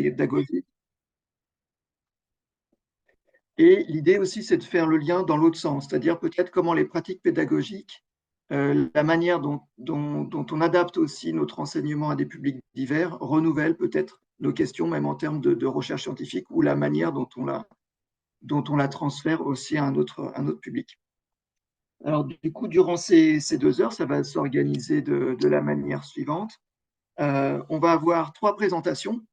pédagogiques. Et l'idée aussi, c'est de faire le lien dans l'autre sens, c'est-à-dire peut-être comment les pratiques pédagogiques, la manière dont on adapte aussi notre enseignement à des publics divers, renouvelle peut-être nos questions, même en termes de recherche scientifique, ou la manière dont on la transfère aussi à un autre public. Alors du coup, durant ces 2 heures, ça va s'organiser de la manière suivante. On va avoir 3 présentations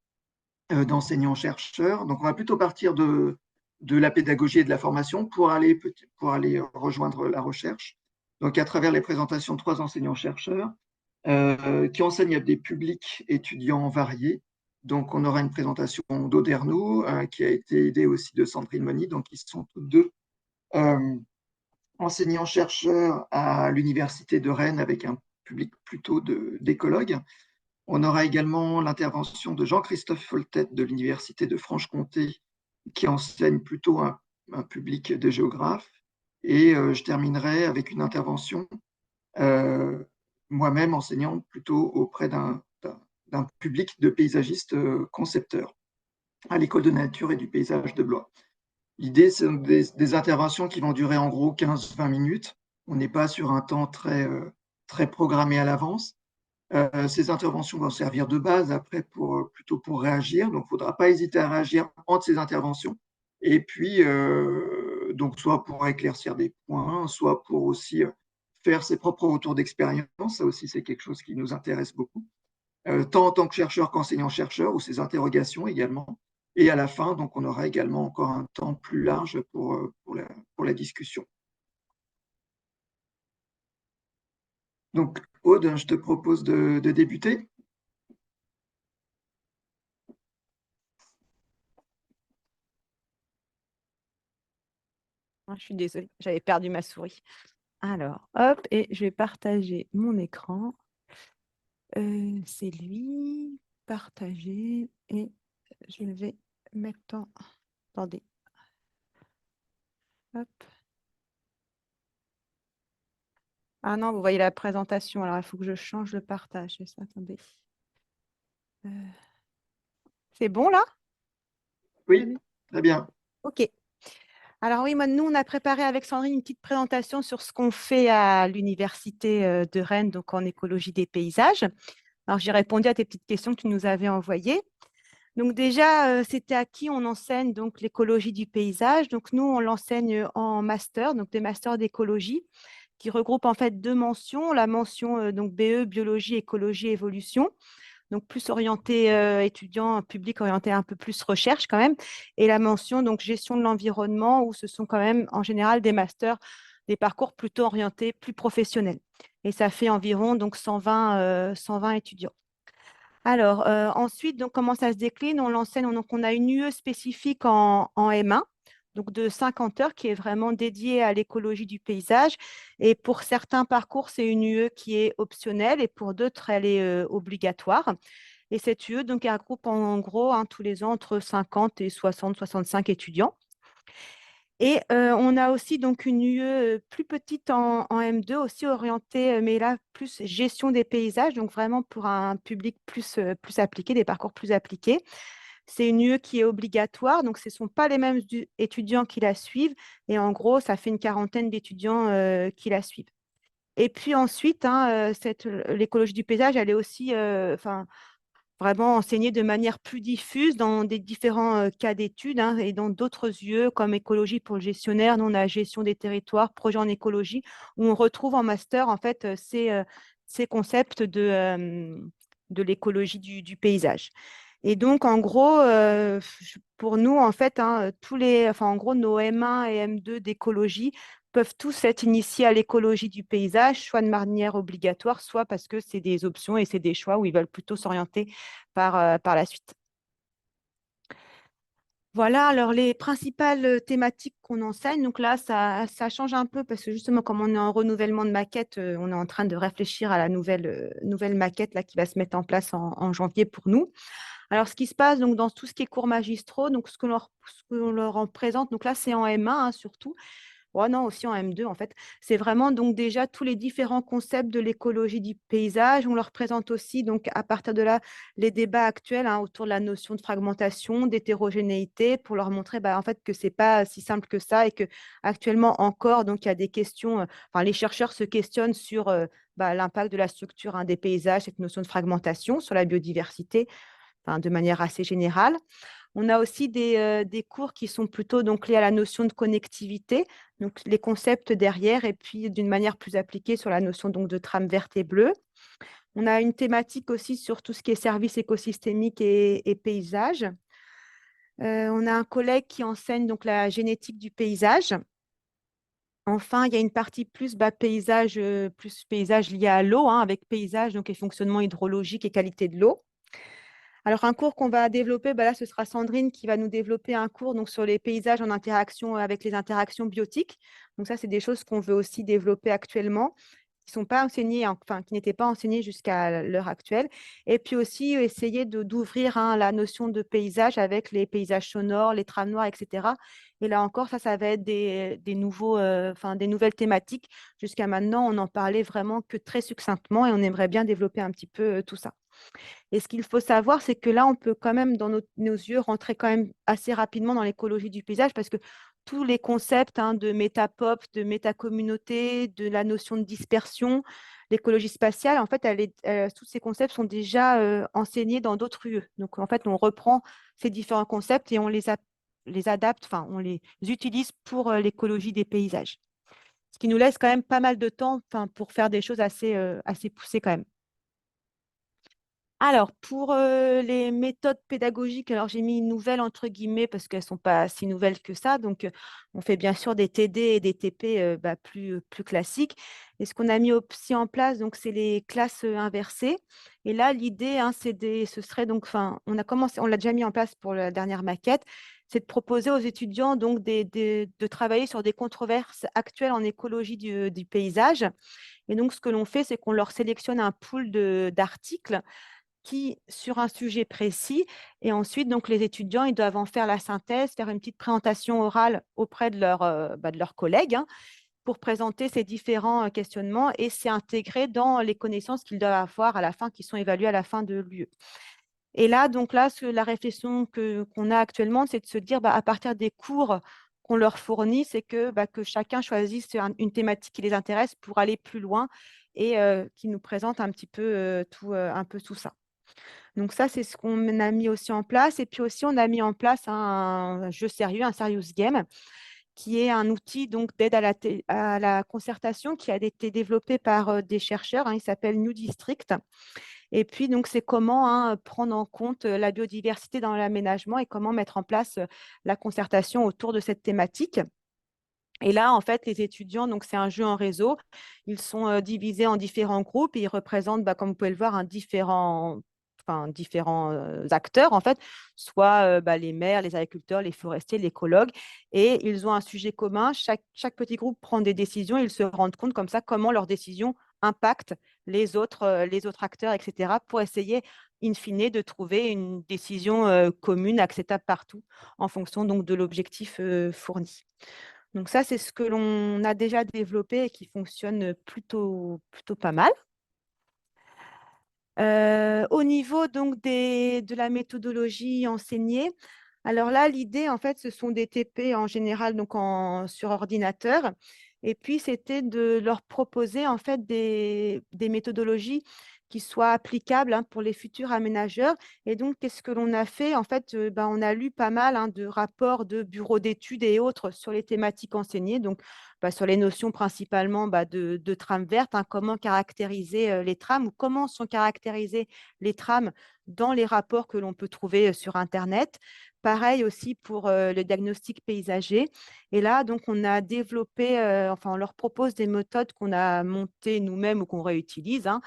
d'enseignants-chercheurs. Donc, on va plutôt partir de la pédagogie et de la formation pour aller rejoindre la recherche. Donc, à travers les présentations de 3 enseignants-chercheurs qui enseignent à des publics étudiants variés. Donc, on aura une présentation d'Oderno, qui a été aidée aussi de Sandrine Moni. Donc, ils sont tous deux euh, enseignants-chercheurs à l'Université de Rennes avec un public plutôt d'écologues. On aura également l'intervention de Jean-Christophe Foltet de l'Université de Franche-Comté, qui enseigne plutôt un public de géographes. Et je terminerai avec une intervention, euh, moi-même enseignant plutôt auprès d'un public de paysagistes concepteurs à l'École de nature et du paysage de Blois. L'idée, c'est des interventions qui vont durer en gros 15-20 minutes. On n'est pas sur un temps très programmé à l'avance. Ces interventions vont servir de base après plutôt pour réagir. Donc, il ne faudra pas hésiter à réagir entre ces interventions. Et puis, donc, soit pour éclaircir des points, soit pour aussi faire ses propres retours d'expérience. Ça aussi, c'est quelque chose qui nous intéresse beaucoup, tant en tant que chercheur qu'enseignant-chercheur, ou ces interrogations également. Et à la fin, donc, on aura également encore un temps plus large pour la discussion. Donc, Aude, je te propose de débuter. Je suis désolée, j'avais perdu ma souris. Alors, hop, et je vais partager mon écran. C'est lui, partager, et je vais mettre en... Attendez. Hop. Ah non, vous voyez la présentation, alors il faut que je change le partage. Attendez. C'est bon là? Oui, très bien. Ok. Alors oui, moi, nous, on a préparé avec Sandrine une petite présentation sur ce qu'on fait à l'Université de Rennes, donc en écologie des paysages. Alors, j'ai répondu à tes petites questions que tu nous avais envoyées. Donc déjà, c'était à qui on enseigne donc l'écologie du paysage. Donc nous, on l'enseigne en master, donc des masters d'écologie, qui regroupent en fait 2 mentions. La mention donc BE, biologie, écologie, évolution, donc plus orienté étudiant, public orienté un peu plus recherche quand même, et la mention donc gestion de l'environnement, où ce sont quand même en général des masters, des parcours plutôt orientés, plus professionnels. Et ça fait environ donc 120 étudiants. Alors, ensuite, donc, comment ça se décline? On l'enseigne, donc on a une UE spécifique en M1, donc de 50 heures, qui est vraiment dédiée à l'écologie du paysage. Et pour certains parcours, c'est une UE qui est optionnelle, et pour d'autres, elle est obligatoire. Et cette UE, donc, elle regroupe en gros tous les ans entre 50 et 60-65 étudiants. Et on a aussi donc une UE plus petite en M2, aussi orientée, mais là, plus gestion des paysages, donc vraiment pour un public plus appliqué, des parcours plus appliqués. C'est une UE qui est obligatoire, donc ce ne sont pas les mêmes étudiants qui la suivent. Et en gros, ça fait une quarantaine d'étudiants qui la suivent. Et puis ensuite, l'écologie du paysage, elle est aussi, vraiment enseigner de manière plus diffuse dans des différents cas d'études et dans d'autres UE comme écologie pour le gestionnaire, nous on a gestion des territoires, projet en écologie, où on retrouve en master en fait ces concepts de l'écologie du paysage. Et donc, en gros, pour nous, en fait, en gros, nos M1 et M2 d'écologie peuvent tous être initiés à l'écologie du paysage, soit de manière obligatoire, soit parce que c'est des options et c'est des choix où ils veulent plutôt s'orienter par la suite. Voilà, alors les principales thématiques qu'on enseigne, donc là, ça change un peu parce que justement, comme on est en renouvellement de maquette, on est en train de réfléchir à la nouvelle maquette là, qui va se mettre en place en janvier pour nous. Alors, ce qui se passe donc, dans tout ce qui est cours magistraux, donc ce que l'on leur en présente, donc là, c'est en M1 surtout. Oh non, aussi en M2 en fait. C'est vraiment donc déjà tous les différents concepts de l'écologie du paysage. On leur présente aussi donc à partir de là les débats actuels hein, autour de la notion de fragmentation, d'hétérogénéité, pour leur montrer bah, en fait que c'est pas si simple que ça et que actuellement encore donc il y a des questions. Enfin, les chercheurs se questionnent sur bah, l'impact de la structure hein, des paysages, cette notion de fragmentation sur la biodiversité, enfin, de manière assez générale. On a aussi des cours qui sont plutôt donc liés à la notion de connectivité, donc les concepts derrière, et puis d'une manière plus appliquée sur la notion donc de trame verte et bleue. On a une thématique aussi sur tout ce qui est services écosystémiques et paysages. On a un collègue qui enseigne donc la génétique du paysage. Enfin, il y a une partie plus paysage lié à l'eau, hein, avec paysage donc et fonctionnement hydrologique et qualité de l'eau. Alors, un cours qu'on va développer, bah là, ce sera Sandrine qui va nous développer un cours donc, sur les paysages en interaction avec les interactions biotiques. Donc, ça, c'est des choses qu'on veut aussi développer actuellement, qui sont pas enseignées, enfin, qui n'étaient pas enseignées jusqu'à l'heure actuelle. Et puis aussi, essayer d'ouvrir hein, la notion de paysage avec les paysages sonores, les trames noires, etc. Et là encore, ça va être des nouveaux, enfin, des nouvelles thématiques. Jusqu'à maintenant, on n'en parlait vraiment que très succinctement et on aimerait bien développer un petit peu tout ça. Et ce qu'il faut savoir, c'est que là, on peut quand même, dans nos yeux, rentrer quand même assez rapidement dans l'écologie du paysage parce que tous les concepts hein, de métapop, de métacommunauté, de la notion de dispersion, l'écologie spatiale, en fait, tous ces concepts sont déjà enseignés dans d'autres UE. Donc, en fait, on reprend ces différents concepts et on les adapte, enfin, on les utilise pour l'écologie des paysages. Ce qui nous laisse quand même pas mal de temps enfin, pour faire des choses assez poussées quand même. Alors, pour les méthodes pédagogiques, alors j'ai mis une nouvelle entre guillemets parce qu'elles ne sont pas si nouvelles que ça. Donc, on fait bien sûr des TD et des TP bah, plus classiques. Et ce qu'on a mis aussi en place, donc, c'est les classes inversées. Et là, l'idée, hein, ce serait donc, enfin, on l'a déjà mis en place pour la dernière maquette, c'est de proposer aux étudiants donc de travailler sur des controverses actuelles en écologie du paysage. Et donc, ce que l'on fait, c'est qu'on leur sélectionne un pool d'articles sur un sujet précis. Et ensuite, donc, les étudiants, ils doivent en faire la synthèse, faire une petite présentation orale auprès de leurs collègues hein, pour présenter ces différents questionnements et c'est intégré dans les connaissances qu'ils doivent avoir à la fin, qui sont évaluées à la fin de l'UE. Et là, donc là, la réflexion qu'on a actuellement, c'est de se dire, bah, à partir des cours qu'on leur fournit, c'est que chacun choisisse une thématique qui les intéresse pour aller plus loin et qui nous présente un petit peu un peu tout ça. Donc ça, c'est ce qu'on a mis aussi en place. Et puis aussi, on a mis en place un jeu sérieux, un serious game, qui est un outil donc d'aide à la concertation qui a été développé par des chercheurs. Hein, il s'appelle New District. Et puis, donc, c'est comment hein, prendre en compte la biodiversité dans l'aménagement et comment mettre en place la concertation autour de cette thématique. Et là, en fait, les étudiants, donc c'est un jeu en réseau, ils sont divisés en différents groupes et ils représentent, bah, comme vous pouvez le voir, différents acteurs, en fait, soit bah, les maires, les agriculteurs, les forestiers, l'écologue, et ils ont un sujet commun. Chaque petit groupe prend des décisions et ils se rendent compte comme ça comment leurs décisions impactent les autres acteurs, etc., pour essayer, in fine, de trouver une décision commune, acceptable partout, en fonction donc de l'objectif fourni. Donc ça, c'est ce que l'on a déjà développé et qui fonctionne plutôt pas mal. Au niveau donc de la méthodologie enseignée, alors là, l'idée, en fait, ce sont des TP en général donc sur ordinateur. Et puis, c'était de leur proposer en fait des méthodologies qui soient applicables hein, pour les futurs aménageurs. Et donc, qu'est-ce que l'on a fait? En fait, on a lu pas mal hein, de rapports de bureaux d'études et autres sur les thématiques enseignées, donc sur les notions principalement de trames vertes, hein, comment caractériser les trames ou comment sont caractérisées les trames dans les rapports que l'on peut trouver sur Internet. Pareil aussi pour le diagnostic paysager. Et là, donc, on a développé, enfin, on leur propose des méthodes qu'on a montées nous-mêmes ou qu'on réutilise hein,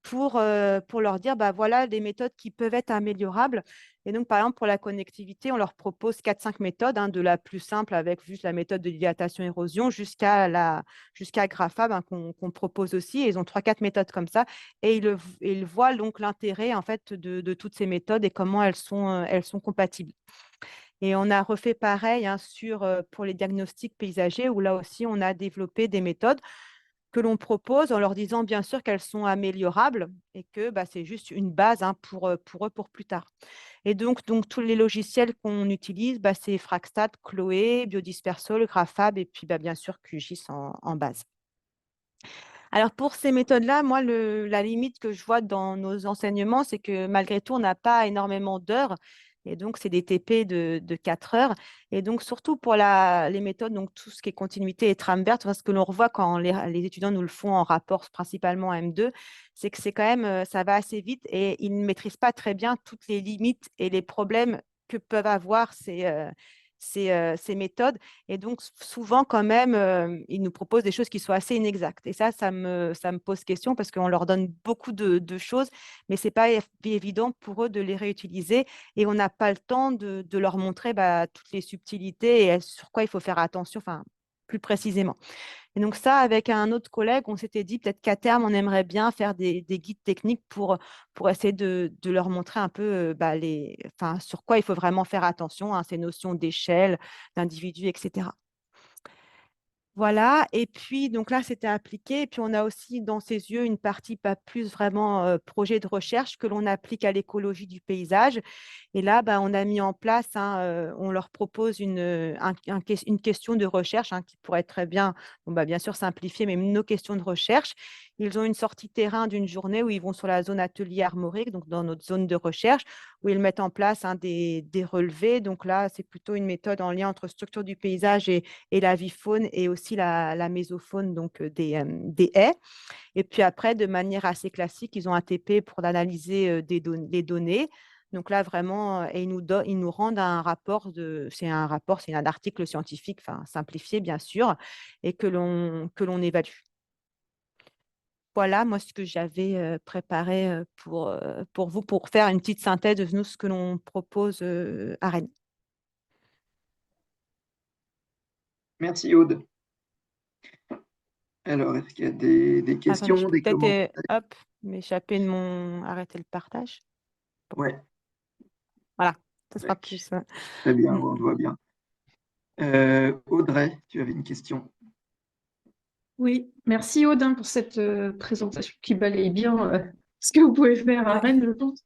pour leur dire, bah, voilà des méthodes qui peuvent être améliorables. Et donc, par exemple, pour la connectivité, on leur propose 4-5 méthodes, hein, de la plus simple avec juste la méthode de dilatation-érosion jusqu'à GraphAB hein, qu'on propose aussi. Et ils ont 3-4 méthodes comme ça. Et ils voient donc l'intérêt en fait, de toutes ces méthodes et comment elles sont compatibles. Et on a refait pareil hein, pour les diagnostics paysagers, où là aussi, on a développé des méthodes que l'on propose en leur disant bien sûr qu'elles sont améliorables et que bah, c'est juste une base hein, pour eux pour plus tard. Et donc tous les logiciels qu'on utilise, bah, c'est Fracstat, Chloé, Biodispersol, Grafab et puis bah, bien sûr QGIS en base. Alors pour ces méthodes-là, moi, la limite que je vois dans nos enseignements, c'est que malgré tout, on n'a pas énormément d'heures. Et donc, c'est des TP de 4 heures. Et donc, surtout pour les méthodes, donc tout ce qui est continuité et Trambert, ce que l'on revoit quand les étudiants nous le font en rapport, principalement en M2, c'est que c'est quand même, ça va assez vite et ils ne maîtrisent pas très bien toutes les limites et les problèmes que peuvent avoir ces méthodes. Et donc, souvent, quand même, ils nous proposent des choses qui soient assez inexactes. Et ça me pose question parce qu'on leur donne beaucoup de choses, mais ce n'est pas évident pour eux de les réutiliser et on n'a pas le temps de leur montrer bah, toutes les subtilités et sur quoi il faut faire attention, enfin, plus précisément. Et donc ça, avec un autre collègue, on s'était dit peut-être qu'à terme, on aimerait bien faire des guides techniques pour essayer de leur montrer un peu bah, enfin, sur quoi il faut vraiment faire attention, hein, ces notions d'échelle, d'individu, etc. Voilà, et puis donc là, c'était appliqué. Et puis on a aussi dans ses yeux une partie pas plus vraiment projet de recherche que l'on applique à l'écologie du paysage. Et là, bah, on a mis en place, hein, on leur propose une question de recherche hein, qui pourrait être très bien, bon, bah, bien sûr simplifiée, mais nos questions de recherche. Ils ont une sortie terrain d'une journée où ils vont sur la zone atelier armorique, donc dans notre zone de recherche, où ils mettent en place hein, des relevés. Donc là, c'est plutôt une méthode en lien entre structure du paysage et la vie-faune et aussi la mésofaune, donc des haies. Et puis après, de manière assez classique, ils ont un TP pour analyser les données. Donc là, vraiment, et ils nous rendent c'est un article scientifique, enfin simplifié bien sûr, et que l'on évalue. Voilà, moi, ce que j'avais préparé pour vous, pour faire une petite synthèse de nous, ce que l'on propose à Rennes. Merci Aude. Alors, est-ce qu'il y a des Attendez, je questions, peux des peut-être commentaires? hop, m'échapper de arrêter le partage. Ouais, Voilà, ça sera tac. plus. Très bien, Mm. on te voit bien. Audrey, tu avais une question. Oui, merci Odin pour cette présentation qui balaye bien ce que vous pouvez faire à Ouais. Rennes, je pense.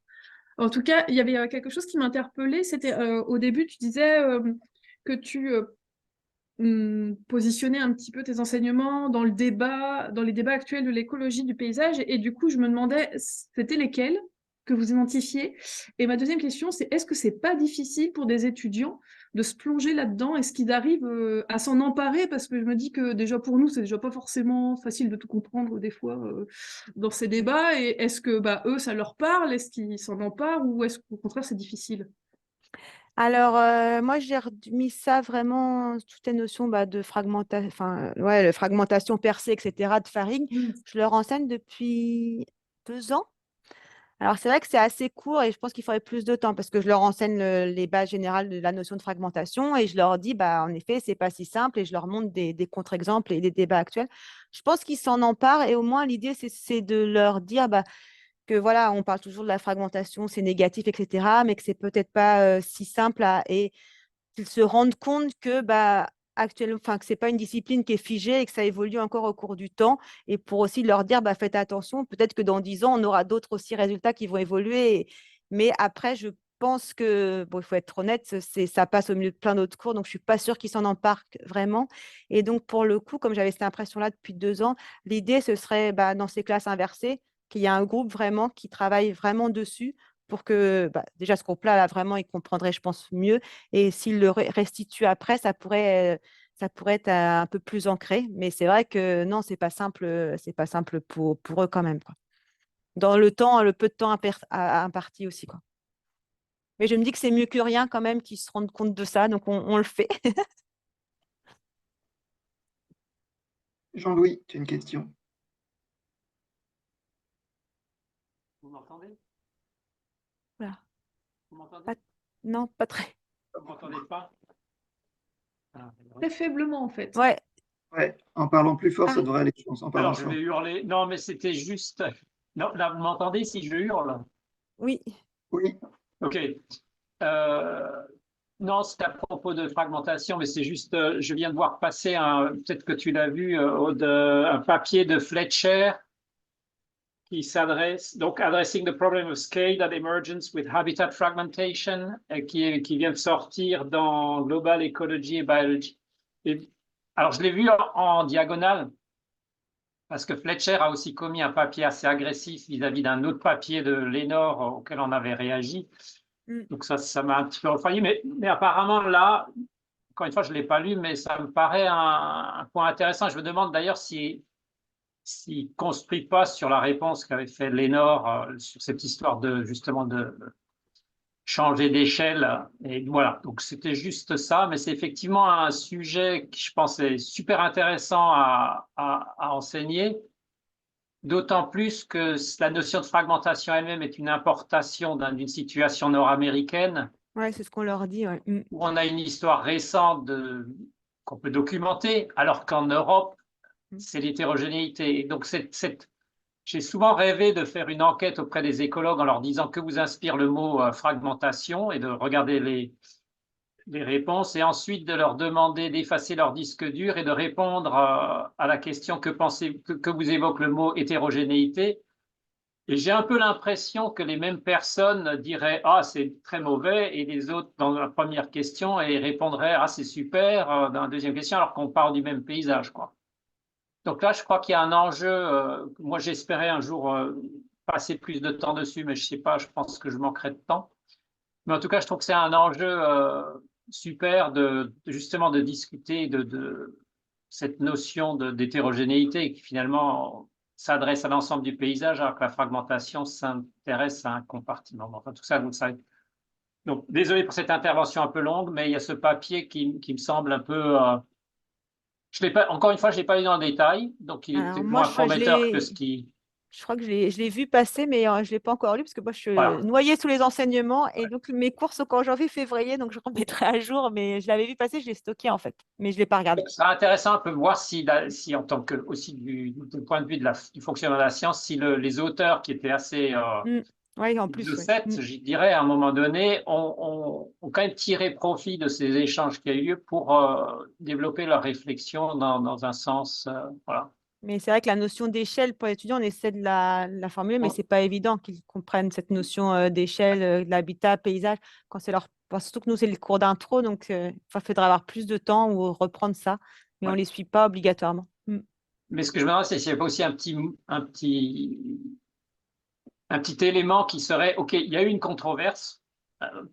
En tout cas, il y avait quelque chose qui m'interpellait, c'était au début, tu disais que tu positionnais un petit peu tes enseignements dans les débats actuels de l'écologie du paysage, et du coup, je me demandais, c'était lesquels que vous identifiez? Et ma deuxième question, c'est est-ce que c'est pas difficile pour des étudiants de se plonger là-dedans? Est-ce qu'ils arrivent à s'en emparer? Parce que je me dis que déjà pour nous, c'est déjà pas forcément facile de tout comprendre des fois dans ces débats. Et est-ce que bah, eux, ça leur parle? Est-ce qu'ils s'en emparent? Ou est-ce qu'au contraire, c'est difficile? Alors, moi, j'ai mis ça vraiment, toutes les notions bah, de fragmentation, enfin, ouais, fragmentation percée, etc., de Faring. Je leur enseigne depuis 2 ans. Alors, c'est vrai que c'est assez court et je pense qu'il faudrait plus de temps parce que je leur enseigne les bases générales de la notion de fragmentation et je leur dis, bah, en effet, c'est pas si simple et je leur montre des contre-exemples et des débats actuels. Je pense qu'ils s'en emparent et au moins, l'idée, c'est de leur dire, bah, que voilà, on parle toujours de la fragmentation, c'est négatif, etc., mais que c'est peut-être pas si simple et qu'ils se rendent compte que bah, actuellement, enfin, que c'est pas une discipline qui est figée et que ça évolue encore au cours du temps. Et pour aussi leur dire, bah, faites attention, peut-être que dans 10 ans, on aura d'autres aussi résultats qui vont évoluer. Mais après, je pense que, bon, il faut être honnête, ça passe au milieu de plein d'autres cours, donc je suis pas sûre qu'ils s'en emparent vraiment. Et donc, pour le coup, comme j'avais cette impression-là depuis 2 ans, l'idée, ce serait bah, dans ces classes inversées, qu'il y a un groupe vraiment qui travaille vraiment dessus pour que bah, déjà ce groupe-là, là, vraiment, il comprendrait, je pense, mieux. Et s'il le restitue après, ça pourrait être un peu plus ancré. Mais c'est vrai que non, c'est pas simple pour eux quand même, quoi. Dans le peu de temps imparti aussi, quoi. Mais je me dis que c'est mieux que rien quand même qu'ils se rendent compte de ça, donc on le fait. Jean-Louis, tu as une question? Vous m'entendez? Voilà. Vous m'entendez? Non, pas très. Vous m'entendez pas? Ah, Très faiblement, en fait. Ouais. Ouais, en parlant plus fort, ça Ah, devrait aller, je pense, en parlant alors, je fort. vais hurler. Non, mais c'était juste. Non, là, vous m'entendez si je hurle? oui. Oui, OK. Euh, Non, c'est à propos de fragmentation, mais c'est juste, je viens de voir passer peut-être que tu l'as vu, un papier de Fletcher qui s'adresse, donc Addressing the Problem of Scale that Emergence with Habitat Fragmentation, qui vient de sortir dans Global Ecology and Biology. Alors, je l'ai vu en diagonale, parce que Fletcher a aussi commis un papier assez agressif vis-à-vis d'un autre papier de Lénore auquel on avait réagi. Donc ça m'a un petit peu refroidi, mais apparemment là, encore une fois, je ne l'ai pas lu, mais ça me paraît un point intéressant. Je me demande d'ailleurs s'il ne construit pas sur la réponse qu'avait fait Lénore sur cette histoire justement de changer d'échelle. Et voilà, donc c'était juste ça, mais c'est effectivement un sujet qui, je pense, est super intéressant à enseigner. D'autant plus que la notion de fragmentation elle-même est une importation d'une situation nord-américaine. Ouais, c'est ce qu'on leur dit. Ouais. Où on a une histoire récente qu'on peut documenter, alors qu'en Europe, c'est l'hétérogénéité. Donc, j'ai souvent rêvé de faire une enquête auprès des écologues en leur disant que vous inspire le mot fragmentation et de regarder les réponses et ensuite de leur demander d'effacer leur disque dur et de répondre à la question que vous évoque le mot hétérogénéité. Et j'ai un peu l'impression que les mêmes personnes diraient « Ah, c'est très mauvais » et les autres, dans la première question, et répondraient « Ah, c'est super » dans la deuxième question, alors qu'on parle du même paysage, quoi. Donc là, je crois qu'il y a un enjeu. Moi, j'espérais un jour passer plus de temps dessus, mais je ne sais pas, je pense que je manquerai de temps. Mais en tout cas, je trouve que c'est un enjeu super justement de discuter de cette notion d'hétérogénéité qui finalement s'adresse à l'ensemble du paysage, alors que la fragmentation s'intéresse à un compartiment. Enfin, tout ça, vous le savez. Donc, désolé pour cette intervention un peu longue, mais il y a ce papier qui me semble un peu. Je l'ai pas, encore une fois, je ne l'ai pas lu dans le détail, donc il est Alors, peut-être moi, moins prometteur que ce qui. je crois que je l'ai vu passer, mais je ne l'ai pas encore lu parce que moi, je suis Voilà. noyée sous les enseignements et donc mes cours sont qu'en janvier, février, donc je remettrai à jour, mais je l'avais vu passer, je l'ai stocké en fait, mais je ne l'ai pas regardé. Ce sera intéressant un peu voir si en tant que aussi du point de vue du fonctionnement de la science, si les auteurs qui étaient assez Oui, en plus, oui. je dirais à un moment donné, ont quand même tiré profit de ces échanges qui ont eu lieu pour développer leur réflexion dans un sens. Voilà. Mais c'est vrai que la notion d'échelle pour les étudiants, on essaie de la formuler, mais ce n'est pas évident qu'ils comprennent cette notion d'échelle, de l'habitat, paysage, quand c'est surtout que nous, c'est le cours d'intro, donc il faudra avoir plus de temps ou reprendre ça, mais on ne les suit pas obligatoirement. Mais ce que je me demande, c'est s'il n'y a pas aussi un petit élément qui serait, OK, il y a eu une controverse,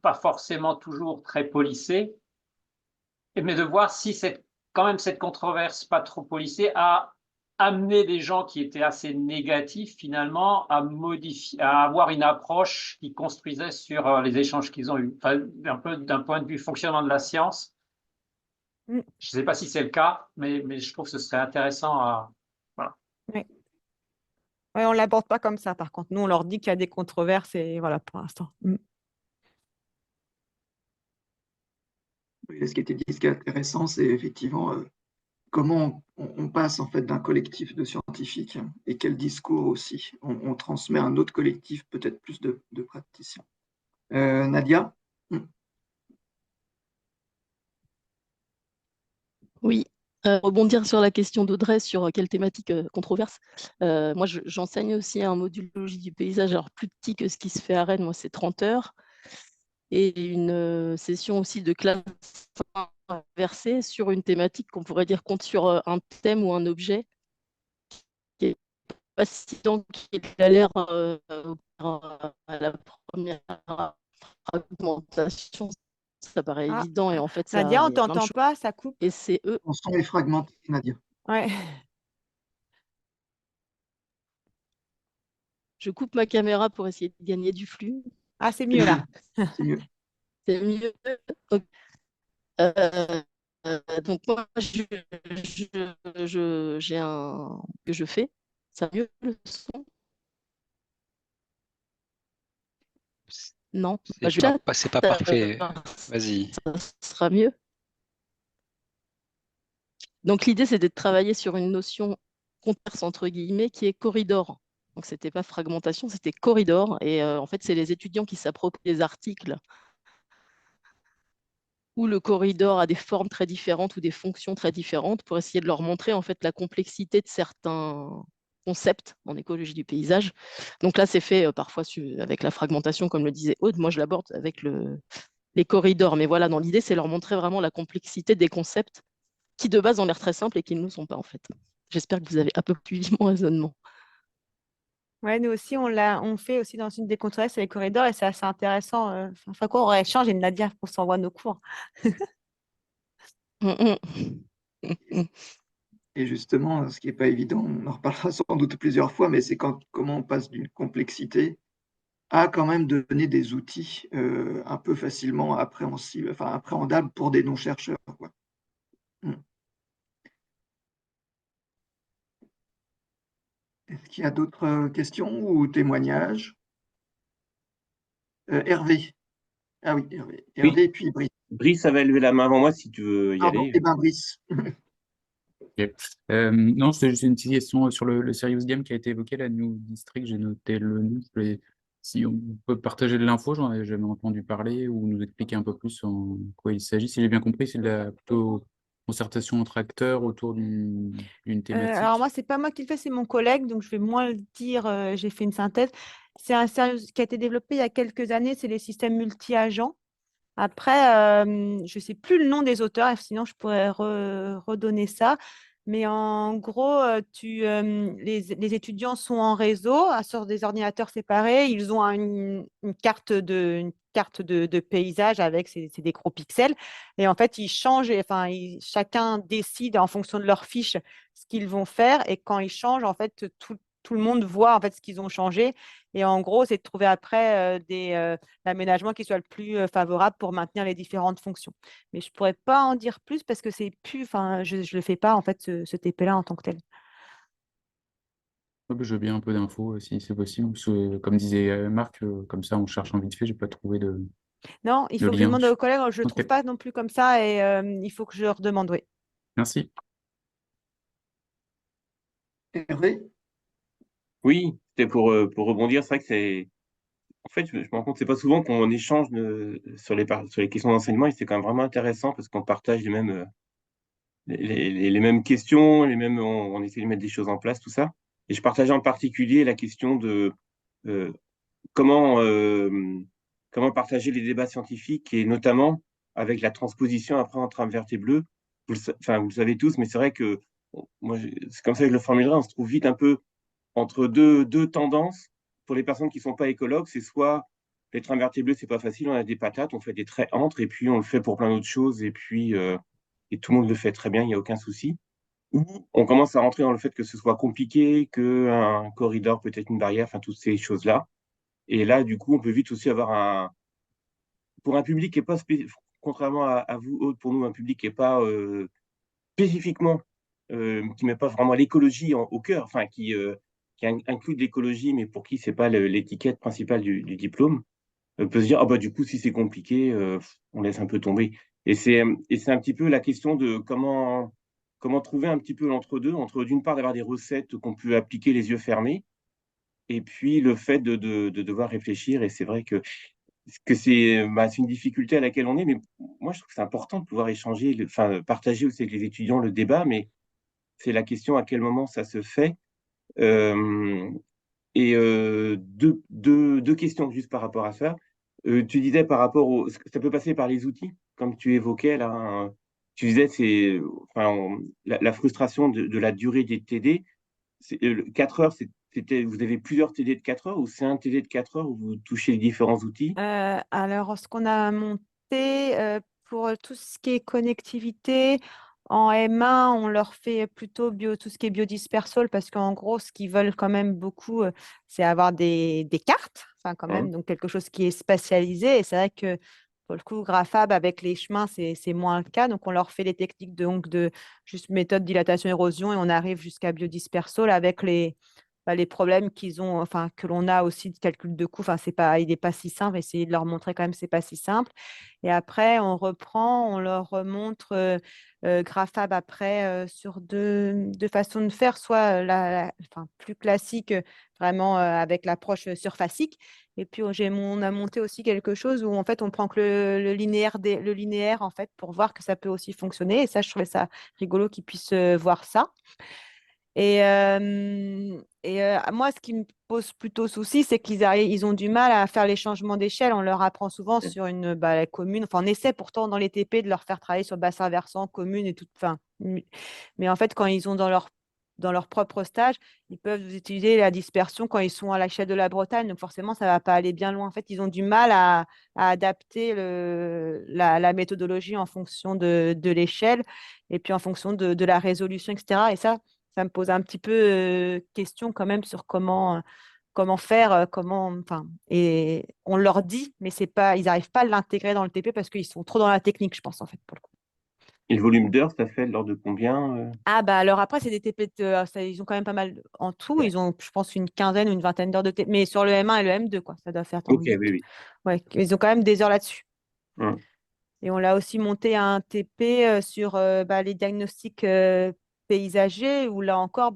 pas forcément toujours très policée, mais de voir si quand même cette controverse pas trop policée a amené des gens qui étaient assez négatifs finalement à avoir une approche qui construisait sur les échanges qu'ils ont eus. Enfin, un peu d'un point de vue fonctionnement de la science. Je ne sais pas si c'est le cas, mais je trouve que ce serait intéressant à. Voilà. Oui. Ouais, on ne l'aborde pas comme ça, par contre. Nous, on leur dit qu'il y a des controverses et voilà pour l'instant. Ce qui était dit, ce qui est intéressant, c'est effectivement comment on passe en fait d'un collectif de scientifiques et quel discours aussi on transmet à un autre collectif, peut-être plus de praticiens. Nadia? Oui, rebondir sur la question d'Audrey sur quelle thématique controverse. Moi, j'enseigne aussi un module biologie du paysage, alors plus petit que ce qui se fait à Rennes, moi c'est 30 heures, et une session aussi de classe inversée sur une thématique qu'on pourrait dire compte sur un thème ou un objet qui est fascinant, qui a l'air à la première fragmentation, ça paraît évident, et en fait, Nadia, on il y a plein de t'entend choses. pas, ça coupe. Et c'est eux. Ton son est fragmenté, Nadia. Ouais. Je coupe ma caméra pour essayer de gagner du flux. Ah, c'est mieux là. C'est mieux. C'est mieux. Donc moi, j'ai un que je fais. Ça va mieux le son? Non. C'est c'est pas parfait. Vas-y. Ça sera mieux. Donc l'idée, c'est de travailler sur une notion controverse entre guillemets qui est corridor. Donc c'était pas fragmentation, c'était corridor. Et en fait, c'est les étudiants qui s'approprient les articles où le corridor a des formes très différentes ou des fonctions très différentes pour essayer de leur montrer en fait la complexité de certains concepts en écologie du paysage. Donc là, c'est fait parfois avec la fragmentation, comme le disait Aude. Moi, je l'aborde avec les corridors. Mais voilà, dans l'idée, c'est leur montrer vraiment la complexité des concepts qui, de base, ont l'air très simples et qui ne le sont pas, en fait. J'espère que vous avez un peu suivi mon raisonnement. Ouais, nous aussi, on fait aussi dans une des contrées, c'est les corridors et c'est assez intéressant. Enfin, quoi, on rééchange et Nadia, on s'envoie nos cours. Mm, mm. Et justement, ce qui n'est pas évident, on en reparlera sans doute plusieurs fois, mais c'est comment on passe d'une complexité à quand même donner des outils un peu facilement appréhensibles, enfin appréhendables pour des non-chercheurs, quoi. Mm. Est-ce qu'il y a d'autres questions ou témoignages? Hervé. Ah oui, Hervé. Oui, Hervé, puis Brice. Brice avait levé la main avant moi si tu veux y Pardon, aller. eh ben Brice. Ok. Non, c'est juste une petite question sur le Serious Game qui a été évoqué, la New District. J'ai noté le nom. Si on peut partager de l'info, j'en avais jamais entendu parler, ou nous expliquer un peu plus en quoi il s'agit. Si j'ai bien compris, c'est de la plutôt concertation entre acteurs autour d'une Alors moi, thématique. c'est pas moi qui le fais, c'est mon collègue, donc je vais moins le dire. J'ai fait une synthèse. C'est un service qui a été développé il y a quelques années, c'est les systèmes multi-agents. Après, je ne sais plus le nom des auteurs, sinon je pourrais redonner ça. Mais en gros, les étudiants sont en réseau sur des ordinateurs séparés. Ils ont une carte de paysage avec c'est des gros pixels. Et en fait, ils changent, enfin, chacun décide en fonction de leur fiche ce qu'ils vont faire. Et quand ils changent, en fait, tout le monde voit en fait ce qu'ils ont changé. Et en gros, c'est de trouver après l'aménagement qui soit le plus favorable pour maintenir les différentes fonctions. Mais je ne pourrais pas en dire plus parce que c'est plus, enfin, je ne le fais pas en fait ce TP-là en tant que tel. Ouais, bah, je veux bien un peu d'infos si c'est possible. Parce que, comme disait Marc, comme ça on cherche en vite fait, j'ai pas trouvé Non, il de faut que je lien. demande aux collègues, je ne le trouve Ok, pas non plus comme ça et il faut que je leur demande, oui. merci. Hervé? Oui, c'était pour rebondir. C'est vrai que c'est. En fait, je me rends compte, c'est pas souvent qu'on échange sur les questions d'enseignement et c'est quand même vraiment intéressant parce qu'on partage les mêmes questions, on essaie de mettre des choses en place, tout ça. Et je partageais en particulier la question de euh, comment, euh, comment partager les débats scientifiques et notamment avec la transposition après en trame verte et bleue. Enfin, vous le savez tous, mais c'est vrai que moi, c'est comme ça que je le formulerai, on se trouve vite un peu entre deux tendances. Pour les personnes qui ne sont pas écologues, c'est soit les trames vertes et bleues, c'est pas facile, on a des patates, on fait des traits entre, et puis on le fait pour plein d'autres choses, et tout le monde le fait très bien, il n'y a aucun souci. Ou on commence à rentrer dans le fait que ce soit compliqué, qu'un corridor peut être une barrière, enfin toutes ces choses-là. Et là, du coup, on peut vite aussi avoir pour un public qui n'est pas, contrairement à vous, Aude, pour nous, un public qui n'est pas spécifiquement, qui ne met pas vraiment l'écologie au cœur, enfin, qui inclut de l'écologie, mais pour qui c'est pas l'étiquette principale du diplôme, peut se dire, ah bah du coup, si c'est compliqué, on laisse un peu tomber. Et c'est un petit peu la question de comment trouver un petit peu l'entre-deux, entre d'une part d'avoir des recettes qu'on peut appliquer les yeux fermés, et puis le fait de devoir réfléchir. Et c'est vrai que c'est une difficulté à laquelle on est, mais moi je trouve que c'est important de pouvoir échanger, enfin partager aussi avec les étudiants le débat, mais c'est la question à quel moment ça se fait. Euh, deux questions juste par rapport à ça. Tu disais par rapport ça peut passer par les outils, comme tu évoquais là. Tu disais la frustration de la durée des TD. 4 heures, vous avez plusieurs TD de 4 heures ou c'est un TD de 4 heures où vous touchez les différents outils? Alors, ce qu'on a monté pour tout ce qui est connectivité, en M1, on leur fait plutôt tout ce qui est biodispersol parce qu'en gros, ce qu'ils veulent quand même beaucoup, c'est avoir des cartes, enfin quand même, Hein. donc quelque chose qui est spatialisé. Et c'est vrai que pour le coup, Grafab, avec les chemins, c'est moins le cas. Donc, on leur fait les techniques de juste méthode dilatation-érosion et on arrive jusqu'à biodispersol avec les problèmes qu'ils ont, enfin, que l'on a aussi de calcul de coût. Enfin, il n'est pas si simple. Essayer de leur montrer quand même, c'est pas si simple. Et après, on reprend, on leur montre Graphab après sur deux façons de faire, soit enfin, plus classique, vraiment avec l'approche surfacique. Et puis, on a monté aussi quelque chose où en fait, on prend que le linéaire en fait, pour voir que ça peut aussi fonctionner. Et ça, je trouvais ça rigolo qu'ils puissent voir ça. Moi, ce qui me pose plutôt souci, c'est ils ont du mal à faire les changements d'échelle. On leur apprend souvent sur la commune. Enfin, on essaie pourtant dans les TP de leur faire travailler sur le bassin versant, commune et tout. Enfin, mais en fait, quand ils ont dans leur propre stage, ils peuvent utiliser la dispersion quand ils sont à l'échelle de la Bretagne. Donc forcément, ça ne va pas aller bien loin. En fait, ils ont du mal à adapter la méthodologie en fonction de l'échelle et puis en fonction de la résolution, etc. Et ça me pose un petit peu question quand même sur comment faire, enfin, et on leur dit, mais c'est pas, ils n'arrivent pas à l'intégrer dans le TP parce qu'ils sont trop dans la technique, je pense, en fait, pour le coup. Et le volume d'heures, ça fait de l'ordre de combien Ah, bah alors après, c'est des TP, ils ont quand même pas mal en tout. Ouais. Ils ont, je pense, une quinzaine ou une vingtaine d'heures de TP, mais sur le M1 et le M2, quoi, ça doit faire Ok, oui, oui. Ouais, ils ont quand même des heures là-dessus. Hum. Et on l'a aussi monté un TP sur les diagnostics paysagers, où là encore,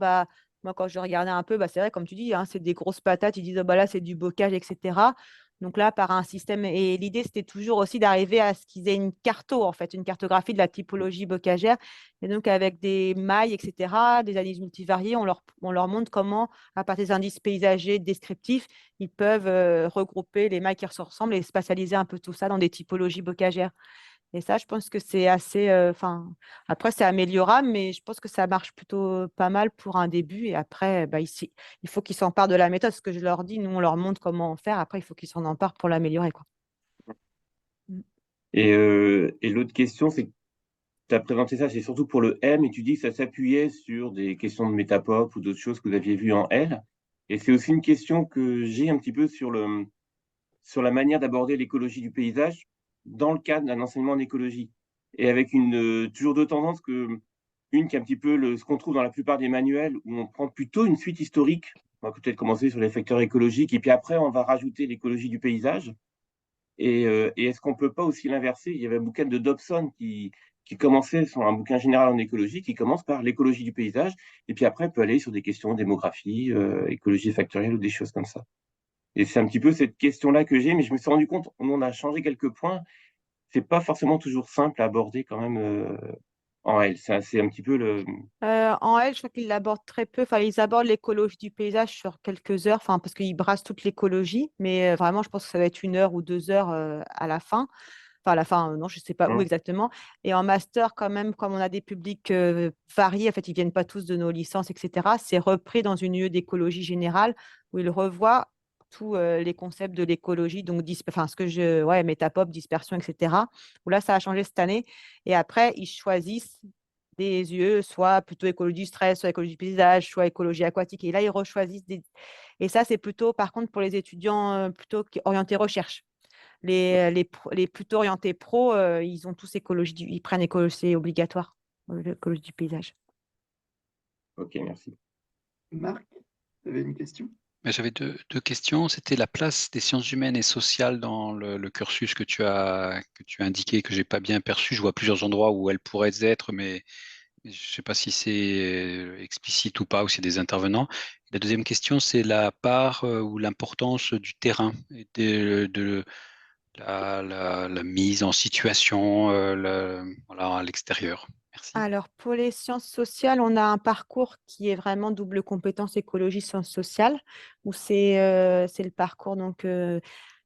moi, quand je regardais un peu, c'est vrai, comme tu dis, hein, c'est des grosses patates. Ils disent, là, c'est du bocage, etc. Donc là, par un système. Et l'idée, c'était toujours aussi d'arriver à ce qu'ils aient une carto, en fait, une cartographie de la typologie bocagère. Et donc, avec des mailles, etc., des analyses multivariées, on leur montre comment, à partir des indices paysagers descriptifs, ils peuvent regrouper les mailles qui se ressemblent et spatialiser un peu tout ça dans des typologies bocagères. Et ça, je pense que c'est assez. Enfin, après, c'est améliorable, mais je pense que ça marche plutôt pas mal pour un début. Et après, ici, il faut qu'ils s'emparent de la méthode. Ce que je leur dis, nous, on leur montre comment faire. Après, il faut qu'ils s'en emparent pour l'améliorer, quoi. Et l'autre question, c'est que tu as présenté ça, c'est surtout pour le M, et tu dis que ça s'appuyait sur des questions de métapop ou d'autres choses que vous aviez vues en L. Et c'est aussi une question que j'ai un petit peu sur la manière d'aborder l'écologie du paysage dans le cadre d'un enseignement en écologie. Et avec toujours deux tendances une qui est un petit peu ce qu'on trouve dans la plupart des manuels, où on prend plutôt une suite historique. On va peut-être commencer sur les facteurs écologiques, et puis après, on va rajouter l'écologie du paysage. Et est-ce qu'on ne peut pas aussi l'inverser? Il y avait un bouquin de Dobson qui commençait sur un bouquin général en écologie, qui commence par l'écologie du paysage, et puis après, peut aller sur des questions de démographie, écologie factorielle ou des choses comme ça. Et c'est un petit peu cette question-là que j'ai, mais je me suis rendu compte, on en a changé quelques points. C'est pas forcément toujours simple à aborder quand même en L. C'est un petit peu le. En L, je crois qu'ils l'abordent très peu. Enfin, ils abordent l'écologie du paysage sur quelques heures, enfin, parce qu'ils brassent toute l'écologie. Mais vraiment, je pense que ça va être 1 heure ou 2 heures à la fin. Enfin, à la fin, non, je ne sais pas où exactement. Et en master, quand même, comme on a des publics variés, en fait, ils ne viennent pas tous de nos licences, etc. C'est repris dans une UE d'écologie générale où ils revoient tous les concepts de l'écologie, donc métapop, dispersion, etc. Où là, ça a changé cette année. Et après, ils choisissent des UE, soit plutôt écologie stress, soit écologie paysage, soit écologie aquatique. Et là, ils rechoisissent des. Et ça, c'est plutôt, par contre, pour les étudiants plutôt orientés recherche. Les plutôt orientés pro, ils ont tous écologie, ils prennent écologie, c'est obligatoire, l'écologie du paysage. Ok, merci. Marc, tu avais une question? J'avais deux questions. C'était la place des sciences humaines et sociales dans le cursus que tu as indiqué, que je n'ai pas bien perçu. Je vois plusieurs endroits où elles pourraient être, mais je ne sais pas si c'est explicite ou pas, ou s'il y a des intervenants. La deuxième question, c'est la part ou l'importance du terrain et de la mise en situation à l'extérieur. Merci. Alors, pour les sciences sociales, on a un parcours qui est vraiment double compétence écologie, sciences sociales, où c'est le parcours donc,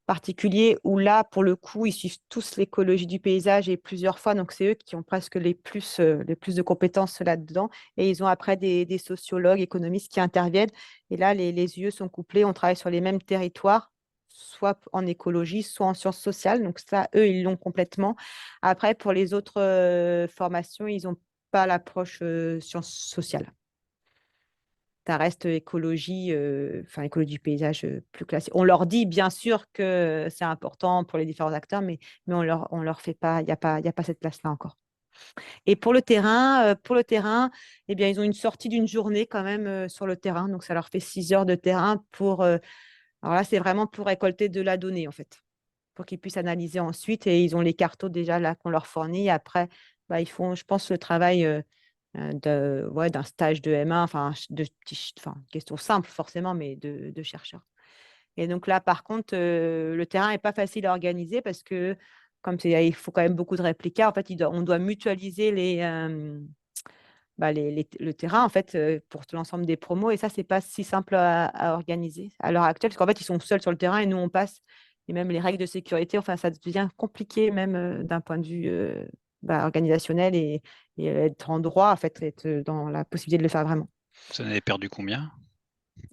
particulier où là, pour le coup, ils suivent tous l'écologie du paysage et plusieurs fois. Donc, c'est eux qui ont presque les plus de compétences là-dedans. Et ils ont après des sociologues, économistes qui interviennent. Et là, les UE sont couplés. On travaille sur les mêmes territoires, soit en écologie, soit en sciences sociales. Donc, ça, eux, ils l'ont complètement. Après, pour les autres formations, ils n'ont pas l'approche sciences sociales. Ça reste écologie, écologie du paysage plus classique. On leur dit bien sûr que c'est important pour les différents acteurs, mais on leur fait pas, il n'y a pas cette place-là encore. Et pour le terrain, eh bien, ils ont une sortie d'une journée quand même sur le terrain. Donc, ça leur fait 6 heures de terrain pour. Alors là, c'est vraiment pour récolter de la donnée, en fait, pour qu'ils puissent analyser ensuite. Et ils ont les cartos déjà là qu'on leur fournit. Et après, bah, ils font, je pense, le travail d'un stage de M1, enfin, question simple forcément, mais de chercheurs. Et donc là, par contre, le terrain n'est pas facile à organiser parce que, comme il faut quand même beaucoup de réplicas, en fait, on doit mutualiser le terrain en fait, pour tout l'ensemble des promos. Et ça, c'est pas si simple à organiser à l'heure actuelle, parce qu'en fait, ils sont seuls sur le terrain et nous, on passe. Et même les règles de sécurité, enfin, ça devient compliqué même d'un point de vue organisationnel et être en droit, en fait, être dans la possibilité de le faire vraiment. Vous en avez perdu combien?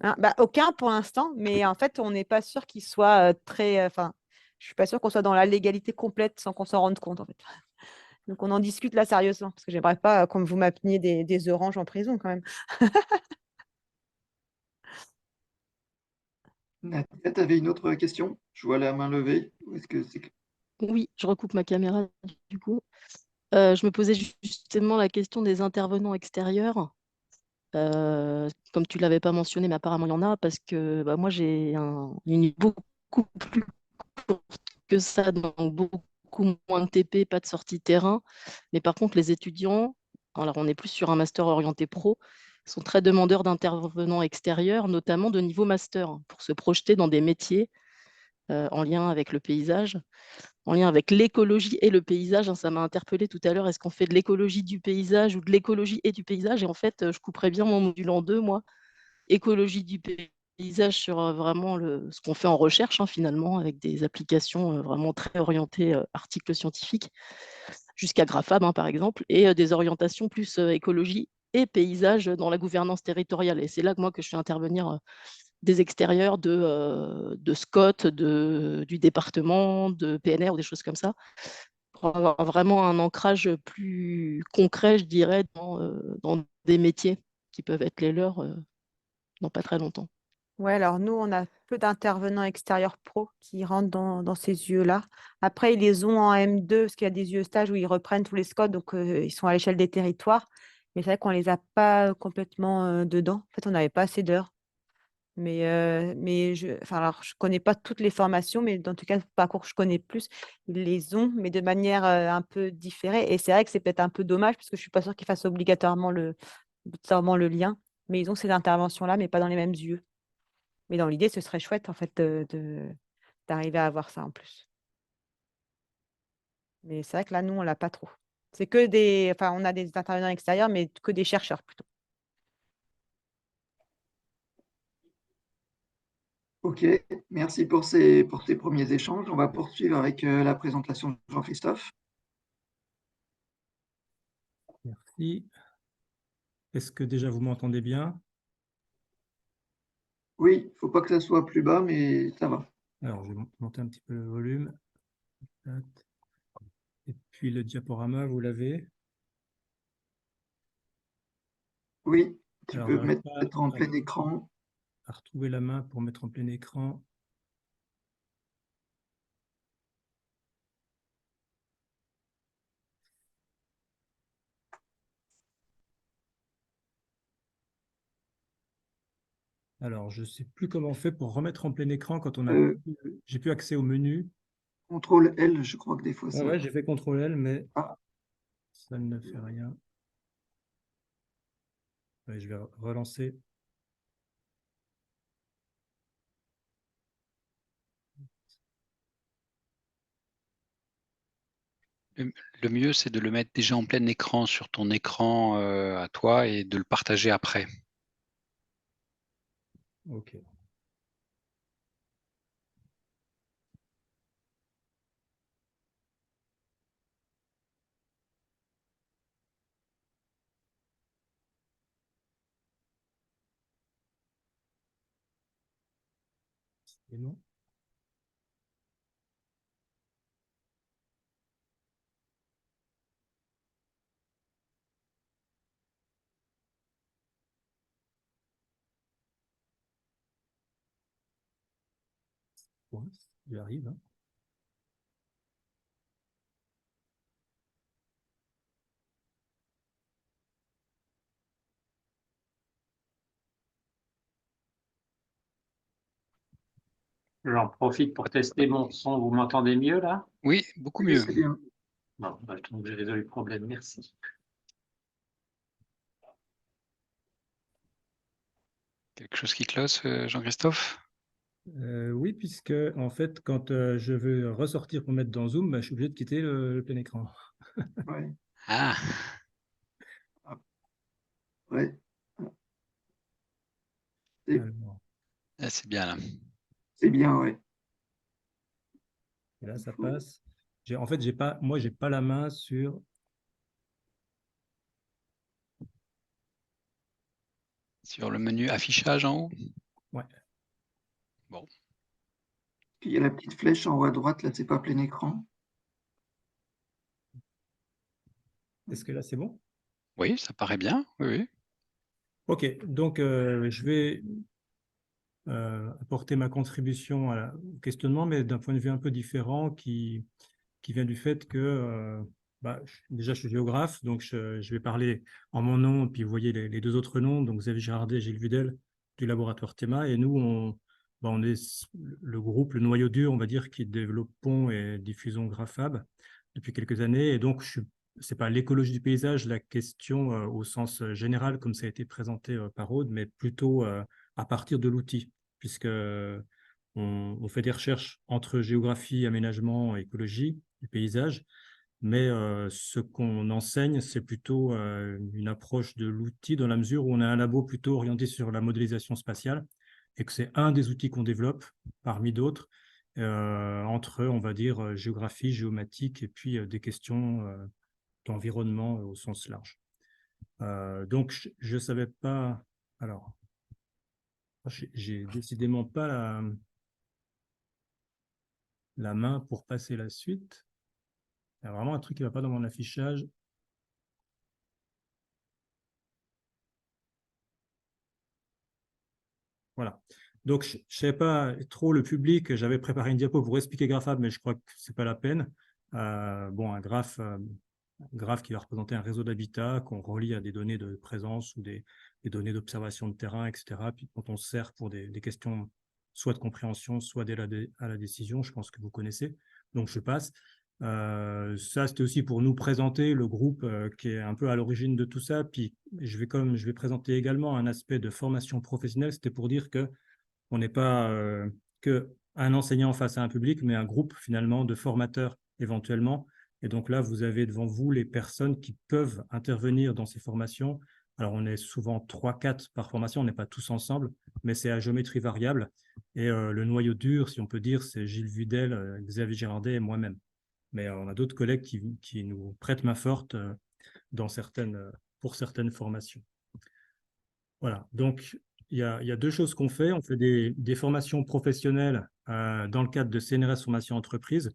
Hein, aucun pour l'instant, mais en fait, on n'est pas sûr qu'il soit très. Enfin, je suis pas sûre qu'on soit dans la légalité complète sans qu'on s'en rende compte, en fait. Donc, on en discute là sérieusement, parce que j'aimerais pas, comme vous m'appeniez des oranges en prison quand même. Nadia, tu avais une autre question? Je vois la main levée. Ou est-ce que c'est... Oui, je recoupe ma caméra du coup. Je me posais justement la question des intervenants extérieurs. Comme tu ne l'avais pas mentionné, mais apparemment il y en a, parce que bah, moi j'ai une vie beaucoup plus courte que ça, donc beaucoup moins de TP, pas de sortie terrain. Mais par contre, les étudiants, alors on est plus sur un master orienté pro, sont très demandeurs d'intervenants extérieurs, notamment de niveau master, pour se projeter dans des métiers en lien avec le paysage, en lien avec l'écologie et le paysage. Hein. Ça m'a interpellée tout à l'heure, est-ce qu'on fait de l'écologie du paysage ou de l'écologie et du paysage? Et en fait, je couperais bien mon module en deux, moi. Écologie du paysage sur vraiment ce qu'on fait en recherche, hein, finalement, avec des applications vraiment très orientées articles scientifiques, jusqu'à Grafab, hein, par exemple, et des orientations plus écologie et paysage dans la gouvernance territoriale. Et c'est là que moi que je fais intervenir des extérieurs de Scott, du département, de PNR ou des choses comme ça, pour avoir vraiment un ancrage plus concret, je dirais, dans des métiers qui peuvent être les leurs dans pas très longtemps. Ouais, alors nous, on a peu d'intervenants extérieurs pro qui rentrent dans ces yeux-là. Après, ils les ont en M2, parce qu'il y a des yeux stages où ils reprennent tous les SCOT, donc ils sont à l'échelle des territoires. Mais c'est vrai qu'on ne les a pas complètement dedans. En fait, on n'avait pas assez d'heures. Mais alors, je ne connais pas toutes les formations, mais dans tout cas, le parcours que je connais plus, ils les ont, mais de manière un peu différée. Et c'est vrai que c'est peut-être un peu dommage, parce que je ne suis pas sûre qu'ils fassent obligatoirement le lien. Mais ils ont ces interventions-là, mais pas dans les mêmes yeux. Mais dans l'idée, ce serait chouette, en fait, d'arriver à avoir ça en plus. Mais c'est vrai que là, nous, on l'a pas trop. C'est que enfin, on a des intervenants extérieurs, mais que des chercheurs plutôt. Ok, merci pour tes premiers échanges. On va poursuivre avec la présentation de Jean-Christophe. Merci. Est-ce que déjà vous m'entendez bien? Oui, il ne faut pas que ça soit plus bas, mais ça va. Alors, je vais monter un petit peu le volume. Et puis le diaporama, vous l'avez? Oui, tu Alors, peux j'arrive mettre pas en plein écran. à retrouver la main pour mettre en plein écran. Alors, je ne sais plus comment on fait pour remettre en plein écran quand on a j'ai plus accès au menu. Contrôle L, je crois que des fois Ouais, ça. ouais, j'ai fait CTRL L, mais Ah. ça ne fait rien. Ouais, je vais relancer. Le mieux, c'est de le mettre déjà en plein écran sur ton écran à toi et de le partager après. OK. Et non. Ouais, il arrive. Hein. J'en profite pour tester mon son. Vous m'entendez mieux là? Oui, beaucoup Oui, mieux. c'est bien. Bon, bah, je trouve que j'ai résolu le problème. Merci. Quelque chose qui cloche, Jean-Christophe? Oui, puisque en fait, quand je veux ressortir pour mettre dans Zoom, bah, je suis obligé de quitter le plein écran. Ouais. Ah, Ouais. Et Alors, c'est bien là. c'est bien, ouais. et là, ça passe. En fait, moi, j'ai pas la main sur. Sur le menu affichage en haut? Ouais. Bon. Puis il y a la petite flèche en haut à droite, là, c'est pas plein écran. Est-ce que là, c'est bon? Oui, ça paraît bien. Oui, oui. OK. Donc, je vais apporter ma contribution au questionnement, mais d'un point de vue un peu différent qui vient du fait que déjà je suis géographe, donc je vais parler en mon nom, puis vous voyez les deux autres noms, donc Xavier Girardet et Gilles Vudel du laboratoire Théma, et nous on est le groupe, le noyau dur, on va dire, qui développe Pont et diffusion Grafab depuis quelques années, et donc c'est pas l'écologie du paysage la question au sens général comme ça a été présenté par Aude, mais plutôt à partir de l'outil, puisque on fait des recherches entre géographie, aménagement, écologie du paysage, mais ce qu'on enseigne, c'est plutôt une approche de l'outil dans la mesure où on a un labo plutôt orienté sur la modélisation spatiale et que c'est un des outils qu'on développe parmi d'autres entre, on va dire, géographie, géomatique et puis des questions d'environnement au sens large. Donc, je ne savais pas... Alors, j'ai décidément pas la main pour passer la suite. Il y a vraiment un truc qui ne va pas dans mon affichage. Voilà. Donc, je ne savais pas trop le public. J'avais préparé une diapo pour expliquer Grafab, mais je crois que ce n'est pas la peine. Bon, un graphe qui va représenter un réseau d'habitat qu'on relie à des données de présence ou des données d'observation de terrain, etc. Puis dont on se sert pour des questions soit de compréhension, soit d'aide à la décision. Je pense que vous connaissez. Donc, je passe. Ça, c'était aussi pour nous présenter le groupe qui est un peu à l'origine de tout ça. Puis, je vais présenter également un aspect de formation professionnelle. C'était pour dire que on n'est pas qu'un enseignant face à un public, mais un groupe finalement de formateurs éventuellement. Et donc là, vous avez devant vous les personnes qui peuvent intervenir dans ces formations. Alors, on est souvent 3-4 par formation, on n'est pas tous ensemble, mais c'est à géométrie variable. Et le noyau dur, si on peut dire, c'est Gilles Vudel, Xavier Girardet et moi-même. Mais on a d'autres collègues qui nous prêtent main forte pour certaines formations. Voilà, donc il y a deux choses qu'on fait. On fait des formations professionnelles dans le cadre de CNRS Formation Entreprise.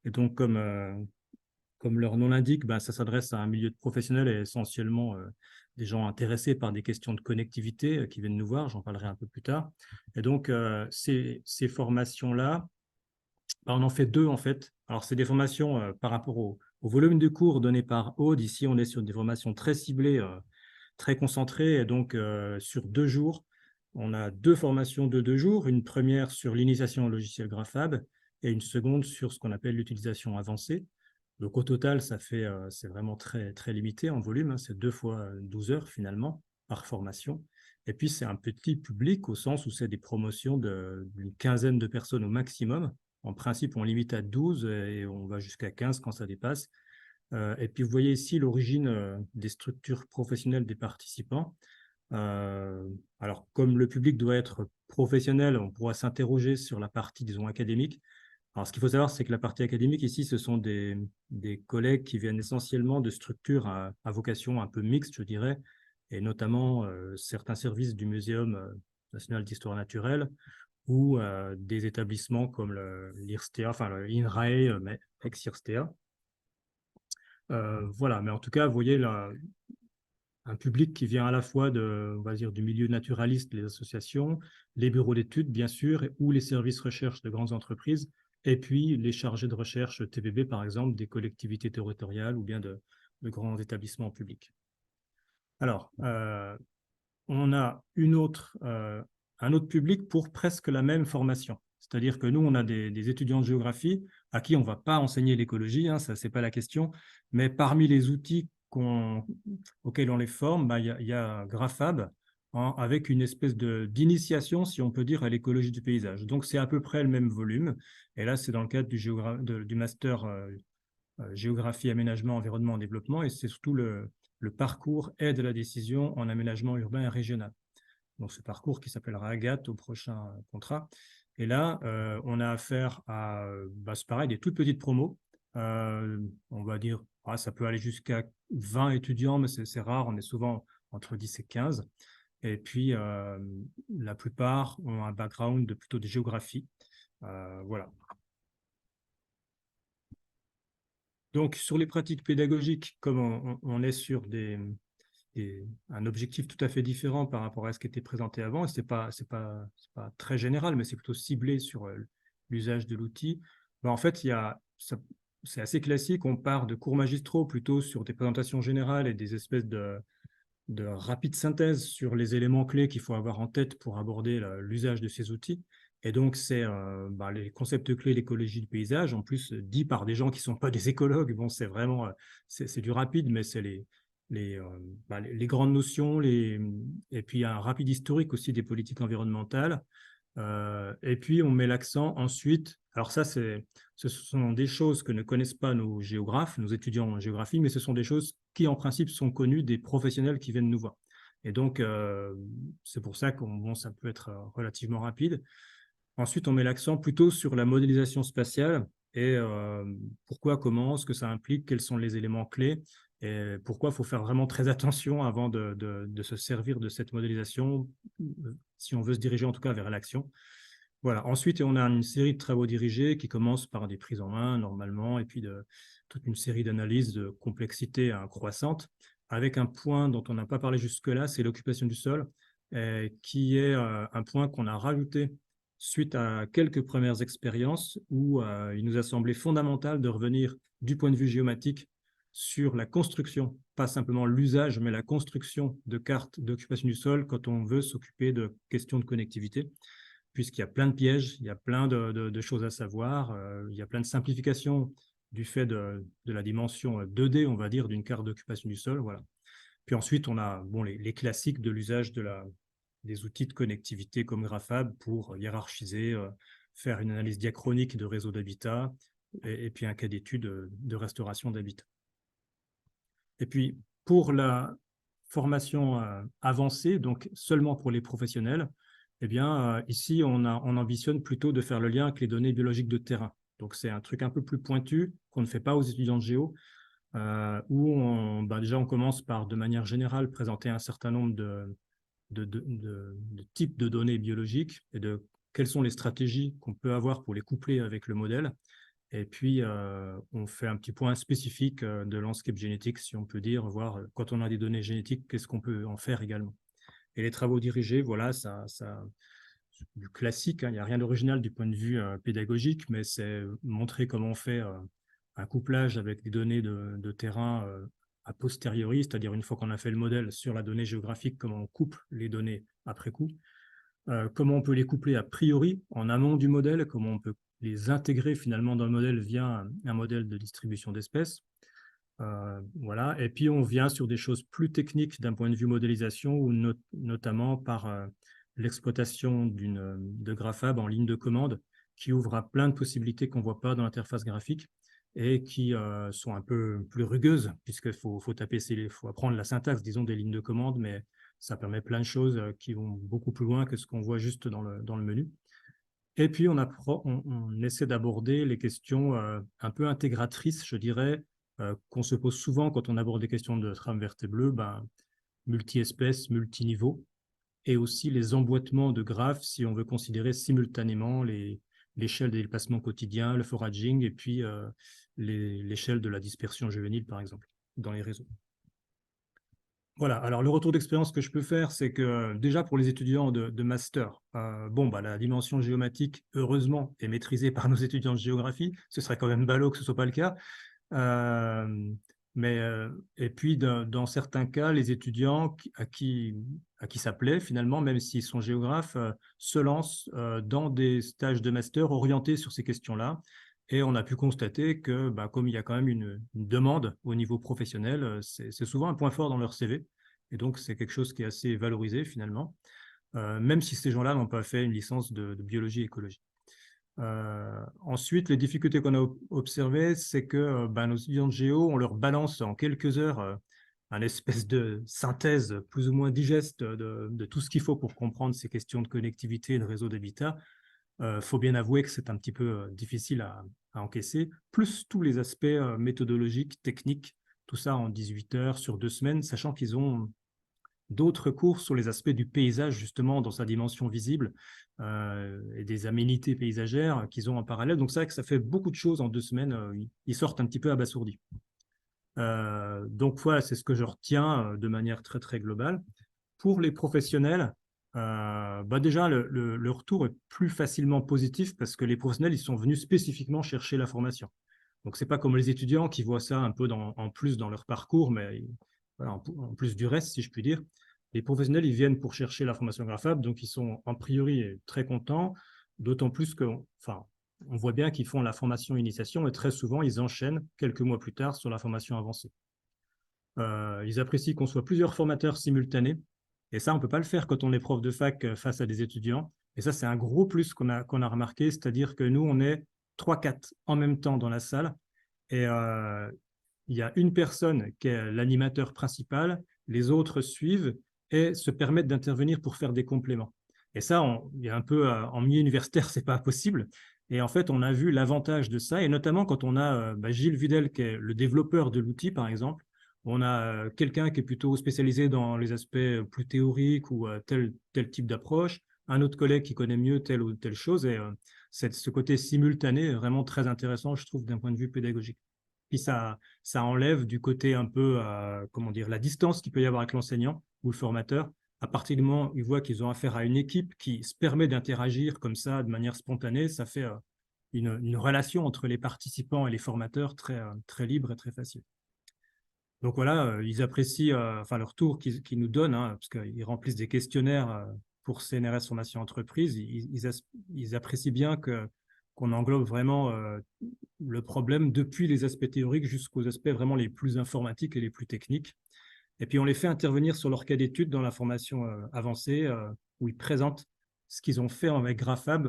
Et donc, comme leur nom l'indique, ça s'adresse à un milieu de professionnels et essentiellement des gens intéressés par des questions de connectivité qui viennent nous voir. J'en parlerai un peu plus tard. Et donc, ces formations-là, on en fait deux en fait. Alors, c'est des formations par rapport au volume de cours donné par Aude. Ici, on est sur des formations très ciblées, très concentrées. Et donc, sur 2 jours, on a 2 formations de 2 jours. Une première sur l'initiation au logiciel Grafab et une seconde sur ce qu'on appelle l'utilisation avancée. Donc, au total, c'est vraiment très, très limité en volume. C'est 2 fois 12 heures finalement par formation. Et puis, c'est un petit public au sens où c'est des promotions d'une quinzaine de personnes au maximum. En principe, on limite à 12 et on va jusqu'à 15 quand ça dépasse. Et puis, vous voyez ici l'origine des structures professionnelles des participants. Alors, comme le public doit être professionnel, on pourra s'interroger sur la partie, disons, académique. Alors, ce qu'il faut savoir, c'est que la partie académique, ici, ce sont des collègues qui viennent essentiellement de structures à vocation un peu mixte, je dirais, et notamment certains services du Muséum national d'histoire naturelle ou des établissements comme l'IRSTEA, enfin le INRAE, mais ex-IRSTEA. Voilà, mais en tout cas, vous voyez là, un public qui vient à la fois on va dire, du milieu naturaliste, les associations, les bureaux d'études, bien sûr, ou les services recherche de grandes entreprises, et puis les chargés de recherche TBB, par exemple, des collectivités territoriales ou bien de grands établissements publics. Alors, on a un autre public pour presque la même formation. C'est-à-dire que nous, on a des étudiants de géographie à qui on ne va pas enseigner l'écologie, hein, ça, ce n'est pas la question, mais parmi les outils auxquels on les forme, bah, y a GraphHub, avec une espèce d'initiation, si on peut dire, à l'écologie du paysage. Donc, c'est à peu près le même volume. Et là, c'est dans le cadre du master géographie, aménagement, environnement, développement, et c'est surtout le parcours aide à la décision en aménagement urbain et régional. Donc, ce parcours qui s'appellera Agathe au prochain contrat. Et là, on a affaire à, c'est pareil, des toutes petites promos. On va dire, ça peut aller jusqu'à 20 étudiants, mais c'est rare, on est souvent entre 10 et 15. Et puis, la plupart ont un background plutôt de géographie. Voilà. Donc, sur les pratiques pédagogiques, comme on est sur un objectif tout à fait différent par rapport à ce qui était présenté avant, et ce n'est pas très général, mais c'est plutôt ciblé sur l'usage de l'outil, en fait, c'est assez classique, on part de cours magistraux plutôt sur des présentations générales et des espèces de rapide synthèse sur les éléments clés qu'il faut avoir en tête pour aborder l'usage de ces outils. Et donc, c'est les concepts clés, l'écologie du paysage, en plus dit par des gens qui ne sont pas des écologues. Bon, c'est vraiment, c'est du rapide, mais c'est les grandes notions, et puis un rapide historique aussi des politiques environnementales. Et puis, on met l'accent ensuite, alors ça, ce sont des choses que ne connaissent pas nos géographes, nos étudiants en géographie, mais ce sont des choses qui, en principe, sont connues des professionnels qui viennent nous voir. Et donc, c'est pour ça que ça peut être relativement rapide. Ensuite, on met l'accent plutôt sur la modélisation spatiale et pourquoi, comment, ce que ça implique, quels sont les éléments clés et pourquoi il faut faire vraiment très attention avant de se servir de cette modélisation, si on veut se diriger en tout cas vers l'action. Voilà. Ensuite, on a une série de travaux dirigés qui commencent par des prises en main normalement et puis toute une série d'analyses de complexité croissante avec un point dont on n'a pas parlé jusque-là, c'est l'occupation du sol, qui est un point qu'on a rajouté suite à quelques premières expériences où il nous a semblé fondamental de revenir du point de vue géomatique sur la construction, pas simplement l'usage, mais la construction de cartes d'occupation du sol quand on veut s'occuper de questions de connectivité, puisqu'il y a plein de pièges, il y a plein de choses à savoir, il y a plein de simplifications du fait de la dimension 2D, on va dire, d'une carte d'occupation du sol. Voilà. Puis ensuite, on a les classiques de l'usage des outils de connectivité comme GraphHub pour hiérarchiser, faire une analyse diachronique de réseaux d'habitat et puis un cas d'étude de restauration d'habitat. Et puis, pour la formation avancée, donc seulement pour les professionnels, eh bien, ici, on ambitionne plutôt de faire le lien avec les données biologiques de terrain. Donc, c'est un truc un peu plus pointu qu'on ne fait pas aux étudiants de géo, où déjà, on commence par, de manière générale, présenter un certain nombre de types de données biologiques et de quelles sont les stratégies qu'on peut avoir pour les coupler avec le modèle. Et puis, on fait un petit point spécifique de landscape génétique, si on peut dire, voir quand on a des données génétiques, qu'est-ce qu'on peut en faire également. Et les travaux dirigés, voilà, ça du classique, hein, il n'y a rien d'original du point de vue pédagogique, mais c'est montrer comment on fait un couplage avec des données de terrain a posteriori, c'est-à-dire une fois qu'on a fait le modèle sur la donnée géographique, comment on couple les données après coup, comment on peut les coupler a priori en amont du modèle, comment on peut les intégrer finalement dans le modèle via un modèle de distribution d'espèces. Voilà. Et puis on vient sur des choses plus techniques d'un point de vue modélisation, ou notamment par l'exploitation de GraphHub en ligne de commande, qui ouvre à plein de possibilités qu'on ne voit pas dans l'interface graphique et qui sont un peu plus rugueuses, puisqu'il faut apprendre la syntaxe, disons, des lignes de commande, mais ça permet plein de choses qui vont beaucoup plus loin que ce qu'on voit juste dans le menu. Et puis, on essaie d'aborder les questions un peu intégratrices, je dirais, qu'on se pose souvent quand on aborde des questions de trame verte et bleue, multi-espèces, multi-niveaux, et aussi les emboîtements de graphes si on veut considérer simultanément l'échelle des déplacements quotidiens, le foraging, et puis l'échelle de la dispersion juvénile, par exemple, dans les réseaux. Voilà, alors le retour d'expérience que je peux faire, c'est que déjà pour les étudiants de master, la dimension géomatique, heureusement, est maîtrisée par nos étudiants de géographie. Ce serait quand même ballot que ce ne soit pas le cas. Et Et puis, dans certains cas, les étudiants à qui ça plaît, finalement, même s'ils sont géographes, se lancent dans des stages de master orientés sur ces questions-là. Et on a pu constater que, comme il y a quand même une demande au niveau professionnel, c'est souvent un point fort dans leur CV. Et donc, c'est quelque chose qui est assez valorisé, finalement, même si ces gens-là n'ont pas fait une licence de biologie-écologie. Ensuite, les difficultés qu'on a observées, c'est que nos étudiants de géo, on leur balance en quelques heures un espèce de synthèse plus ou moins digeste de tout ce qu'il faut pour comprendre ces questions de connectivité et de réseau d'habitat. Faut bien avouer que c'est un petit peu difficile à encaisser, plus tous les aspects méthodologiques, techniques, tout ça en 18 heures sur 2 semaines, sachant qu'ils ont d'autres cours sur les aspects du paysage, justement, dans sa dimension visible, et des aménités paysagères qu'ils ont en parallèle. Donc, c'est vrai que ça fait beaucoup de choses en 2 semaines. Ils sortent un petit peu abasourdis. Donc, voilà, c'est ce que je retiens de manière très, très globale. Pour les professionnels, déjà, le retour est plus facilement positif parce que les professionnels, ils sont venus spécifiquement chercher la formation. Donc, ce n'est pas comme les étudiants qui voient ça un peu en plus dans leur parcours, mais voilà, en plus du reste, si je puis dire. Les professionnels, ils viennent pour chercher la formation GraphHub, donc ils sont en priori très contents, d'autant plus on voit bien qu'ils font la formation initiation et très souvent, ils enchaînent quelques mois plus tard sur la formation avancée. Ils apprécient qu'on soit plusieurs formateurs simultanés, et ça, on ne peut pas le faire quand on est prof de fac face à des étudiants. Et ça, c'est un gros plus qu'on a remarqué, c'est-à-dire que nous, on est 3-4 en même temps dans la salle, et il y a une personne qui est l'animateur principal, les autres suivent et se permettent d'intervenir pour faire des compléments. Et ça, il y a un peu en milieu universitaire, ce n'est pas possible. Et en fait, on a vu l'avantage de ça, et notamment quand on a Gilles Videl, qui est le développeur de l'outil, par exemple, on a quelqu'un qui est plutôt spécialisé dans les aspects plus théoriques ou tel type d'approche, un autre collègue qui connaît mieux telle ou telle chose, et ce côté simultané est vraiment très intéressant, je trouve, d'un point de vue pédagogique. Puis ça enlève du côté un peu, la distance qu'il peut y avoir avec l'enseignant ou le formateur. À partir du moment où ils voient qu'ils ont affaire à une équipe qui se permet d'interagir comme ça de manière spontanée, ça fait une relation entre les participants et les formateurs très, très libre et très facile. Donc voilà, ils apprécient le retour qu'ils nous donnent, parce qu'ils remplissent des questionnaires pour CNRS Formation Entreprise. Ils apprécient bien qu'on englobe vraiment le problème depuis les aspects théoriques jusqu'aux aspects vraiment les plus informatiques et les plus techniques. Et puis, on les fait intervenir sur leur cas d'étude dans la formation avancée, où ils présentent ce qu'ils ont fait avec GraphHub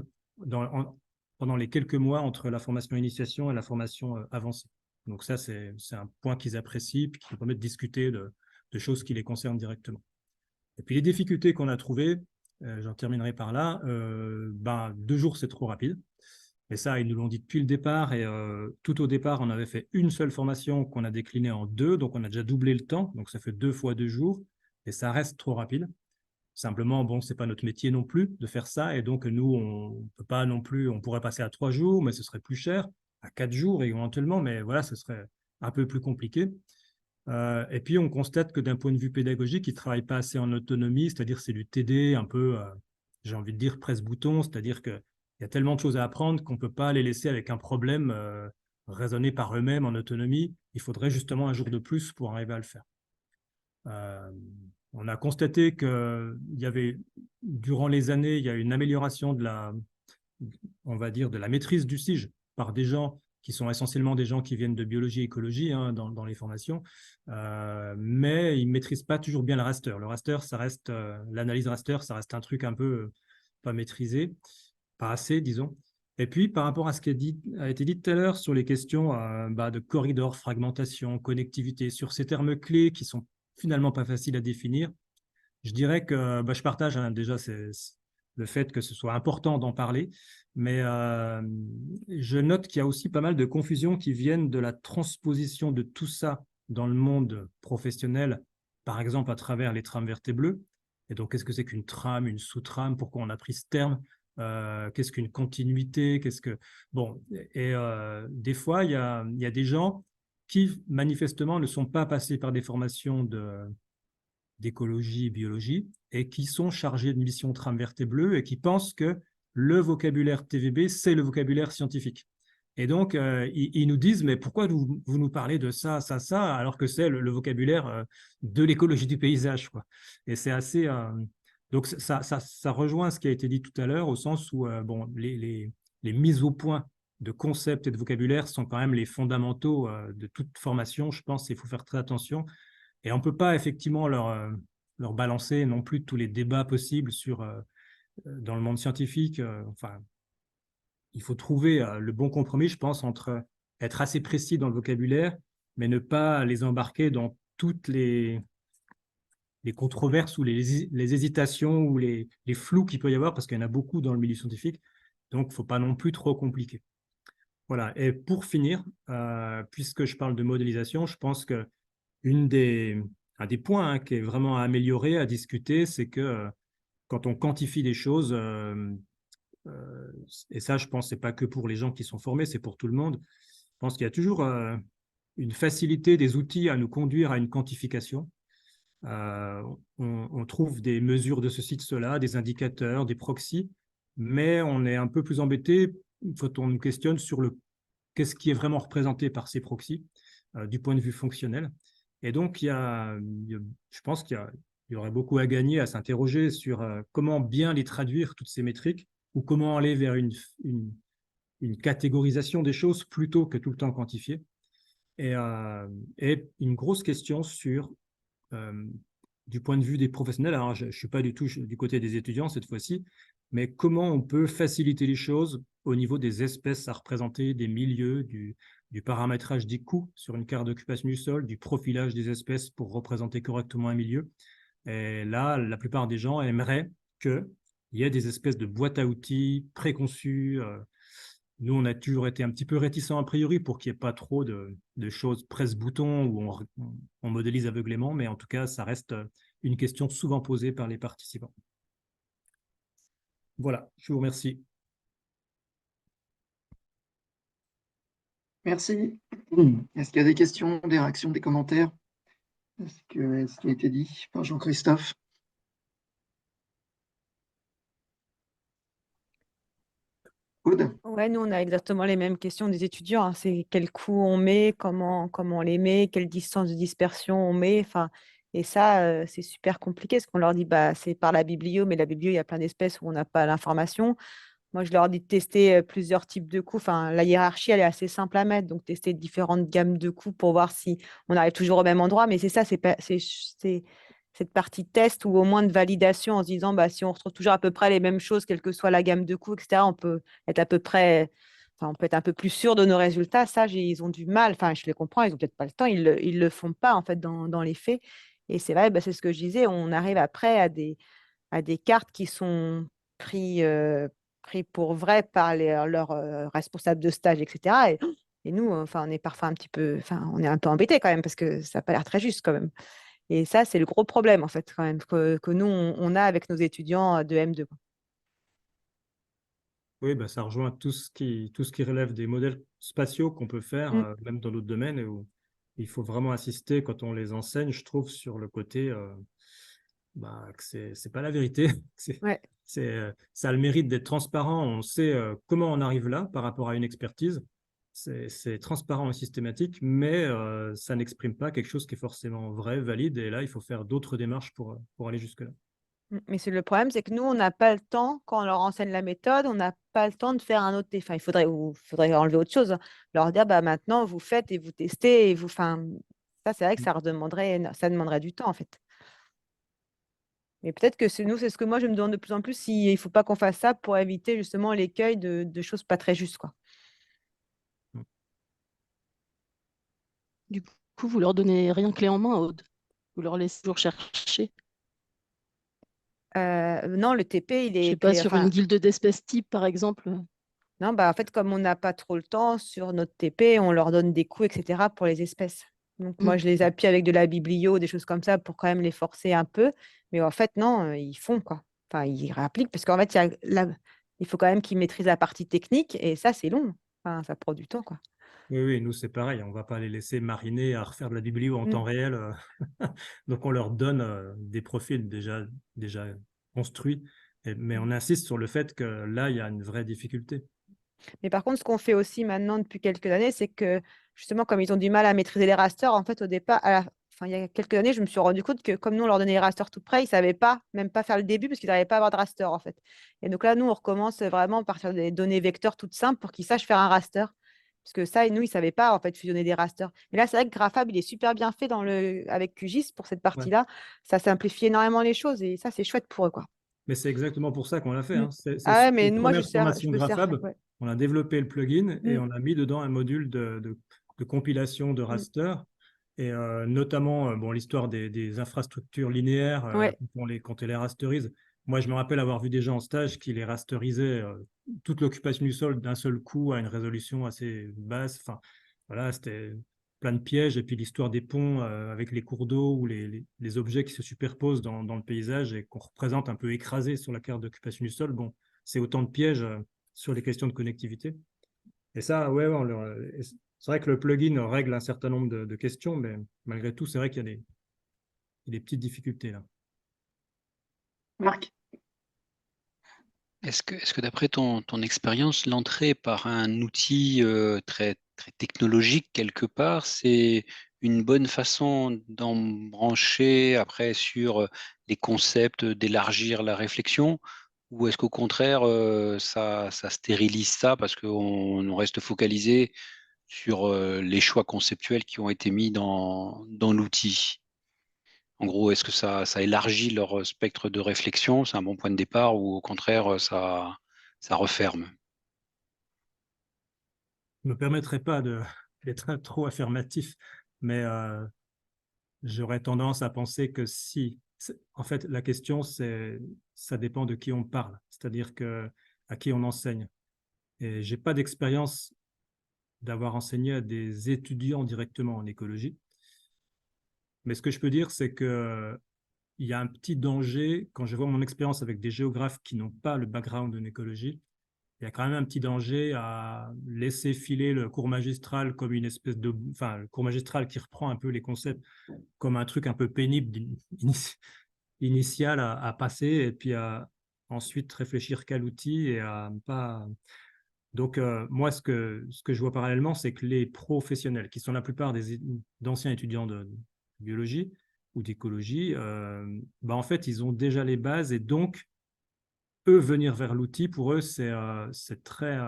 pendant les quelques mois entre la formation initiation et la formation avancée. Donc ça, c'est un point qu'ils apprécient et qui nous permet de discuter de choses qui les concernent directement. Et puis, les difficultés qu'on a trouvées, j'en terminerai par là, 2 jours, c'est trop rapide. Et ça, ils nous l'ont dit depuis le départ. Et tout au départ, on avait fait une seule formation qu'on a déclinée en 2. Donc, on a déjà doublé le temps. Donc, ça fait 2 fois 2 jours. Et ça reste trop rapide. Simplement, ce n'est pas notre métier non plus de faire ça. Et donc, nous, on peut pas non plus. On pourrait passer à 3 jours, mais ce serait plus cher. À 4 jours éventuellement. Mais voilà, ce serait un peu plus compliqué. Et puis, on constate que d'un point de vue pédagogique, ils ne travaillent pas assez en autonomie. C'est-à-dire, c'est du TD un peu, j'ai envie de dire, presse-bouton. C'est-à-dire que il y a tellement de choses à apprendre qu'on ne peut pas les laisser avec un problème raisonner par eux-mêmes en autonomie. Il faudrait justement un jour de plus pour arriver à le faire. On a constaté qu'il y avait, durant les années, il y a une amélioration de la maîtrise du SIG par des gens qui sont essentiellement des gens qui viennent de biologie et écologie dans les formations, mais ils ne maîtrisent pas toujours bien le raster. Le raster, ça reste, l'analyse raster, ça reste un truc un peu pas maîtrisé. Pas assez, disons. Et puis, par rapport à ce qui a été dit tout à l'heure sur les questions de corridor, fragmentation, connectivité, sur ces termes clés qui sont finalement pas faciles à définir, je dirais que je partage déjà le fait que ce soit important d'en parler, mais je note qu'il y a aussi pas mal de confusions qui viennent de la transposition de tout ça dans le monde professionnel, par exemple à travers les trames vertes et bleues. Et donc, qu'est-ce que c'est qu'une trame, une sous-trame? Pourquoi on a pris ce terme? Qu'est-ce qu'une continuité? Des fois, il y a des gens qui, manifestement, ne sont pas passés par des formations d'écologie et biologie et qui sont chargés de mission trame verte et bleue et qui pensent que le vocabulaire TVB, c'est le vocabulaire scientifique. Et donc, ils nous disent, mais pourquoi vous nous parlez de ça, ça, ça, alors que c'est le vocabulaire de l'écologie du paysage, quoi. Et c'est assez... donc, ça rejoint ce qui a été dit tout à l'heure, au sens où bon, les mises au point de concepts et de vocabulaire sont quand même les fondamentaux de toute formation. Je pense qu'il faut faire très attention. Et on ne peut pas effectivement leur balancer non plus tous les débats possibles dans le monde scientifique. Enfin, il faut trouver le bon compromis, je pense, entre être assez précis dans le vocabulaire, mais ne pas les embarquer dans toutes les controverses ou les hésitations ou les flous qu'il peut y avoir, parce qu'il y en a beaucoup dans le milieu scientifique. Donc, il ne faut pas non plus trop compliquer. Voilà. Et pour finir, puisque je parle de modélisation, je pense que un des points qui est vraiment à améliorer, à discuter, c'est que quand on quantifie des choses, et ça, je pense, ce n'est pas que pour les gens qui sont formés, c'est pour tout le monde. Je pense qu'il y a toujours une facilité des outils à nous conduire à une quantification. On trouve des mesures de ceci, de cela, des indicateurs, des proxys, mais on est un peu plus embêté quand on nous questionne sur qu'est-ce qui est vraiment représenté par ces proxys du point de vue fonctionnel. Et donc, je pense qu'il y aurait beaucoup à gagner à s'interroger sur comment bien les traduire, toutes ces métriques, ou comment aller vers une catégorisation des choses plutôt que tout le temps quantifier. Et une grosse question sur, du point de vue des professionnels, alors je ne suis pas du tout du côté des étudiants cette fois-ci, mais comment on peut faciliter les choses au niveau des espèces à représenter, des milieux, du paramétrage des coûts sur une carte d'occupation du sol, du profilage des espèces pour représenter correctement un milieu. Et là, la plupart des gens aimeraient qu'il y ait des espèces de boîtes à outils préconçues. Nous, on a toujours été un petit peu réticents a priori pour qu'il n'y ait pas trop de choses presse-bouton où on modélise aveuglément, mais en tout cas, ça reste une question souvent posée par les participants. Voilà, je vous remercie. Merci. Est-ce qu'il y a des questions, des réactions, des commentaires? Est-ce qui a été dit par Jean-Christophe? Aude? Ouais, nous, on a exactement les mêmes questions des étudiants, hein. C'est quel coût on met, comment on les met, quelle distance de dispersion on met. Enfin, et ça, c'est super compliqué parce qu'on leur dit, bah, c'est par la biblio, mais la biblio, il y a plein d'espèces où on n'a pas l'information. Moi, je leur dis de tester plusieurs types de coûts. Enfin, la hiérarchie, elle est assez simple à mettre. Donc, tester différentes gammes de coûts pour voir si on arrive toujours au même endroit. Mais c'est ça, c'est cette partie test ou au moins de validation en se disant, bah, si on retrouve toujours à peu près les mêmes choses, quelle que soit la gamme de coûts, etc., on peut être à peu près, enfin, on peut être un peu plus sûr de nos résultats. Ça, ils ont du mal. Enfin, je les comprends, ils n'ont peut-être pas le temps. Ils le font pas, en fait, dans les faits. Et c'est vrai, bah, c'est ce que je disais, on arrive après à des cartes qui sont prises pris pour vrai par leurs responsables de stage, etc. Et nous, enfin, on est parfois un petit peu, enfin, on est un peu embêtés quand même parce que ça n'a pas l'air très juste quand même. Et ça, c'est le gros problème en fait quand même que nous, on a avec nos étudiants de M2. Oui, bah, ça rejoint tout ce qui relève des modèles spatiaux qu'on peut faire, même dans d'autres domaines, et où il faut vraiment insister quand on les enseigne, je trouve, sur le côté que c'est pas la vérité. Ouais. Ça a le mérite d'être transparent. On sait comment on arrive là par rapport à une expertise. C'est transparent et systématique, mais ça n'exprime pas quelque chose qui est forcément vrai, valide. Et là, il faut faire d'autres démarches pour aller jusque-là. Mais le problème, c'est que nous, on n'a pas le temps, quand on leur enseigne la méthode, on n'a pas le temps de faire un autre. Enfin, il faudrait enlever autre chose, hein. Leur dire, bah, maintenant, vous faites et vous testez. Enfin, ça, c'est vrai que ça demanderait du temps, en fait. Mais peut-être que c'est ce que moi, je me demande de plus en plus, s'il ne faut pas qu'on fasse ça pour éviter justement l'écueil de choses pas très justes, quoi. Du coup, vous leur donnez rien clé en main, Aude. Vous leur laissez toujours chercher. Non, le TP, il Je est sais pas, sur une guilde d'espèces type, par exemple. Non, bah, en fait, comme on n'a pas trop le temps, sur notre TP, on leur donne des coûts, etc., pour les espèces. Donc, moi, je les appuie avec de la biblio, des choses comme ça, pour quand même les forcer un peu. Mais en fait, non, ils font, quoi. Enfin, ils réappliquent, parce qu'en fait, il faut quand même qu'ils maîtrisent la partie technique, et ça, c'est long. Enfin, ça prend du temps, quoi. Oui, nous, c'est pareil. On ne va pas les laisser mariner à refaire de la biblio en temps réel. Donc, on leur donne des profils déjà construits. Mais on insiste sur le fait que là, il y a une vraie difficulté. Mais par contre, ce qu'on fait aussi maintenant depuis quelques années, c'est que justement, comme ils ont du mal à maîtriser les rasters, en fait, au départ, enfin, il y a quelques années, je me suis rendu compte que comme nous, on leur donnait les rasters tout près, ils ne savaient pas, même pas faire le début parce qu'ils n'arrivaient pas à avoir de raster, en fait. Et donc là, nous, on recommence vraiment à partir des données vecteurs toutes simples pour qu'ils sachent faire un raster. Parce que ça, nous, ils ne savaient pas, en fait, fusionner des rasters. Mais là, c'est vrai que Grafab, il est super bien fait avec QGIS pour cette partie-là. Ça simplifie énormément les choses et ça, c'est chouette pour eux, quoi. Mais c'est exactement pour ça qu'on l'a fait. Mm. Hein. C'est Ah ouais, sur mais les moi, je premières formations me sers. Grafab, Ouais. on a développé le plugin et Mm. on a mis dedans un module de compilation de raster. Et notamment, bon, l'histoire des infrastructures linéaires, Ouais. quand on les rasterise. Moi, je me rappelle avoir vu des gens en stage qui les rasterisaient toute l'occupation du sol d'un seul coup à une résolution assez basse. Enfin, voilà, c'était plein de pièges. Et puis l'histoire des ponts avec les cours d'eau ou les objets qui se superposent dans le paysage et qu'on représente un peu écrasés sur la carte d'occupation du sol. Bon, c'est autant de pièges sur les questions de connectivité. Et ça, ouais, c'est vrai que le plugin règle un certain nombre de questions, mais malgré tout, c'est vrai qu'il y a des petites difficultés là. Marc? Est-ce que d'après ton expérience, l'entrée par un outil très, très technologique quelque part, c'est une bonne façon d'embrancher après sur les concepts, d'élargir la réflexion? Ou est-ce qu'au contraire, ça stérilise ça parce qu'on reste focalisé sur les choix conceptuels qui ont été mis dans l'outil? En gros, est-ce que ça élargit leur spectre de réflexion? C'est un bon point de départ ou au contraire, ça referme? Je ne me permettrai pas d'être trop affirmatif, mais j'aurais tendance à penser que si. En fait, la question, ça dépend de qui on parle, c'est-à-dire à qui on enseigne. Et je n'ai pas d'expérience d'avoir enseigné à des étudiants directement en écologie. Mais ce que je peux dire, c'est qu'il y a un petit danger, quand je vois mon expérience avec des géographes qui n'ont pas le background en écologie, il y a quand même un petit danger à laisser filer le cours magistral comme une espèce de... Enfin, le cours magistral qui reprend un peu les concepts comme un truc un peu pénible initial à passer et puis à ensuite réfléchir qu'à l'outil et à pas... Donc, moi, ce que je vois parallèlement, c'est que les professionnels, qui sont la plupart d'anciens étudiants de biologie ou d'écologie, en fait, ils ont déjà les bases et donc, eux, venir vers l'outil, pour eux, c'est très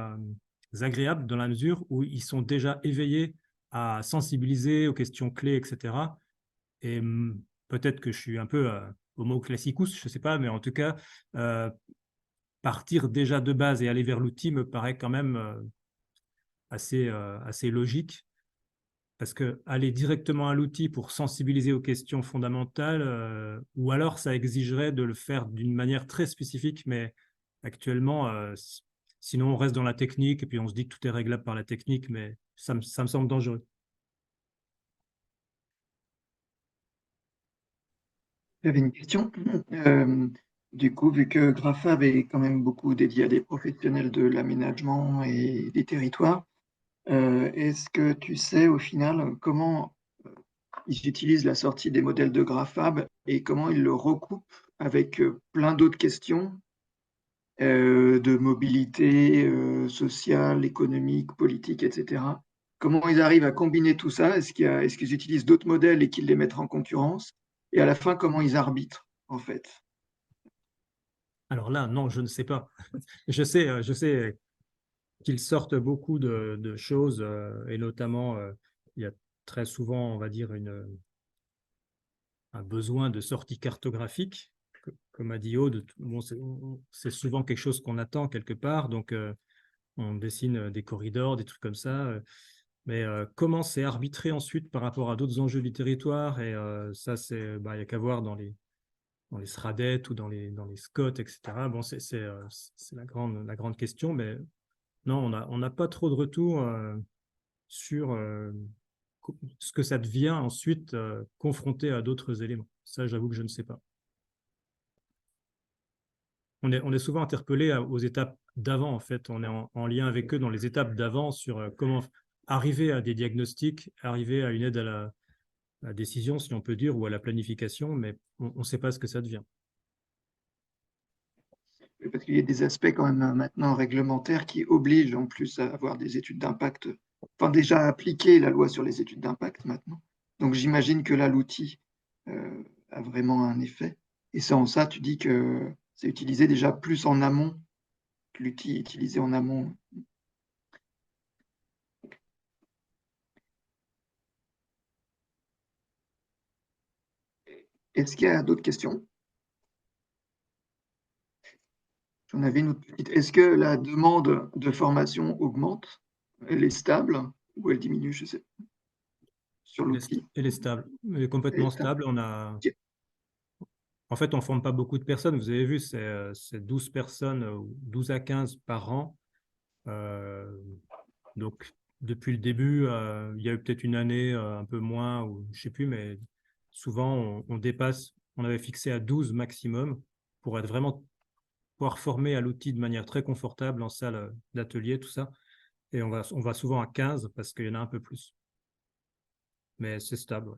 agréable dans la mesure où ils sont déjà éveillés à sensibiliser aux questions clés, etc. Et peut-être que je suis un peu homo classicus, je ne sais pas, mais en tout cas, partir déjà de base et aller vers l'outil me paraît quand même assez logique. Parce que aller directement à l'outil pour sensibiliser aux questions fondamentales, ou alors ça exigerait de le faire d'une manière très spécifique, mais actuellement, sinon on reste dans la technique et puis on se dit que tout est réglable par la technique, mais ça me semble dangereux. J'avais une question. Du coup, vu que Grafab est quand même beaucoup dédié à des professionnels de l'aménagement et des territoires, est-ce que tu sais au final comment ils utilisent la sortie des modèles de Grafab et comment ils le recoupent avec plein d'autres questions de mobilité sociale, économique, politique, etc. Comment ils arrivent à combiner tout ça? Est-ce qu'ils utilisent d'autres modèles et qu'ils les mettent en concurrence? Et à la fin, comment ils arbitrent, en fait? Alors là, non, je ne sais pas. Je sais qu'ils sortent beaucoup de choses et notamment, il y a très souvent, on va dire, un besoin de sortie cartographique. Comme a dit Aude, bon, c'est souvent quelque chose qu'on attend quelque part, donc on dessine des corridors, des trucs comme ça. Mais comment c'est arbitré ensuite par rapport à d'autres enjeux du territoire? Et ça, il n'y a qu'à voir dans les SRADET ou dans les SCOT, etc. Bon, c'est la grande question, mais non, on n'a pas trop de retour sur ce que ça devient ensuite confronté à d'autres éléments. Ça, j'avoue que je ne sais pas. On est souvent interpellé aux étapes d'avant, en fait. On est en lien avec eux dans les étapes d'avant sur comment arriver à des diagnostics, arriver à une aide à la décision, si on peut dire, ou à la planification, mais on ne sait pas ce que ça devient. parce qu'il y a des aspects quand même maintenant réglementaires qui obligent en plus à avoir des études d'impact, enfin déjà appliquer la loi sur les études d'impact maintenant. Donc j'imagine que là, l'outil a vraiment un effet. Et ça, en ça, tu dis que c'est utilisé déjà plus en amont, que l'outil est utilisé en amont. Est-ce qu'il y a d'autres questions? J'en avais une autre petite. Est-ce que la demande de formation augmente? Elle est stable ou elle diminue, je sais pas, sur l'outil? Elle est stable. Elle est complètement stable. Ok. En fait, on ne forme pas beaucoup de personnes. Vous avez vu, c'est 12 personnes, 12 à 15 par an. Donc, depuis le début, il y a eu peut-être une année un peu moins, ou je ne sais plus, mais souvent, on dépasse. On avait fixé à 12 maximum pour être vraiment pouvoir former à l'outil de manière très confortable en salle d'atelier, tout ça. Et on va souvent à 15 parce qu'il y en a un peu plus. Mais c'est stable. Ouais.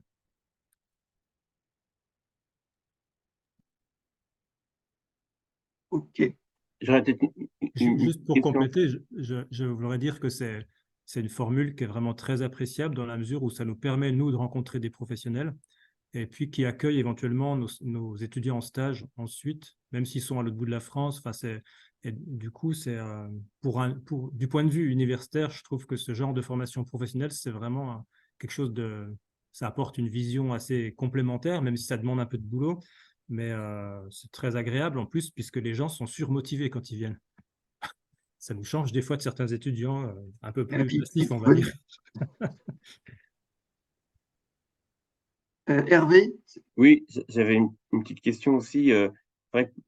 Ok. J'aurais peut-être Juste pour question. compléter, je voudrais dire que c'est une formule qui est vraiment très appréciable dans la mesure où ça nous permet, nous, de rencontrer des professionnels et puis qui accueillent éventuellement nos étudiants en stage ensuite, même s'ils sont à l'autre bout de la France. Enfin, et du coup, c'est du point de vue universitaire, je trouve que ce genre de formation professionnelle, c'est vraiment quelque chose de... Ça apporte une vision assez complémentaire, même si ça demande un peu de boulot. Mais c'est très agréable en plus, puisque les gens sont surmotivés quand ils viennent. Ça nous change des fois de certains étudiants un peu Et plus puis, passifs, on va dire. Hervé? Oui, j'avais une petite question aussi. C'est vrai que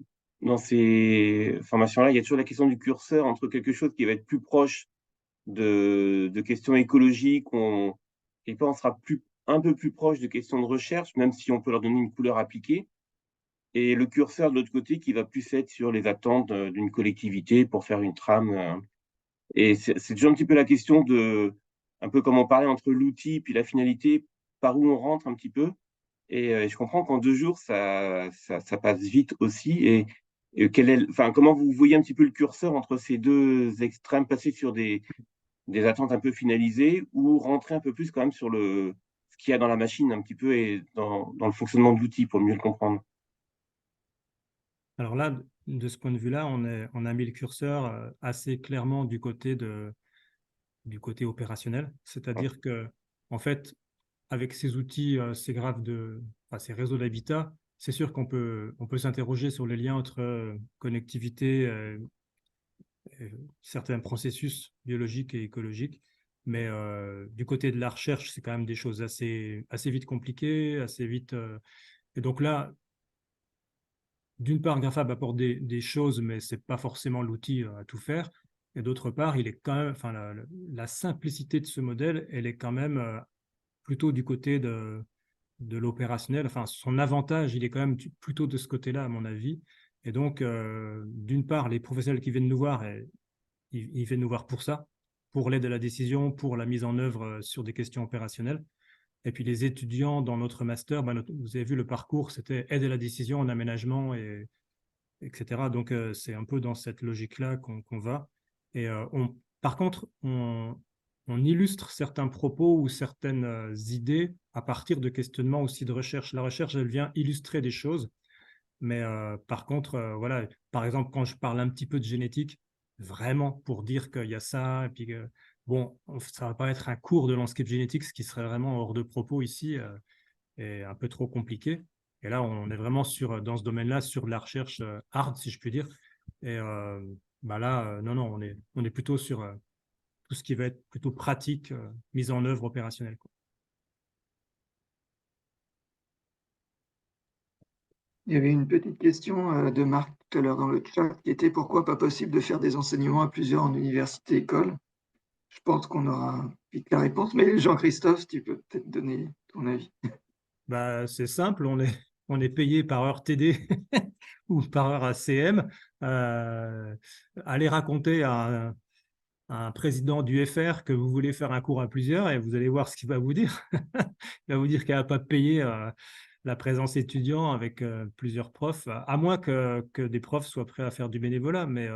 dans ces formations-là, il y a toujours la question du curseur entre quelque chose qui va être plus proche de questions écologiques, et puis on sera un peu plus proche de questions de recherche, même si on peut leur donner une couleur appliquée, et le curseur de l'autre côté qui va plus être sur les attentes d'une collectivité pour faire une trame. Et c'est toujours un petit peu la question un peu comme on parlait entre l'outil puis la finalité, par où on rentre un petit peu. Et je comprends qu'en 2 jours, ça passe vite aussi. Et enfin, comment vous voyez un petit peu le curseur entre ces deux extrêmes, passer sur des attentes un peu finalisées ou rentrer un peu plus quand même sur ce qu'il y a dans la machine un petit peu et dans le fonctionnement de l'outil pour mieux le comprendre. Alors là, de ce point de vue-là, on a mis le curseur assez clairement du côté opérationnel. C'est-à-dire que, en fait, avec ces outils, ces réseaux d'habitat, c'est sûr qu'on peut s'interroger sur les liens entre connectivité, certains processus biologiques et écologiques. Mais du côté de la recherche, c'est quand même des choses assez vite compliquées, assez vite. Et donc là, d'une part, GraphHub apporte des choses, mais ce n'est pas forcément l'outil à tout faire. Et d'autre part, il est quand même, enfin, la simplicité de ce modèle, elle est quand même plutôt du côté de l'opérationnel. Enfin, son avantage, il est quand même plutôt de ce côté-là, à mon avis. Et donc, d'une part, les professionnels qui viennent nous voir, ils viennent nous voir pour ça, pour l'aide à la décision, pour la mise en œuvre sur des questions opérationnelles. Et puis les étudiants dans notre master, vous avez vu le parcours, c'était aide à la décision en aménagement, etc. Donc, c'est un peu dans cette logique-là qu'on va. Et par contre, on illustre certains propos ou certaines idées à partir de questionnements aussi de recherche. La recherche, elle vient illustrer des choses. Mais par contre, voilà, par exemple, quand je parle un petit peu de génétique, vraiment pour dire qu'il y a ça, et puis bon, ça ne va pas être un cours de landscape génétique, ce qui serait vraiment hors de propos ici, et un peu trop compliqué. Et là, on est vraiment dans ce domaine-là, sur la recherche hard, si je puis dire. Et là, non, on est plutôt sur tout ce qui va être plutôt pratique, mise en œuvre opérationnelle, quoi. Il y avait une petite question de Marc tout à l'heure dans le chat qui était pourquoi pas possible de faire des enseignements à plusieurs en université-école? Je pense qu'on aura vite la réponse, mais Jean-Christophe, tu peux peut-être donner ton avis. C'est simple, on est payé par heure TD ou par heure ACM. Allez raconter à un président du FR que vous voulez faire un cours à plusieurs et vous allez voir ce qu'il va vous dire. Il va vous dire qu'il n'a pas payé la présence étudiant avec plusieurs profs, à moins que des profs soient prêts à faire du bénévolat. Mais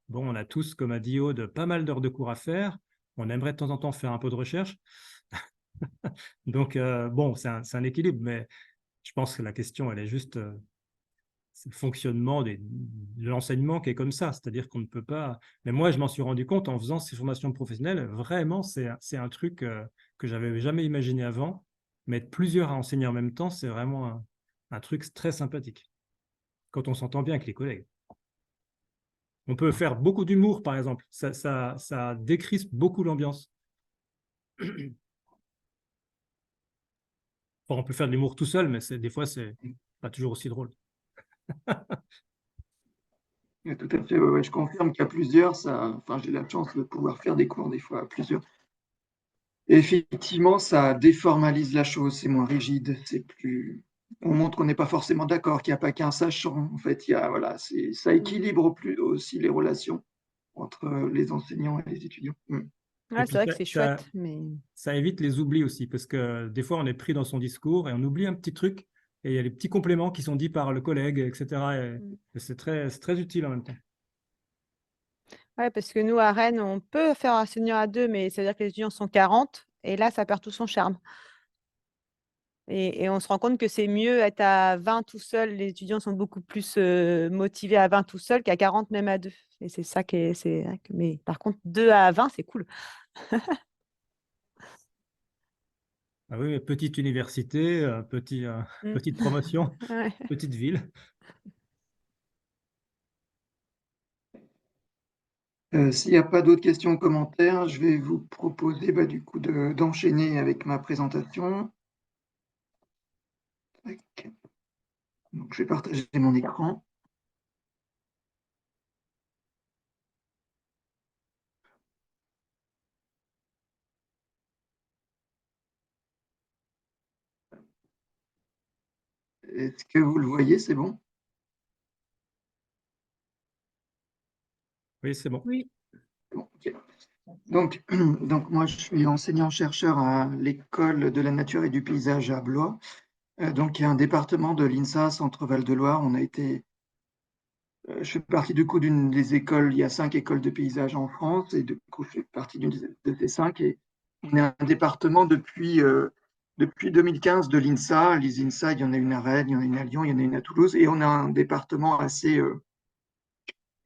bon, on a tous, comme a dit Aude, pas mal d'heures de cours à faire. On aimerait de temps en temps faire un peu de recherche. Donc, bon, c'est un équilibre, mais je pense que la question, elle est juste c'est le fonctionnement de l'enseignement qui est comme ça. C'est-à-dire qu'on ne peut pas… Mais moi, je m'en suis rendu compte en faisant ces formations professionnelles. Vraiment, c'est un truc que je n'avais jamais imaginé avant. Mettre plusieurs à enseigner en même temps, c'est vraiment un truc très sympathique. Quand on s'entend bien avec les collègues. On peut faire beaucoup d'humour, par exemple. Ça décrispe beaucoup l'ambiance. Bon, on peut faire de l'humour tout seul, mais des fois, c'est pas toujours aussi drôle. Tout à fait, ouais, je confirme qu'à plusieurs, enfin, j'ai la chance de pouvoir faire des cours des fois à plusieurs. Et effectivement, ça déformalise la chose, c'est moins rigide, c'est plus… On montre qu'on n'est pas forcément d'accord, qu'il n'y a pas qu'un sachant. En fait, voilà, ça équilibre aussi les relations entre les enseignants et les étudiants. Ouais, c'est vrai que c'est chouette, ça évite les oublis aussi, parce que des fois, on est pris dans son discours et on oublie un petit truc, et il y a les petits compléments qui sont dits par le collègue, etc. Et c'est très utile en même temps. Oui, parce que nous, à Rennes, on peut faire un enseignant à 2, mais ça veut dire que les étudiants sont 40, et là, ça perd tout son charme. Et on se rend compte que c'est mieux être à 20 tout seul, les étudiants sont beaucoup plus motivés à 20 tout seul qu'à 40 même à 2. Et c'est ça qui est… Mais par contre, 2 à 20, c'est cool. Ah oui, petite université, petite promotion, Ouais. petite ville. S'il n'y a pas d'autres questions ou commentaires, je vais vous proposer du coup d'enchaîner avec ma présentation. Donc, je vais partager mon écran. Est-ce que vous le voyez, c'est bon? Oui, c'est bon. Oui. Bon, okay. Donc, moi, je suis enseignant-chercheur à l'École de la nature et du paysage à Blois. Donc, il y a un département de l'INSA, Centre-Val de Loire. Je fais partie du coup d'une des écoles, il y a 5 écoles de paysage en France, et du coup, je fais partie d'une de ces 5. Et on est un département depuis 2015 de l'INSA. Les INSA, il y en a une à Rennes, il y en a une à Lyon, il y en a une à Toulouse. Et on a un département assez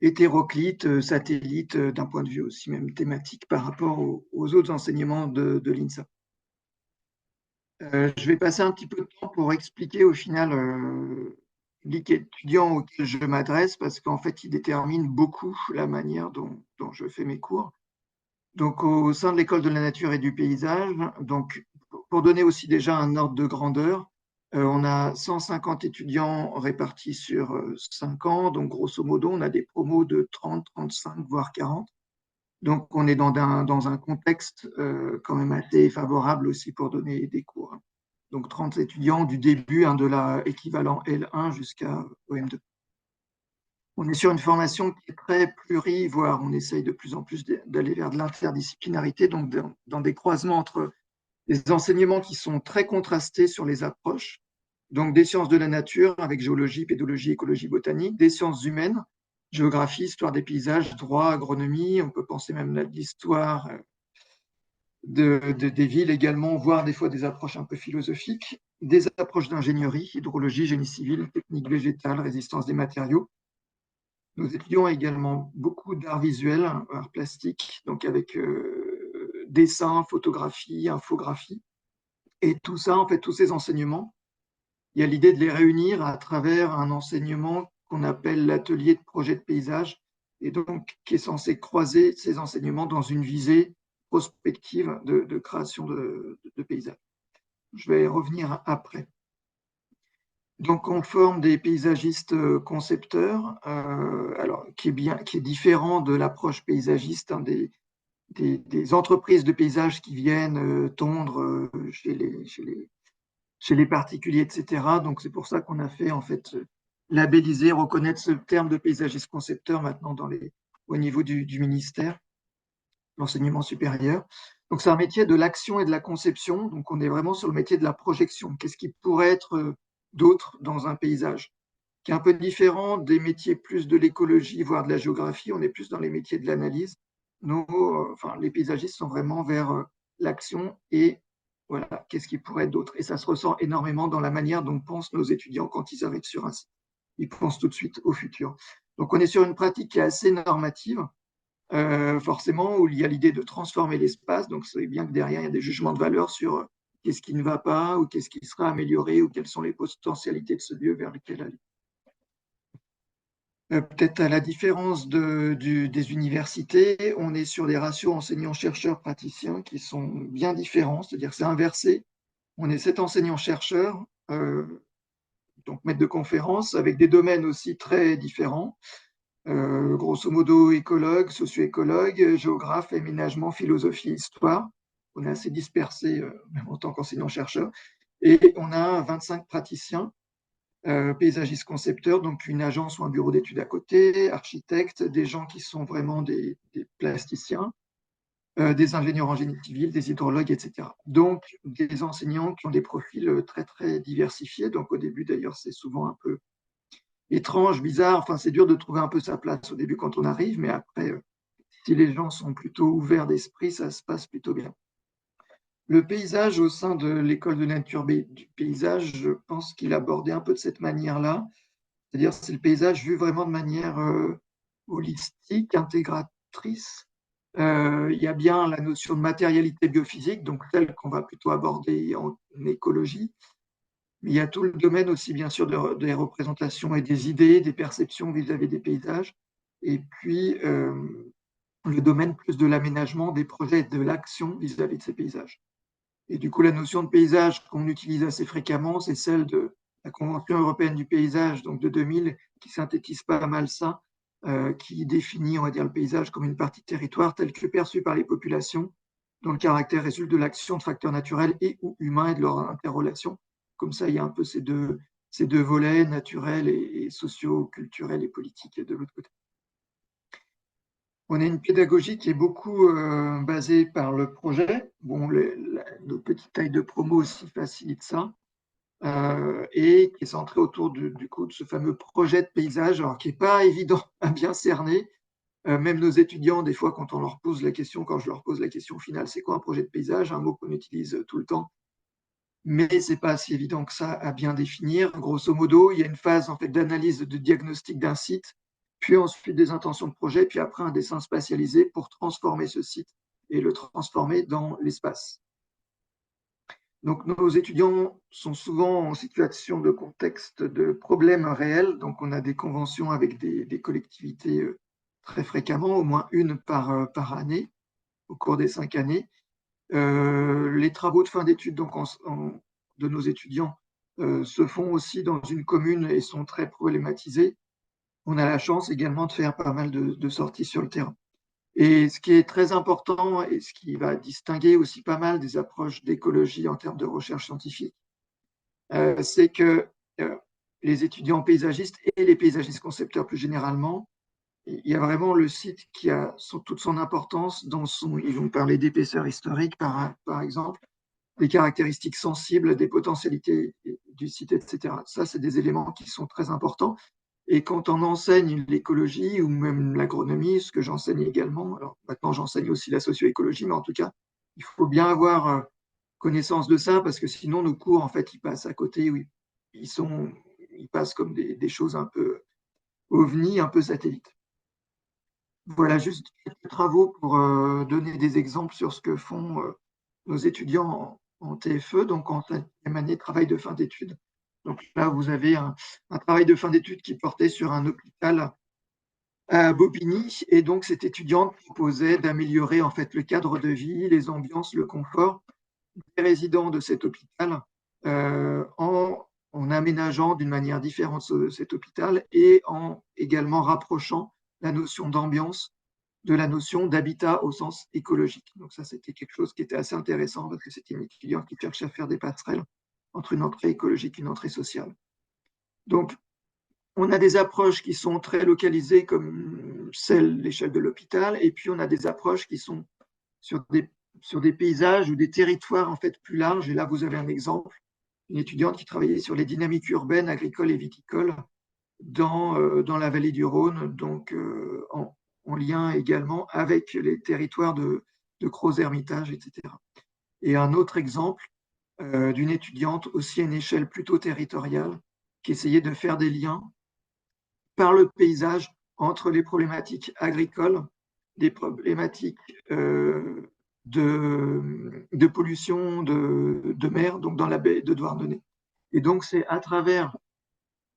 hétéroclite, satellite, d'un point de vue aussi même thématique par rapport aux autres enseignements de l'INSA. Je vais passer un petit peu de temps pour expliquer au final l'étudiant auquel je m'adresse, parce qu'en fait, il détermine beaucoup la manière dont je fais mes cours. Donc, au sein de l'École de la nature et du paysage, donc, pour donner aussi déjà un ordre de grandeur, on a 150 étudiants répartis sur 5 ans. Donc, grosso modo, on a des promos de 30, 35, voire 40. Donc, on est dans un contexte quand même assez favorable aussi pour donner des cours. Donc, 30 étudiants du début de l'équivalent L1 jusqu'à OM2. On est sur une formation qui est très voire on essaye de plus en plus d'aller vers de l'interdisciplinarité, donc dans des croisements entre des enseignements qui sont très contrastés sur les approches, donc des sciences de la nature avec géologie, pédologie, écologie, botanique, des sciences humaines, géographie, histoire des paysages, droit, agronomie, on peut penser même à l'histoire des villes également, voire des fois des approches un peu philosophiques, des approches d'ingénierie, hydrologie, génie civil, technique végétale, résistance des matériaux. Nos étudiants ont également beaucoup d'art visuel, art plastique, donc avec dessin, photographie, infographie. Et tout ça, en fait, tous ces enseignements, il y a l'idée de les réunir à travers un enseignement qu'on appelle l'atelier de projet de paysage, et donc qui est censé croiser ces enseignements dans une visée prospective de création de paysages. Je vais y revenir après. Donc, on forme des paysagistes concepteurs, alors, qui est différent de l'approche paysagiste des entreprises de paysage qui viennent tondre chez les particuliers, etc. Donc, c'est pour ça qu'on a fait, en fait, labelliser, reconnaître ce terme de paysagiste concepteur maintenant au niveau du ministère, l'enseignement supérieur. Donc, c'est un métier de l'action et de la conception. Donc, on est vraiment sur le métier de la projection. Qu'est-ce qui pourrait être d'autres dans un paysage, qui est un peu différent des métiers plus de l'écologie, voire de la géographie. On est plus dans les métiers de l'analyse. Les paysagistes sont vraiment vers l'action et voilà, qu'est-ce qui pourrait être d'autre. Et ça se ressent énormément dans la manière dont pensent nos étudiants quand ils arrivent sur un site. Ils pensent tout de suite au futur. Donc, on est sur une pratique qui est assez normative, forcément, où il y a l'idée de transformer l'espace. Donc, c'est bien que derrière, il y a des jugements de valeur sur qu'est-ce qui ne va pas ou qu'est-ce qui sera amélioré ou quelles sont les potentialités de ce lieu vers lequel aller. Peut-être à la différence des universités, on est sur des ratios enseignants-chercheurs-praticiens qui sont bien différents, c'est-à-dire c'est inversé. On est 7 enseignants-chercheurs, donc maîtres de conférences, avec des domaines aussi très différents. Grosso modo, écologue, socio-écologue, géographe, aménagement, philosophie, histoire. On est assez dispersé, même en tant qu'enseignant-chercheur. Et on a 25 praticiens, paysagistes concepteurs, donc une agence ou un bureau d'études à côté, architectes, des gens qui sont vraiment des plasticiens, des ingénieurs en génie civil, des hydrologues, etc. Donc, des enseignants qui ont des profils très, très diversifiés. Donc, au début, d'ailleurs, c'est souvent un peu étrange, bizarre. Enfin, c'est dur de trouver un peu sa place au début quand on arrive, mais après, si les gens sont plutôt ouverts d'esprit, ça se passe plutôt bien. Le paysage au sein de l'école de nature du paysage, je pense qu'il abordait un peu de cette manière-là. C'est-à-dire, c'est le paysage vu vraiment de manière holistique, intégratrice. Il y a bien la notion de matérialité biophysique, donc celle qu'on va plutôt aborder en écologie. Mais il y a tout le domaine aussi, bien sûr, des représentations et des idées, des perceptions vis-à-vis des paysages. Et puis, le domaine plus de l'aménagement, des projets et de l'action vis-à-vis de ces paysages. Et du coup, la notion de paysage qu'on utilise assez fréquemment, c'est celle de la Convention européenne du paysage, donc de 2000, qui synthétise pas mal ça, qui définit, on va dire, le paysage comme une partie de territoire telle que perçue par les populations, dont le caractère résulte de l'action de facteurs naturels et ou humains et de leur interrelation. Comme ça, il y a un peu ces deux volets, naturels et socio-culturels et politiques de l'autre côté. On a une pédagogie qui est beaucoup basée par le projet. Bon, nos petites tailles de promo aussi facilitent ça. Et qui est centrée autour du coup, de ce fameux projet de paysage, alors qui n'est pas évident à bien cerner. Même nos étudiants, des fois, quand je leur pose la question finale, c'est quoi un projet de paysage? Un mot qu'on utilise tout le temps. Mais ce n'est pas si évident que ça à bien définir. Grosso modo, il y a une phase en fait, d'analyse, de diagnostic d'un site, puis ensuite des intentions de projet, puis après un dessin spatialisé pour transformer ce site et le transformer dans l'espace. Donc, nos étudiants sont souvent en situation de contexte de problèmes réels. Donc, on a des conventions avec des collectivités très fréquemment, au moins une par année, au cours des 5 années. Les travaux de fin d'études de nos étudiants se font aussi dans une commune et sont très problématisés. On a la chance également de faire pas mal de sorties sur le terrain. Et ce qui est très important et ce qui va distinguer aussi pas mal des approches d'écologie en termes de recherche scientifique, c'est que les étudiants paysagistes et les paysagistes concepteurs plus généralement, il y a vraiment le site qui a toute son importance ils vont parler d'épaisseur historique par exemple, des caractéristiques sensibles, des potentialités du site, etc. Ça, c'est des éléments qui sont très importants. Et quand on enseigne l'écologie ou même l'agronomie, ce que j'enseigne également, alors maintenant j'enseigne aussi la socio-écologie, mais en tout cas, il faut bien avoir connaissance de ça parce que sinon nos cours, en fait, ils passent à côté, oui, ils passent comme des choses un peu ovni, un peu satellites. Voilà, juste quelques travaux pour donner des exemples sur ce que font nos étudiants en TFE, donc en 5e année de travail de fin d'études. Donc là, vous avez un travail de fin d'études qui portait sur un hôpital à Bobigny. Et donc, cette étudiante proposait d'améliorer en fait le cadre de vie, les ambiances, le confort des résidents de cet hôpital en aménageant d'une manière différente cet hôpital et en également rapprochant la notion d'ambiance de la notion d'habitat au sens écologique. Donc ça, c'était quelque chose qui était assez intéressant parce que c'était une étudiante qui cherchait à faire des passerelles entre une entrée écologique et une entrée sociale. Donc, on a des approches qui sont très localisées comme l'échelle de l'hôpital, et puis on a des approches qui sont sur des paysages ou des territoires en fait plus larges. Et là, vous avez un exemple une étudiante qui travaillait sur les dynamiques urbaines, agricoles et viticoles dans la vallée du Rhône, donc en lien également avec les territoires de Crozes-Hermitage, etc. Et un autre exemple d'une étudiante aussi à une échelle plutôt territoriale qui essayait de faire des liens par le paysage entre les problématiques agricoles, des problématiques de pollution de mer, donc dans la baie de Douarnenez. Et donc, c'est à travers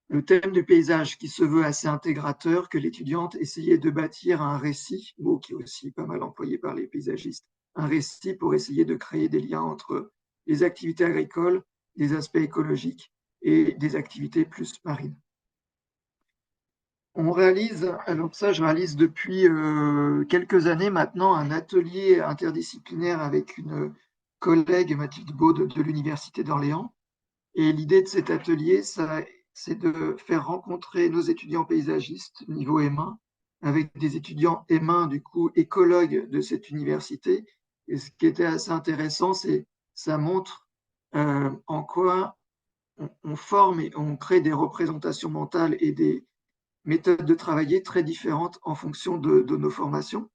le thème du paysage qui se veut assez intégrateur que l'étudiante essayait de bâtir un récit, mot qui est aussi pas mal employé par les paysagistes, un récit pour essayer de créer des liens entre les activités agricoles, des aspects écologiques et des activités plus marines. On réalise, alors ça je réalise depuis quelques années maintenant, un atelier interdisciplinaire avec une collègue, Mathilde Baude, de l'Université d'Orléans. Et l'idée de cet atelier, c'est de faire rencontrer nos étudiants paysagistes niveau M1 avec des étudiants M1, du coup, écologues de cette université. Et ce qui était assez intéressant, c'est ça montre en quoi on forme et on crée des représentations mentales et des méthodes de travailler très différentes en fonction de nos formations.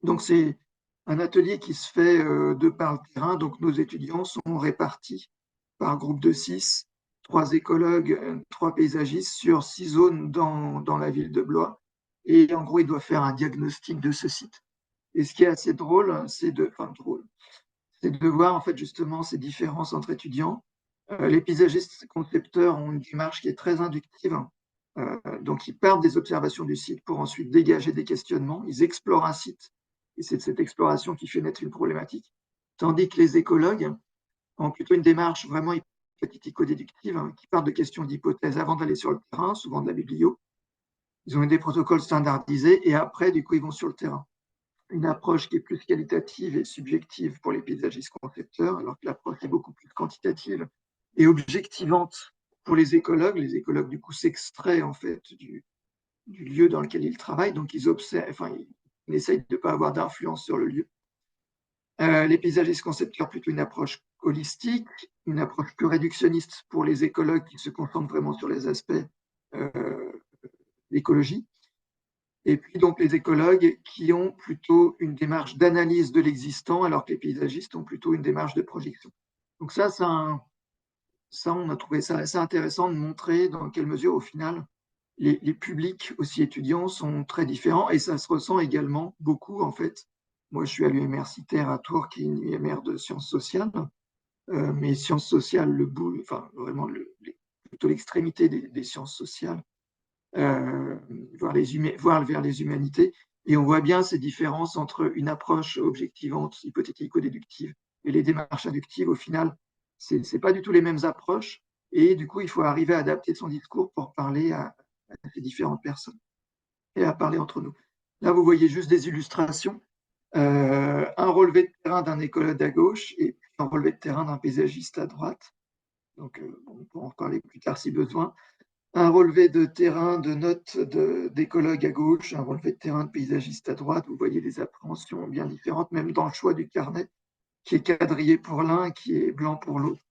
Donc, c'est un atelier qui se fait de par le terrain. Donc, nos étudiants sont répartis par groupe de 6, 3 écologues, 3 paysagistes sur 6 zones dans la ville de Blois. Et en gros, ils doivent faire un diagnostic de ce site. Et ce qui est assez drôle, c'est de voir en fait justement ces différences entre étudiants. Les paysagistes concepteurs ont une démarche qui est très inductive. Donc, ils partent des observations du site pour ensuite dégager des questionnements. Ils explorent un site et c'est cette exploration qui fait naître une problématique. Tandis que les écologues ont plutôt une démarche vraiment hypothético-déductive qui part de questions d'hypothèses avant d'aller sur le terrain, souvent de la biblio. Ils ont des protocoles standardisés et après, du coup, ils vont sur le terrain. Une approche qui est plus qualitative et subjective pour les paysagistes concepteurs, alors que l'approche est beaucoup plus quantitative et objectivante pour les écologues. Les écologues, du coup, s'extraient en fait du lieu dans lequel ils travaillent, donc ils observent, enfin, ils essayent de ne pas avoir d'influence sur le lieu. Les paysagistes concepteurs, plutôt une approche holistique, une approche plus réductionniste pour les écologues qui se concentrent vraiment sur les aspects d'écologie. Et puis donc les écologues qui ont plutôt une démarche d'analyse de l'existant, alors que les paysagistes ont plutôt une démarche de projection. Donc ça, on a trouvé ça assez intéressant de montrer dans quelle mesure, au final, les publics aussi étudiants sont très différents et ça se ressent également beaucoup, en fait. Moi, je suis à l'universitaire à Tours, qui est une UMR de sciences sociales, mais sciences sociales, enfin vraiment plutôt l'extrémité des sciences sociales, voire vers les humanités. Et on voit bien ces différences entre une approche objectivante, hypothético-déductive, et les démarches inductives. Au final, ce n'est pas du tout les mêmes approches. Et du coup, il faut arriver à adapter son discours pour parler à ces différentes personnes et à parler entre nous. Là, vous voyez juste des illustrations. Un relevé de terrain d'un écologue à gauche et puis un relevé de terrain d'un paysagiste à droite. Donc, on pourra en reparler plus tard si besoin. Un relevé de terrain de notes d'écologue à gauche, un relevé de terrain de paysagiste à droite. Vous voyez des appréhensions bien différentes, même dans le choix du carnet, qui est quadrillé pour l'un, qui est blanc pour l'autre.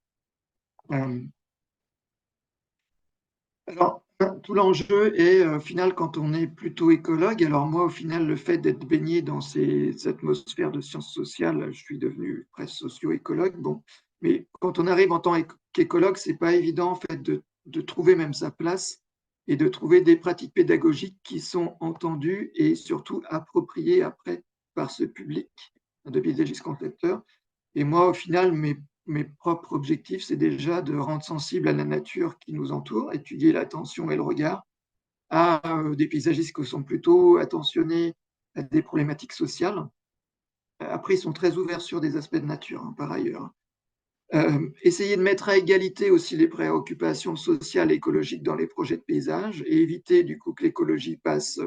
Alors, tout l'enjeu est, au final, quand on est plutôt écologue, alors moi, au final, le fait d'être baigné dans cette atmosphère de sciences sociales, je suis devenu presque socio-écologue. Bon, mais quand on arrive en tant qu'écologue, c'est pas évident, en fait, de trouver même sa place et de trouver des pratiques pédagogiques qui sont entendues et surtout appropriées après par ce public de paysagistes concepteurs. Et moi, au final, mes propres objectifs, c'est déjà de rendre sensible à la nature qui nous entoure, étudier l'attention et le regard, à des paysagistes qui sont plutôt attentionnés à des problématiques sociales. Après, ils sont très ouverts sur des aspects de nature, par ailleurs. Essayer de mettre à égalité aussi les préoccupations sociales et écologiques dans les projets de paysage et éviter du coup que l'écologie passe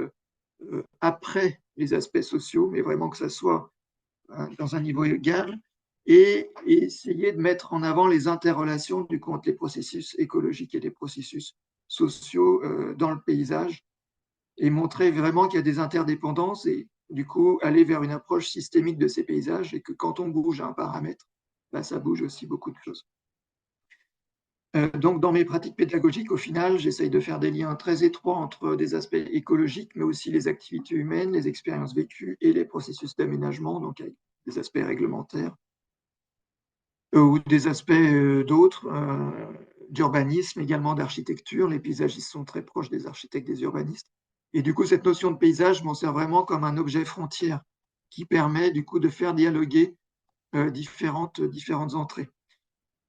après les aspects sociaux, mais vraiment que ça soit dans un niveau égal, et essayer de mettre en avant les interrelations du coup entre les processus écologiques et les processus sociaux dans le paysage, et montrer vraiment qu'il y a des interdépendances et du coup aller vers une approche systémique de ces paysages et que quand on bouge un paramètre, ben, ça bouge aussi beaucoup de choses. Donc, dans mes pratiques pédagogiques, au final, j'essaye de faire des liens très étroits entre des aspects écologiques, mais aussi les activités humaines, les expériences vécues et les processus d'aménagement, donc avec des aspects réglementaires ou des aspects d'autres, d'urbanisme, également d'architecture. Les paysagistes sont très proches des architectes, des urbanistes. Et du coup, cette notion de paysage m'en sert vraiment comme un objet frontière qui permet du coup de faire dialoguer différentes entrées.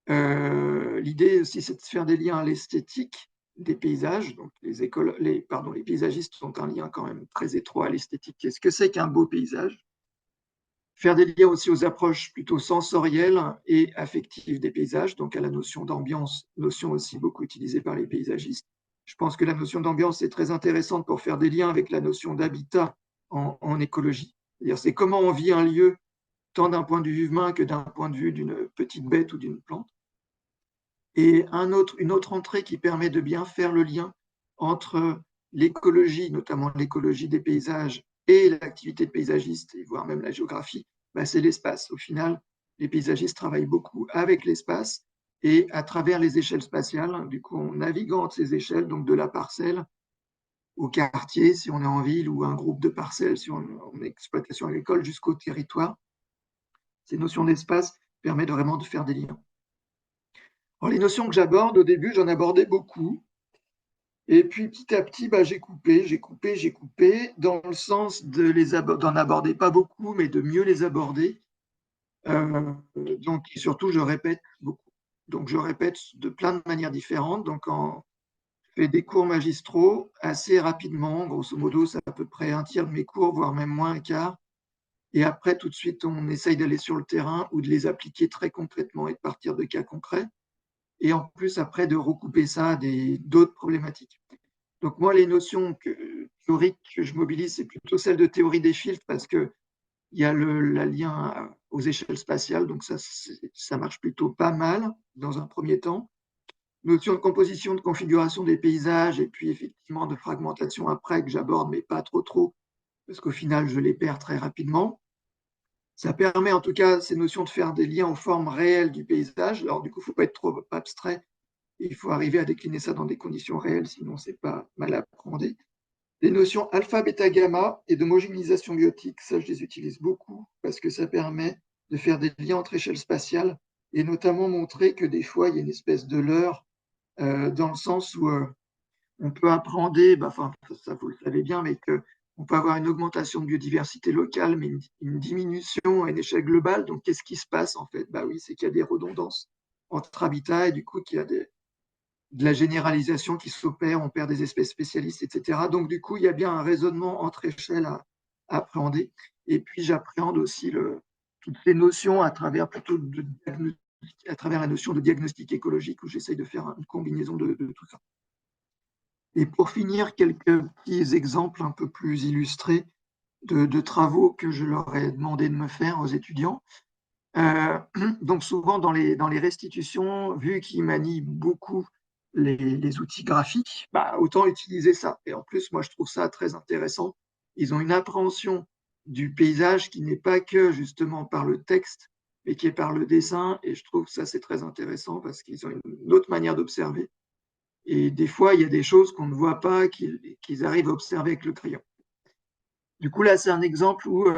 L'idée aussi, c'est de faire des liens à l'esthétique des paysages. Donc, les paysagistes ont un lien quand même très étroit à l'esthétique. Qu'est-ce que c'est qu'un beau paysage? Faire des liens aussi aux approches plutôt sensorielles et affectives des paysages, donc à la notion d'ambiance, notion aussi beaucoup utilisée par les paysagistes. Je pense que la notion d'ambiance est très intéressante pour faire des liens avec la notion d'habitat en écologie. C'est-à-dire, c'est comment on vit un lieu, tant d'un point de vue humain que d'un point de vue d'une petite bête ou d'une plante. Et une autre entrée qui permet de bien faire le lien entre l'écologie, notamment l'écologie des paysages, et l'activité de paysagiste, et voire même la géographie, c'est l'espace. Au final, les paysagistes travaillent beaucoup avec l'espace et à travers les échelles spatiales. Du coup, en naviguant entre ces échelles, donc de la parcelle au quartier, si on est en ville, ou un groupe de parcelles, si on est en exploitation agricole, jusqu'au territoire, ces notions d'espace permettent vraiment de faire des liens. Alors, les notions que j'aborde, au début, j'en abordais beaucoup. Et puis, petit à petit, j'ai coupé, dans le sens d'en aborder pas beaucoup, mais de mieux les aborder. Donc, surtout, je répète beaucoup. Donc, je répète de plein de manières différentes. Donc, je fais des cours magistraux assez rapidement. Grosso modo, c'est à peu près un tiers de mes cours, voire même moins un quart. Et après, tout de suite, on essaye d'aller sur le terrain ou de les appliquer très concrètement et de partir de cas concrets. Et en plus, après, de recouper ça à d'autres problématiques. Donc, moi, les notions théoriques que je mobilise, c'est plutôt celle de théorie des filtres parce qu'il y a le lien aux échelles spatiales. Donc, ça marche plutôt pas mal dans un premier temps. Notion de composition, de configuration des paysages et puis effectivement de fragmentation après que j'aborde, mais pas trop, parce qu'au final, je les perds très rapidement. Ça permet en tout cas ces notions de faire des liens aux formes réelles du paysage. Alors, du coup, il ne faut pas être trop abstrait. Il faut arriver à décliner ça dans des conditions réelles, sinon c'est pas mal appréhendé. Les notions alpha, bêta, gamma et d'homogénéisation biotique, ça je les utilise beaucoup parce que ça permet de faire des liens entre échelles spatiales et notamment montrer que des fois il y a une espèce de leurre dans le sens où on peut appréhender, ça vous le savez bien, mais qu'on peut avoir une augmentation de biodiversité locale, mais une diminution à une échelle globale. Donc qu'est-ce qui se passe en fait? Oui, c'est qu'il y a des redondances entre habitats et du coup qu'il y a de la généralisation qui s'opère, on perd des espèces spécialistes, etc. Donc, du coup, il y a bien un raisonnement entre échelles à appréhender. Et puis, j'appréhende aussi toutes ces notions à travers à travers la notion de diagnostic écologique, où j'essaye de faire une combinaison de tout ça. Et pour finir, quelques petits exemples un peu plus illustrés de travaux que je leur ai demandé de me faire aux étudiants. Donc, souvent, dans les restitutions, vu qu'ils manient beaucoup les outils graphiques, autant utiliser ça. Et en plus, moi, je trouve ça très intéressant. Ils ont une appréhension du paysage qui n'est pas que justement par le texte, mais qui est par le dessin. Et je trouve que ça, c'est très intéressant parce qu'ils ont une autre manière d'observer. Et des fois, il y a des choses qu'on ne voit pas, qu'ils arrivent à observer avec le crayon. Du coup, là, c'est un exemple où,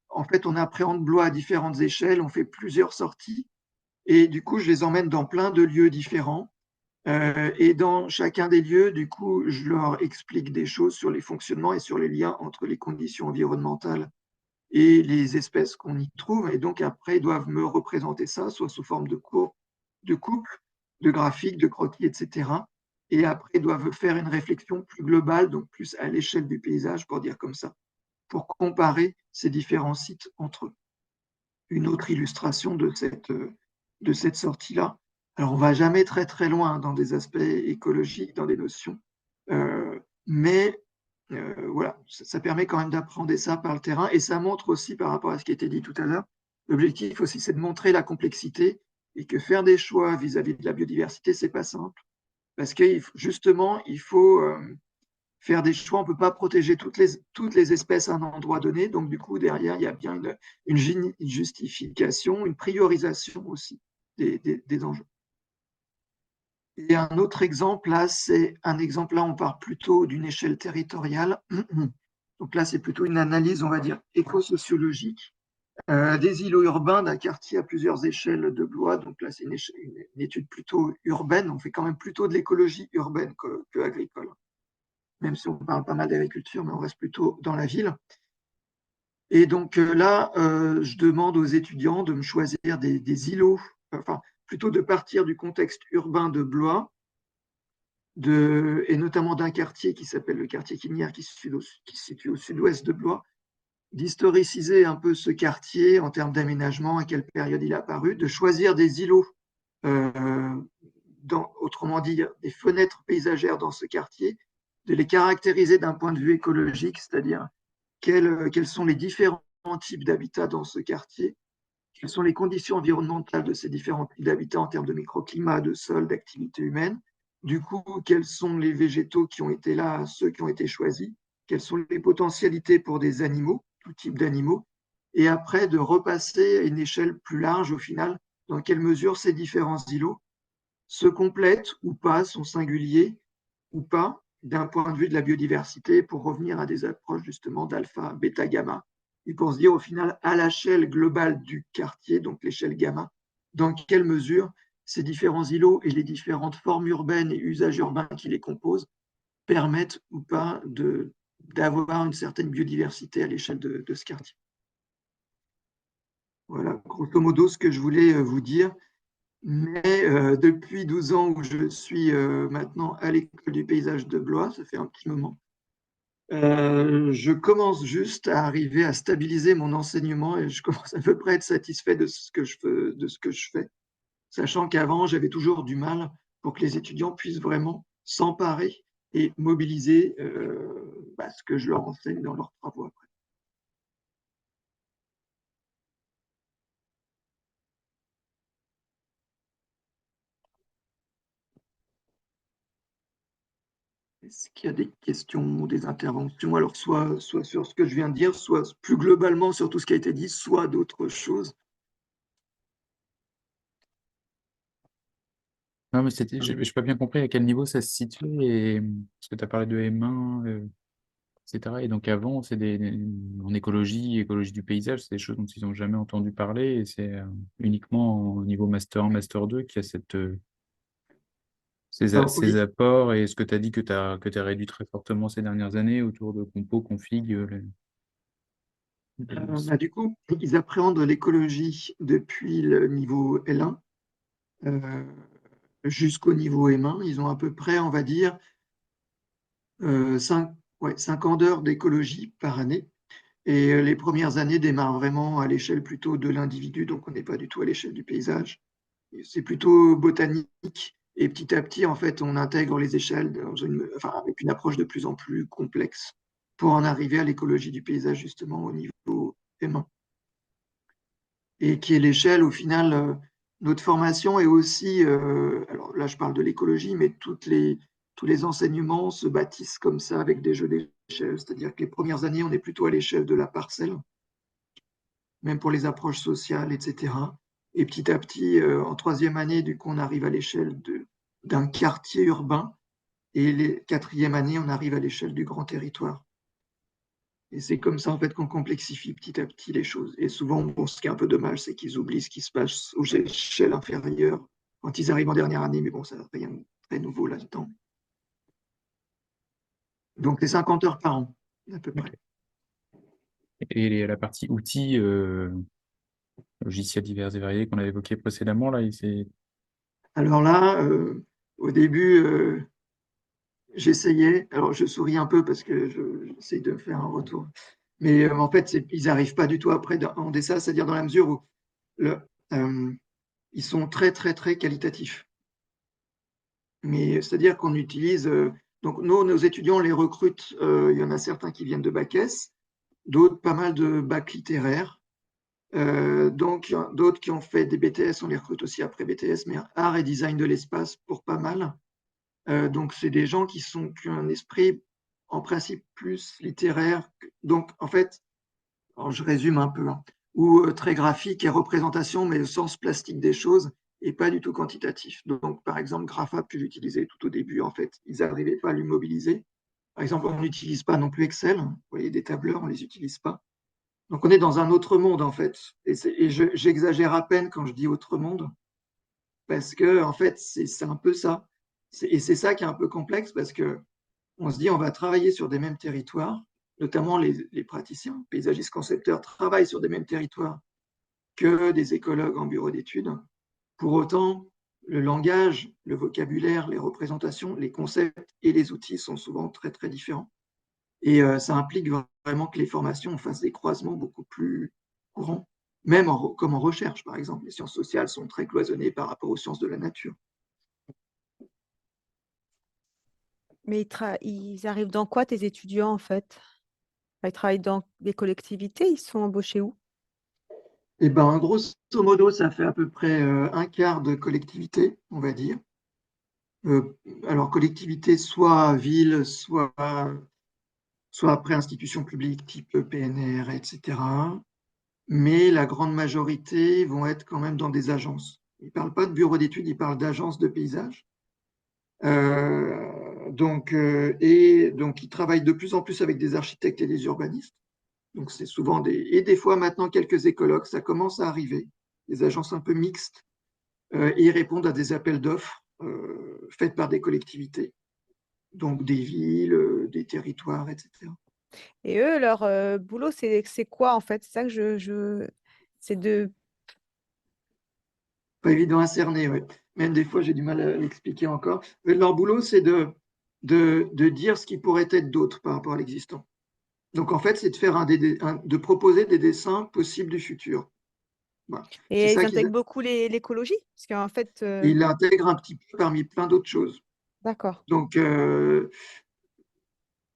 en fait, on appréhende Blois à différentes échelles, on fait plusieurs sorties. Et du coup, je les emmène dans plein de lieux différents. Et dans chacun des lieux, du coup, je leur explique des choses sur les fonctionnements et sur les liens entre les conditions environnementales et les espèces qu'on y trouve. Et donc, après, ils doivent me représenter ça, soit sous forme de courbes, de couples, de graphiques, de croquis, etc. Et après, ils doivent faire une réflexion plus globale, donc plus à l'échelle du paysage, pour dire comme ça, pour comparer ces différents sites entre eux. Une autre illustration de cette sortie-là. Alors, on ne va jamais très, très loin dans des aspects écologiques, dans des notions, mais voilà, ça permet quand même d'apprendre ça par le terrain et ça montre aussi, par rapport à ce qui a été dit tout à l'heure, l'objectif aussi, c'est de montrer la complexité et que faire des choix vis-à-vis de la biodiversité, ce n'est pas simple. Parce que justement, il faut faire des choix, on ne peut pas protéger toutes les espèces à un endroit donné. Donc, du coup, derrière, il y a bien une justification, une priorisation aussi des enjeux. Et un autre exemple, là, c'est un exemple, là, on part plutôt d'une échelle territoriale. Donc là, c'est plutôt une analyse, on va dire, éco-sociologique des îlots urbains d'un quartier à plusieurs échelles de Blois. Donc là, c'est une étude plutôt urbaine. On fait quand même plutôt de l'écologie urbaine que agricole. Même si on parle pas mal d'agriculture, mais on reste plutôt dans la ville. Et donc là, je demande aux étudiants de me choisir des îlots, enfin, plutôt de partir du contexte urbain de Blois, et notamment d'un quartier qui s'appelle le quartier Quinière, qui se situe au sud-ouest de Blois, d'historiciser un peu ce quartier en termes d'aménagement, à quelle période il est apparu, de choisir des îlots, autrement dit, des fenêtres paysagères dans ce quartier, de les caractériser d'un point de vue écologique, c'est-à-dire quels sont les différents types d'habitats dans ce quartier, quelles sont les conditions environnementales de ces différents types d'habitats en termes de microclimat, de sol, d'activité humaine. Du coup, quels sont les végétaux qui ont été là, ceux qui ont été choisis, quelles sont les potentialités pour des animaux, tout type d'animaux, et après de repasser à une échelle plus large au final, dans quelle mesure ces différents îlots se complètent ou pas, sont singuliers ou pas, d'un point de vue de la biodiversité, pour revenir à des approches justement d'alpha, bêta, gamma, et pour se dire au final, à l'échelle globale du quartier, donc l'échelle gamma, dans quelle mesure ces différents îlots et les différentes formes urbaines et usages urbains qui les composent permettent ou pas d'avoir une certaine biodiversité à l'échelle de ce quartier. Voilà, grosso modo, ce que je voulais vous dire. Mais depuis 12 ans où je suis maintenant à l'école du paysage de Blois, ça fait un petit moment, je commence juste à arriver à stabiliser mon enseignement et je commence à peu près à être satisfait de ce que je fais, sachant qu'avant, j'avais toujours du mal pour que les étudiants puissent vraiment s'emparer et mobiliser ce que je leur enseigne dans leurs travaux après. Est-ce qu'il y a des questions ou des interventions? Alors, soit sur ce que je viens de dire, soit plus globalement sur tout ce qui a été dit, soit d'autres choses. Non, mais je n'ai pas bien compris à quel niveau ça se situe, parce que tu as parlé de M1, etc. Et donc avant, c'est en écologie du paysage, c'est des choses dont ils n'ont jamais entendu parler, et c'est uniquement au niveau Master 1, Master 2 qu'il y a ces Oui. apports, et ce que tu as dit que tu as réduit très fortement ces dernières années autour de compos, config. Du coup, ils appréhendent l'écologie depuis le niveau L1 jusqu'au niveau M1. Ils ont à peu près, on va dire, 5 ans d'heures d'écologie par année. Et les premières années démarrent vraiment à l'échelle plutôt de l'individu, donc on n'est pas du tout à l'échelle du paysage. C'est plutôt botanique. Et petit à petit, en fait, on intègre les échelles avec une approche de plus en plus complexe pour en arriver à l'écologie du paysage, justement, au niveau M1. Et qui est l'échelle, au final, notre formation est aussi, alors là je parle de l'écologie, mais tous les enseignements se bâtissent comme ça avec des jeux d'échelle, c'est-à-dire que les premières années, on est plutôt à l'échelle de la parcelle, même pour les approches sociales, etc. Et petit à petit, en troisième année, du coup, on arrive à l'échelle d'un quartier urbain, et les quatrième année, on arrive à l'échelle du grand territoire. Et c'est comme ça en fait qu'on complexifie petit à petit les choses. Et souvent, ce qui est un peu dommage, c'est qu'ils oublient ce qui se passe aux échelles inférieures quand ils arrivent en dernière année, mais bon, ça n'a rien de très nouveau là-dedans. Donc, c'est 50 heures par an, à peu près. Et la partie outils, logiciels divers et variés qu'on avait évoqué précédemment, là, Alors là, au début, j'essayais, alors je souris un peu parce que j'essaye de faire un retour, mais en fait, ils n'arrivent pas du tout après en ça, c'est-à-dire dans la mesure où ils sont très, très, très qualitatifs. Mais c'est-à-dire qu'on utilise, donc nos étudiants, on les recrutent, il y en a certains qui viennent de bac S, d'autres pas mal de bac littéraire, donc d'autres qui ont fait des BTS, on les recrute aussi après BTS, mais art et design de l'espace pour pas mal. Donc c'est des gens qui ont un esprit en principe plus littéraire, donc en fait, alors je résume un peu, ou très graphique et représentation, mais au sens plastique des choses, et pas du tout quantitatif. Donc, par exemple, GraphApp que j'utilisais tout au début, en fait, ils n'arrivaient pas à l'immobiliser. Par exemple, on n'utilise pas non plus Excel. Vous voyez, des tableurs, on ne les utilise pas. Donc, on est dans un autre monde, en fait. Et j'exagère à peine quand je dis autre monde, parce que, en fait, c'est un peu ça. Et c'est ça qui est un peu complexe, parce que on se dit, on va travailler sur des mêmes territoires, notamment les praticiens, paysagistes concepteurs travaillent sur des mêmes territoires que des écologues en bureau d'études. Pour autant, le langage, le vocabulaire, les représentations, les concepts et les outils sont souvent très, très différents. Et ça implique vraiment que les formations fassent des croisements beaucoup plus courants, même comme en recherche, par exemple. Les sciences sociales sont très cloisonnées par rapport aux sciences de la nature. Mais ils arrivent dans quoi, tes étudiants, en fait? Ils travaillent dans des collectivités, ils sont embauchés où? Et ben, grosso modo, ça fait à peu près un quart de collectivité, on va dire. Alors, collectivité, soit ville, soit après institution publique type PNR, etc. Mais la grande majorité vont être quand même dans des agences. Ils ne parlent pas de bureaux d'études, ils parlent d'agences de paysage. Donc, ils travaillent de plus en plus avec des architectes et des urbanistes. Donc, c'est souvent et des fois maintenant quelques écologues, ça commence à arriver, des agences un peu mixtes, et ils répondent à des appels d'offres faits par des collectivités, donc des villes, des territoires, etc. Et eux, leur boulot, c'est quoi, en fait? C'est ça que c'est de... Pas évident à cerner, ouais. Même des fois, j'ai du mal à l'expliquer encore. Mais leur boulot, c'est de dire ce qui pourrait être d'autre par rapport à l'existant. Donc, en fait, c'est de faire de proposer des dessins possibles du futur. Voilà. C'est Et ils ça intègrent beaucoup l'écologie? Parce qu'en fait... ils l'intègrent un petit peu parmi plein d'autres choses. D'accord. Donc,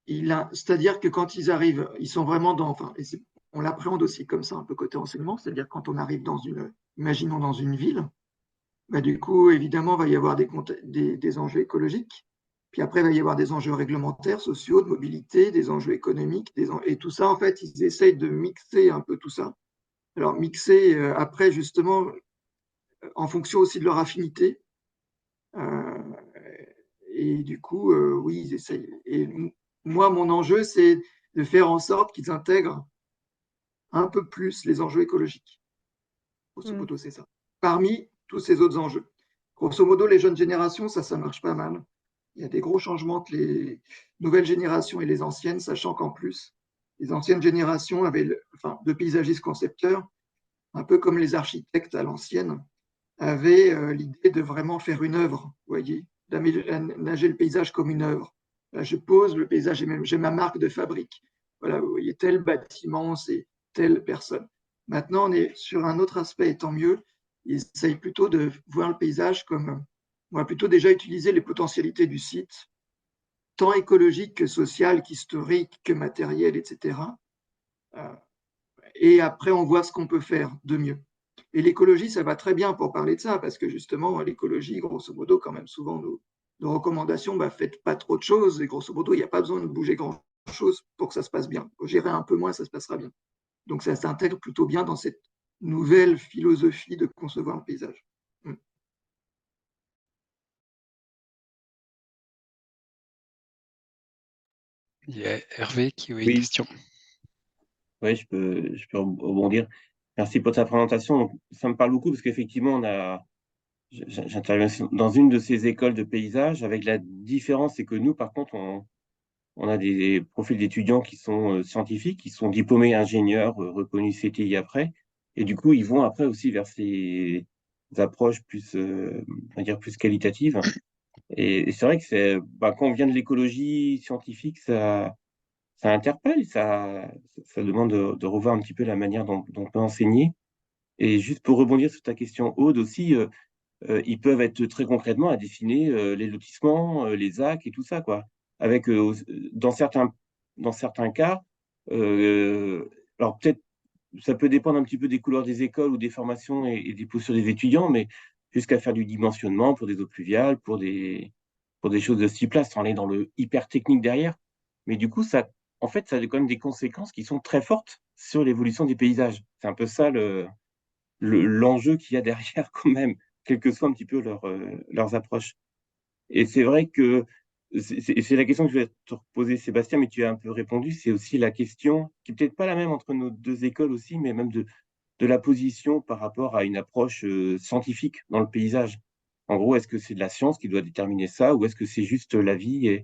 c'est-à-dire que quand ils arrivent, ils sont vraiment dans, enfin, on l'appréhende aussi comme ça, un peu côté enseignement, c'est-à-dire quand on arrive imaginons dans une ville, bah, du coup, évidemment, il va y avoir des enjeux écologiques, puis après, il va y avoir des enjeux réglementaires, sociaux, de mobilité, des enjeux économiques, et tout ça, en fait, ils essayent de mixer un peu tout ça. Alors, mixer, après, justement, en fonction aussi de leur affinité, euh, et du coup, oui, ils essayent. Et moi, mon enjeu, c'est de faire en sorte qu'ils intègrent un peu plus les enjeux écologiques. Grosso modo, c'est ça. Parmi tous ces autres enjeux. Grosso modo, les jeunes générations, ça marche pas mal. Il y a des gros changements entre les nouvelles générations et les anciennes, sachant qu'en plus, les anciennes générations avaient, de paysagistes concepteurs, un peu comme les architectes à l'ancienne, avaient l'idée de vraiment faire une œuvre, vous voyez, d'aménager le paysage comme une œuvre. Là, je pose le paysage, j'ai ma marque de fabrique. Voilà, vous voyez, tel bâtiment, c'est telle personne. Maintenant, on est sur un autre aspect, et tant mieux. Ils essayent plutôt de voir le paysage comme, on va plutôt déjà utiliser les potentialités du site, tant écologique que social, qu'historique, que matériel, etc. Et après, on voit ce qu'on peut faire de mieux. Et l'écologie, ça va très bien pour parler de ça, parce que justement, l'écologie, grosso modo, quand même, souvent, nos recommandations, faites pas trop de choses, et grosso modo, il n'y a pas besoin de bouger grand-chose pour que ça se passe bien. Faut gérer un peu moins, ça se passera bien. Donc, ça s'intègre plutôt bien dans cette nouvelle philosophie de concevoir le paysage. Il y a Hervé qui a une Oui. question. Oui, je peux rebondir. Merci pour ta présentation. Donc, ça me parle beaucoup parce qu'effectivement, j'interviens dans une de ces écoles de paysage. Avec la différence, c'est que nous, par contre, on a des profils d'étudiants qui sont scientifiques, qui sont diplômés ingénieurs, reconnus CTI après. Et du coup, ils vont après aussi vers ces approches plus, on va dire plus qualitatives. Et c'est vrai que quand on vient de l'écologie scientifique, ça interpelle, ça demande de revoir un petit peu la manière dont on peut enseigner. Et juste pour rebondir sur ta question, Aude, aussi, ils peuvent être très concrètement à dessiner les lotissements, les ZAC et tout ça, quoi. Avec, dans certains cas, alors peut-être, ça peut dépendre un petit peu des couleurs des écoles ou des formations et des postures des étudiants, mais jusqu'à faire du dimensionnement pour des eaux pluviales, pour des choses de ce type-là, sans aller dans le hyper technique derrière. Mais du coup, en fait, ça a quand même des conséquences qui sont très fortes sur l'évolution des paysages. C'est un peu ça l'enjeu qu'il y a derrière quand même. quelles que soient un petit peu leurs approches. Et c'est vrai que c'est la question que je vais te poser, Sébastien, mais tu as un peu répondu. C'est aussi la question, qui n'est peut-être pas la même entre nos deux écoles aussi, mais même de la position par rapport à une approche scientifique dans le paysage. En gros, est-ce que c'est de la science qui doit déterminer ça, ou est-ce que c'est juste la vie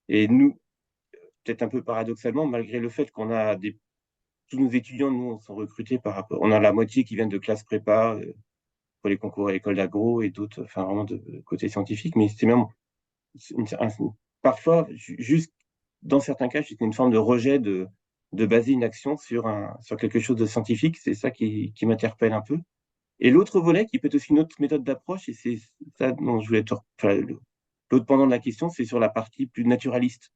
et nous, peut-être un peu paradoxalement, malgré le fait qu'on a tous nos étudiants, nous, sont recrutés par rapport. On a la moitié qui viennent de classe prépa pour les concours à l'école d'agro et d'autres, enfin vraiment de côté scientifique, mais c'est même parfois, juste dans certains cas, c'est une forme de rejet de baser une action sur quelque chose de scientifique. C'est ça qui m'interpelle un peu. Et l'autre volet, qui peut être aussi une autre méthode d'approche, et c'est ça dont je voulais l'autre pendant de la question, c'est sur la partie plus naturaliste.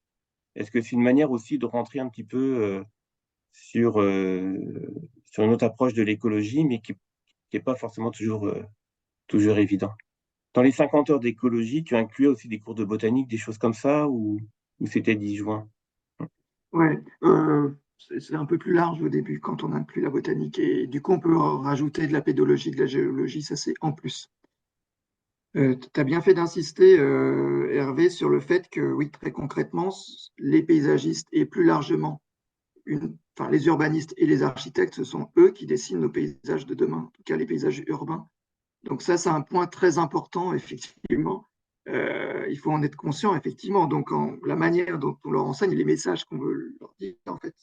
Est-ce que c'est une manière aussi de rentrer un petit peu sur une autre approche de l'écologie, mais qui n'est pas forcément toujours évident. Dans les 50 heures d'écologie, tu incluais aussi des cours de botanique, des choses comme ça, ou c'était disjoint? Ouais, c'est un peu plus large au début quand on inclut la botanique. Et du coup, on peut rajouter de la pédologie, de la géologie, ça c'est en plus. Tu as bien fait d'insister, Hervé, sur le fait que, oui, très concrètement, les paysagistes et plus largement les urbanistes et les architectes, ce sont eux qui dessinent nos paysages de demain, en tout cas les paysages urbains. Donc ça, c'est un point très important, effectivement. Il faut en être conscient, effectivement. Donc la manière dont on leur enseigne, les messages qu'on veut leur dire, en fait,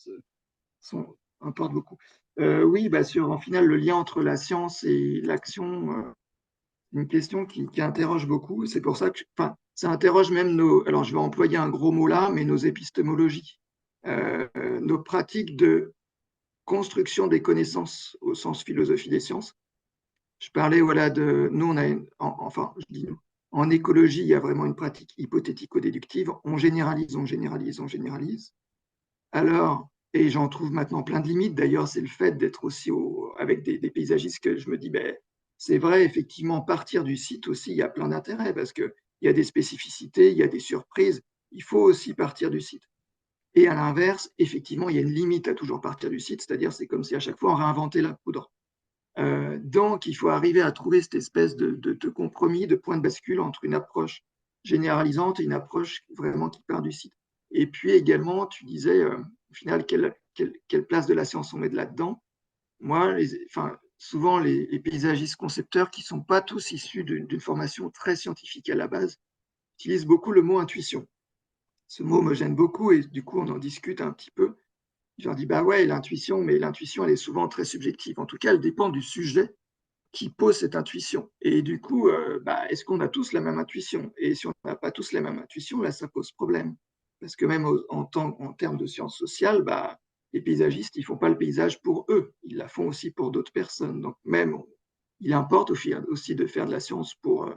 importent beaucoup. Oui, en final, le lien entre la science et l'action, une question qui interroge beaucoup. C'est pour ça que, ça interroge même alors je vais employer un gros mot là, mais nos épistémologies, nos pratiques de construction des connaissances au sens philosophie des sciences. Je parlais, voilà, nous, on a, je dis nous, en écologie, il y a vraiment une pratique hypothético-déductive. On généralise, on généralise, on généralise. Alors, et j'en trouve maintenant plein de limites. D'ailleurs, c'est le fait d'être aussi avec des paysagistes que je me dis, c'est vrai, effectivement, partir du site aussi, il y a plein d'intérêts parce qu'il y a des spécificités, il y a des surprises. Il faut aussi partir du site. Et à l'inverse, effectivement, il y a une limite à toujours partir du site, c'est-à-dire c'est comme si à chaque fois on réinventait la poudre. Donc, il faut arriver à trouver cette espèce de compromis, de point de bascule entre une approche généralisante et une approche vraiment qui part du site. Et puis également, tu disais, au final, quelle place de la science on met de là-dedans. Moi, souvent, les paysagistes concepteurs qui ne sont pas tous issus d'une formation très scientifique à la base, utilisent beaucoup le mot intuition. Ce mot me gêne beaucoup et du coup, on en discute un petit peu. Je leur dis, ouais, l'intuition, mais l'intuition, elle est souvent très subjective. En tout cas, elle dépend du sujet qui pose cette intuition. Et du coup, est-ce qu'on a tous la même intuition? Et si on n'a pas tous la même intuition, là, ça pose problème. Parce que même en termes de sciences sociales, les paysagistes, ils ne font pas le paysage pour eux, ils la font aussi pour d'autres personnes. Donc même, il importe aussi de faire de la science pour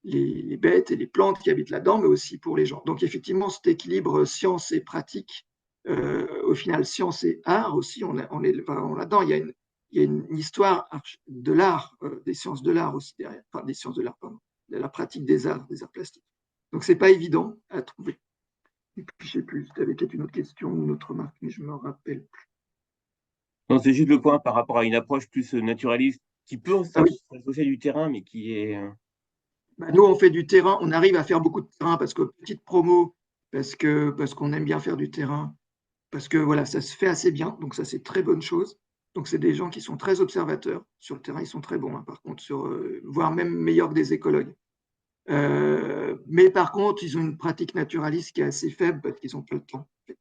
les bêtes et les plantes qui habitent là-dedans, mais aussi pour les gens. Donc effectivement, cet équilibre science et pratique, au final, science et art aussi, on est là-dedans. Il y a une histoire de l'art, des sciences de l'art aussi derrière, enfin des sciences de l'art, pardon, de la pratique des arts plastiques. Donc c'est pas évident à trouver. Et puis je sais plus, tu avais peut-être une autre question ou une autre remarque, mais je me rappelle plus. Non, c'est juste le point par rapport à une approche plus naturaliste qui peut s'associer du terrain, mais qui est. Nous, on fait du terrain, on arrive à faire beaucoup de terrain parce que petite promo, parce qu'on aime bien faire du terrain, parce que voilà, ça se fait assez bien, donc ça c'est très bonne chose. Donc c'est des gens qui sont très observateurs sur le terrain, ils sont très bons, par contre, voire même meilleurs que des écologues. Mais par contre, ils ont une pratique naturaliste qui est assez faible parce qu'ils n'ont pas le temps. En fait.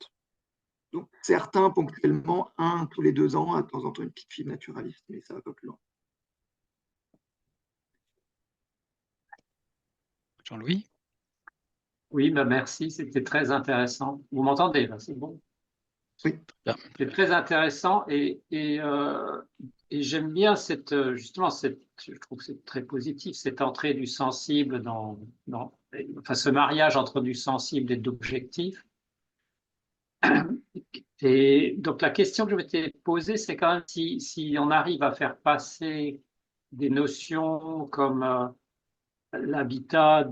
Donc certains ponctuellement, tous les 2 ans, de temps en temps une petite fibre naturaliste, mais ça va pas plus loin. Jean-Louis? Oui, merci, c'était très intéressant. Vous m'entendez, c'est bon? Oui. C'est très intéressant et j'aime bien justement je trouve que c'est très positif, cette entrée du sensible ce mariage entre du sensible et de l'objectif. Et donc la question que je m'étais posée, c'est quand même si on arrive à faire passer des notions comme l'habitat,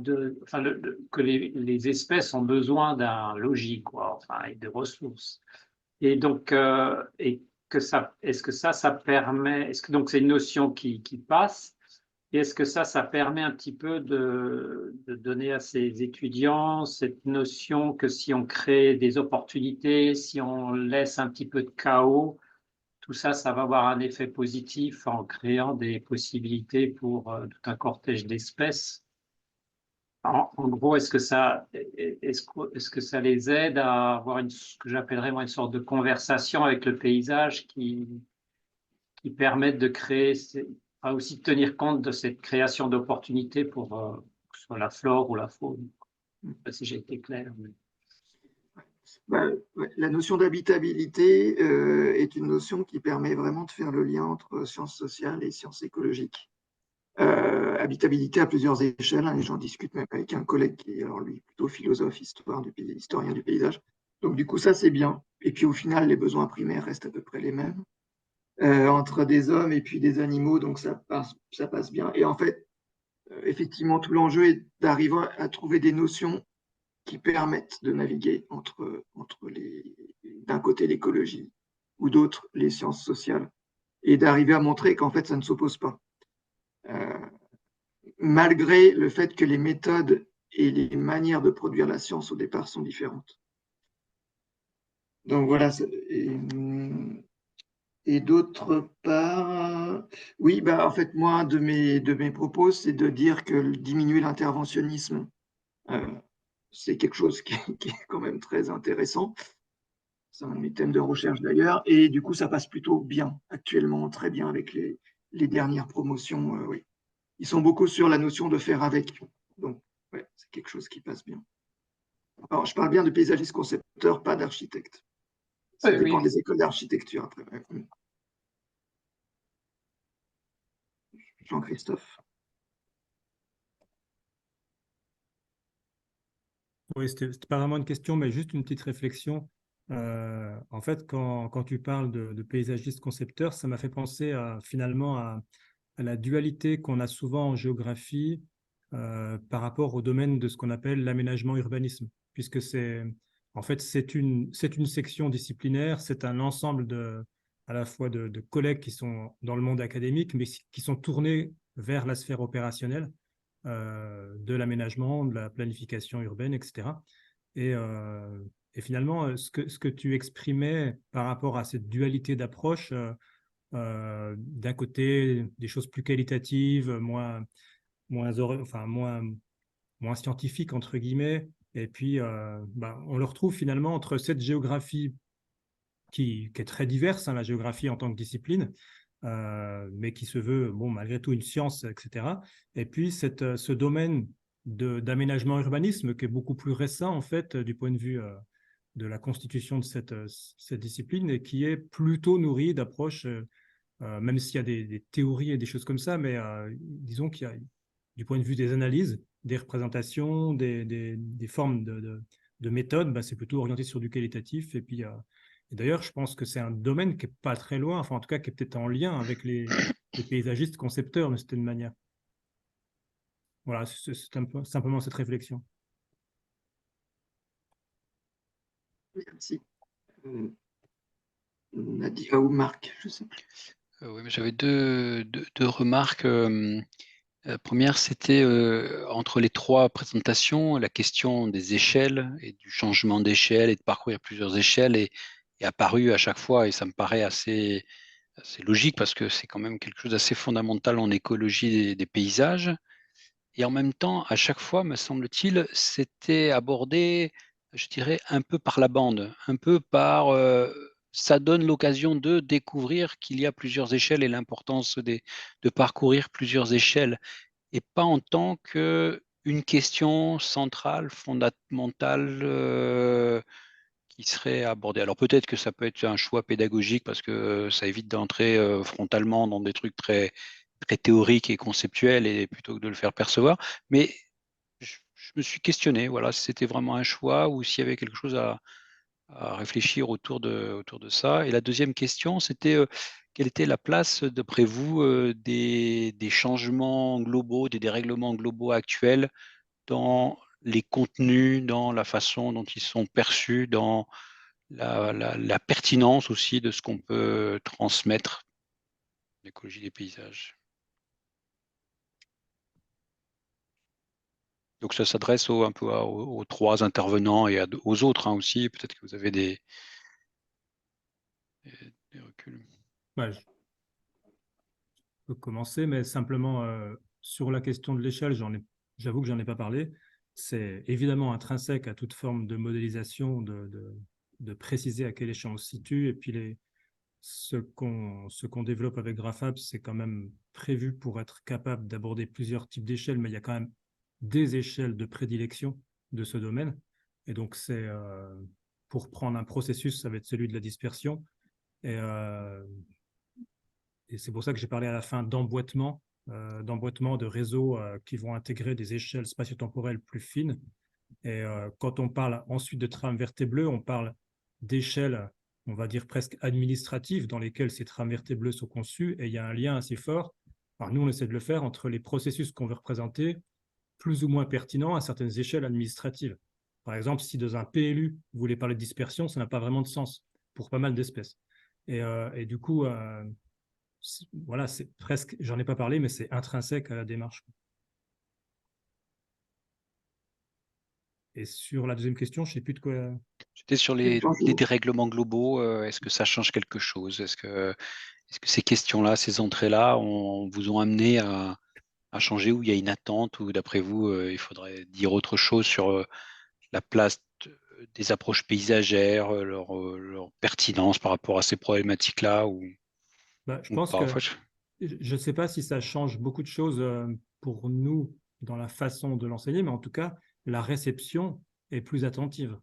que les espèces ont besoin d'un logis, et de ressources. Et donc, est-ce que ça permet, donc c'est une notion qui passe, Et est-ce que ça permet un petit peu de donner à ces étudiants cette notion que si on crée des opportunités, si on laisse un petit peu de chaos, tout ça, ça va avoir un effet positif en créant des possibilités pour tout un cortège d'espèces. En gros, est-ce que ça les aide à avoir ce que j'appellerais moi une sorte de conversation avec le paysage qui permettent de créer, aussi de tenir compte de cette création d'opportunités pour que ce soit la flore ou la faune. Je ne sais pas si j'ai été clair. Mais... Ouais, la notion d'habitabilité est une notion qui permet vraiment de faire le lien entre sciences sociales et sciences écologiques. Habitabilité à plusieurs échelles, hein, et j'en discute même avec un collègue qui est, alors lui, plutôt philosophe, historien du paysage. Donc du coup, ça c'est bien. Et puis au final, les besoins primaires restent à peu près les mêmes entre des hommes et puis des animaux, donc ça passe bien. Et en fait, effectivement, tout l'enjeu est d'arriver à trouver des notions qui permettent de naviguer entre d'un côté l'écologie ou d'autre les sciences sociales, et d'arriver à montrer qu'en fait ça ne s'oppose pas. Malgré le fait que les méthodes et les manières de produire la science au départ sont différentes. Donc voilà, et d'autre part, oui, bah, en fait, moi, de mes propos, c'est de dire que diminuer l'interventionnisme, c'est quelque chose qui est quand même très intéressant. C'est un de mes thèmes de recherche d'ailleurs. Et du coup, ça passe plutôt bien actuellement, très bien avec les dernières promotions. Oui. Ils sont beaucoup sur la notion de faire avec. Donc, ouais, c'est quelque chose qui passe bien. Alors, je parle bien de paysagiste concepteur, pas d'architecte. Ça dépend des écoles d'architecture après. Jean-Christophe. Oui, c'était pas vraiment une question, mais juste une petite réflexion. En fait, quand tu parles de paysagiste concepteur, ça m'a fait penser finalement à la dualité qu'on a souvent en géographie par rapport au domaine de ce qu'on appelle l'aménagement-urbanisme, puisque en fait, c'est une section disciplinaire, c'est un ensemble à la fois de collègues qui sont dans le monde académique, mais qui sont tournés vers la sphère opérationnelle. De l'aménagement, de la planification urbaine, etc. Et finalement, ce que tu exprimais par rapport à cette dualité d'approche, d'un côté, des choses plus qualitatives, moins scientifiques, entre guillemets, et puis on le retrouve finalement entre cette géographie qui est très diverse, hein, la géographie en tant que discipline, mais qui se veut, bon, malgré tout, une science, etc. Et puis, ce domaine d'aménagement urbanisme qui est beaucoup plus récent, en fait, du point de vue de la constitution de cette discipline, et qui est plutôt nourri d'approches, même s'il y a des théories et des choses comme ça, mais disons qu'il y a, du point de vue des analyses, des représentations, des formes de méthodes, c'est plutôt orienté sur du qualitatif. Et puis, et d'ailleurs, je pense que c'est un domaine qui n'est pas très loin, enfin en tout cas qui est peut-être en lien avec les paysagistes concepteurs d'une certaine manière. Voilà, c'est simplement cette réflexion. Merci. Nadia ou Marc, je sais plus. Oui, mais j'avais deux remarques. La première, c'était entre les trois présentations, la question des échelles et du changement d'échelle et de parcourir plusieurs échelles est apparue à chaque fois, et ça me paraît assez logique parce que c'est quand même quelque chose d'assez fondamental en écologie des paysages. Et en même temps, à chaque fois, me semble-t-il, c'était abordé, je dirais, un peu par la bande, un peu par ça donne l'occasion de découvrir qu'il y a plusieurs échelles et l'importance de parcourir plusieurs échelles, et pas en tant qu'une question centrale, fondamentale qui serait abordée. Alors peut-être que ça peut être un choix pédagogique parce que ça évite d'entrer frontalement dans des trucs très, très théoriques et conceptuels, et plutôt que de le faire percevoir. Mais je me suis questionné, voilà, si c'était vraiment un choix ou s'il y avait quelque chose à réfléchir autour de ça. Et la deuxième question, c'était quelle était la place, d'après vous, des changements globaux, des dérèglements globaux actuels dans les contenus, dans la façon dont ils sont perçus, dans la pertinence aussi de ce qu'on peut transmettre, l'écologie des paysages. Donc ça s'adresse un peu aux 3 intervenants et aux autres aussi. Peut-être que vous avez des reculs. Ouais, je peux commencer, mais simplement sur la question de l'échelle, j'avoue que j'en ai pas parlé. C'est évidemment intrinsèque à toute forme de modélisation de préciser à quelle échelle on se situe. Et puis ce qu'on développe avec GraphApps, c'est quand même prévu pour être capable d'aborder plusieurs types d'échelles, mais il y a quand même des échelles de prédilection de ce domaine. Et donc, pour prendre un processus, ça va être celui de la dispersion. Et c'est pour ça que j'ai parlé à la fin d'emboîtement de réseaux qui vont intégrer des échelles spatio-temporelles plus fines. Et quand on parle ensuite de trames vertes et bleues, on parle d'échelles, on va dire presque administratives, dans lesquelles ces trames vertes et bleues sont conçues. Et il y a un lien assez fort. Alors nous, on essaie de le faire entre les processus qu'on veut représenter, plus ou moins pertinents à certaines échelles administratives. Par exemple, si dans un PLU, vous voulez parler de dispersion, ça n'a pas vraiment de sens pour pas mal d'espèces. Et du coup, voilà, c'est presque, j'en ai pas parlé, mais c'est intrinsèque à la démarche. Et sur la deuxième question, je ne sais plus de quoi. C'était sur les dérèglements globaux. Est-ce que ça change quelque chose? Est-ce que ces questions-là, ces entrées-là, vous ont amené à changer, ou il y a une attente, ou d'après vous, il faudrait dire autre chose sur la place des approches paysagères, leur pertinence par rapport à ces problématiques-là Je pense que je ne sais pas si ça change beaucoup de choses pour nous dans la façon de l'enseigner, mais en tout cas, la réception est plus attentive.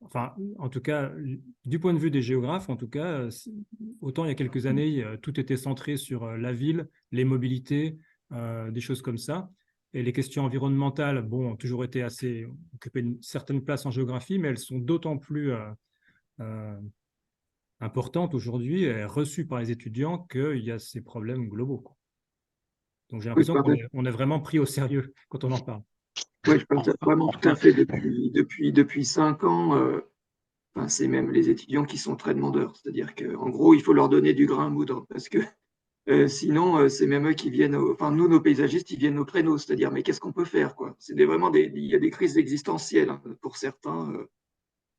Enfin, en tout cas, du point de vue des géographes, en tout cas, autant il y a quelques années, tout était centré sur la ville, les mobilités, des choses comme ça. Et les questions environnementales, bon, ont toujours été occupé une certaine place en géographie, mais elles sont d'autant plus importante aujourd'hui et reçue par les étudiants qu'il y a ces problèmes globaux. Donc j'ai l'impression qu'on est vraiment pris au sérieux quand on en parle. Oui, je pense vraiment tout à fait. Depuis 5 ans, c'est même les étudiants qui sont très demandeurs. C'est-à-dire qu'en gros, il faut leur donner du grain à moudre parce que sinon, c'est même eux qui viennent, nous, nos paysagistes, ils viennent auprès de nous. C'est-à-dire, mais qu'est-ce qu'on peut faire, quoi? Il y a des crises existentielles pour certains.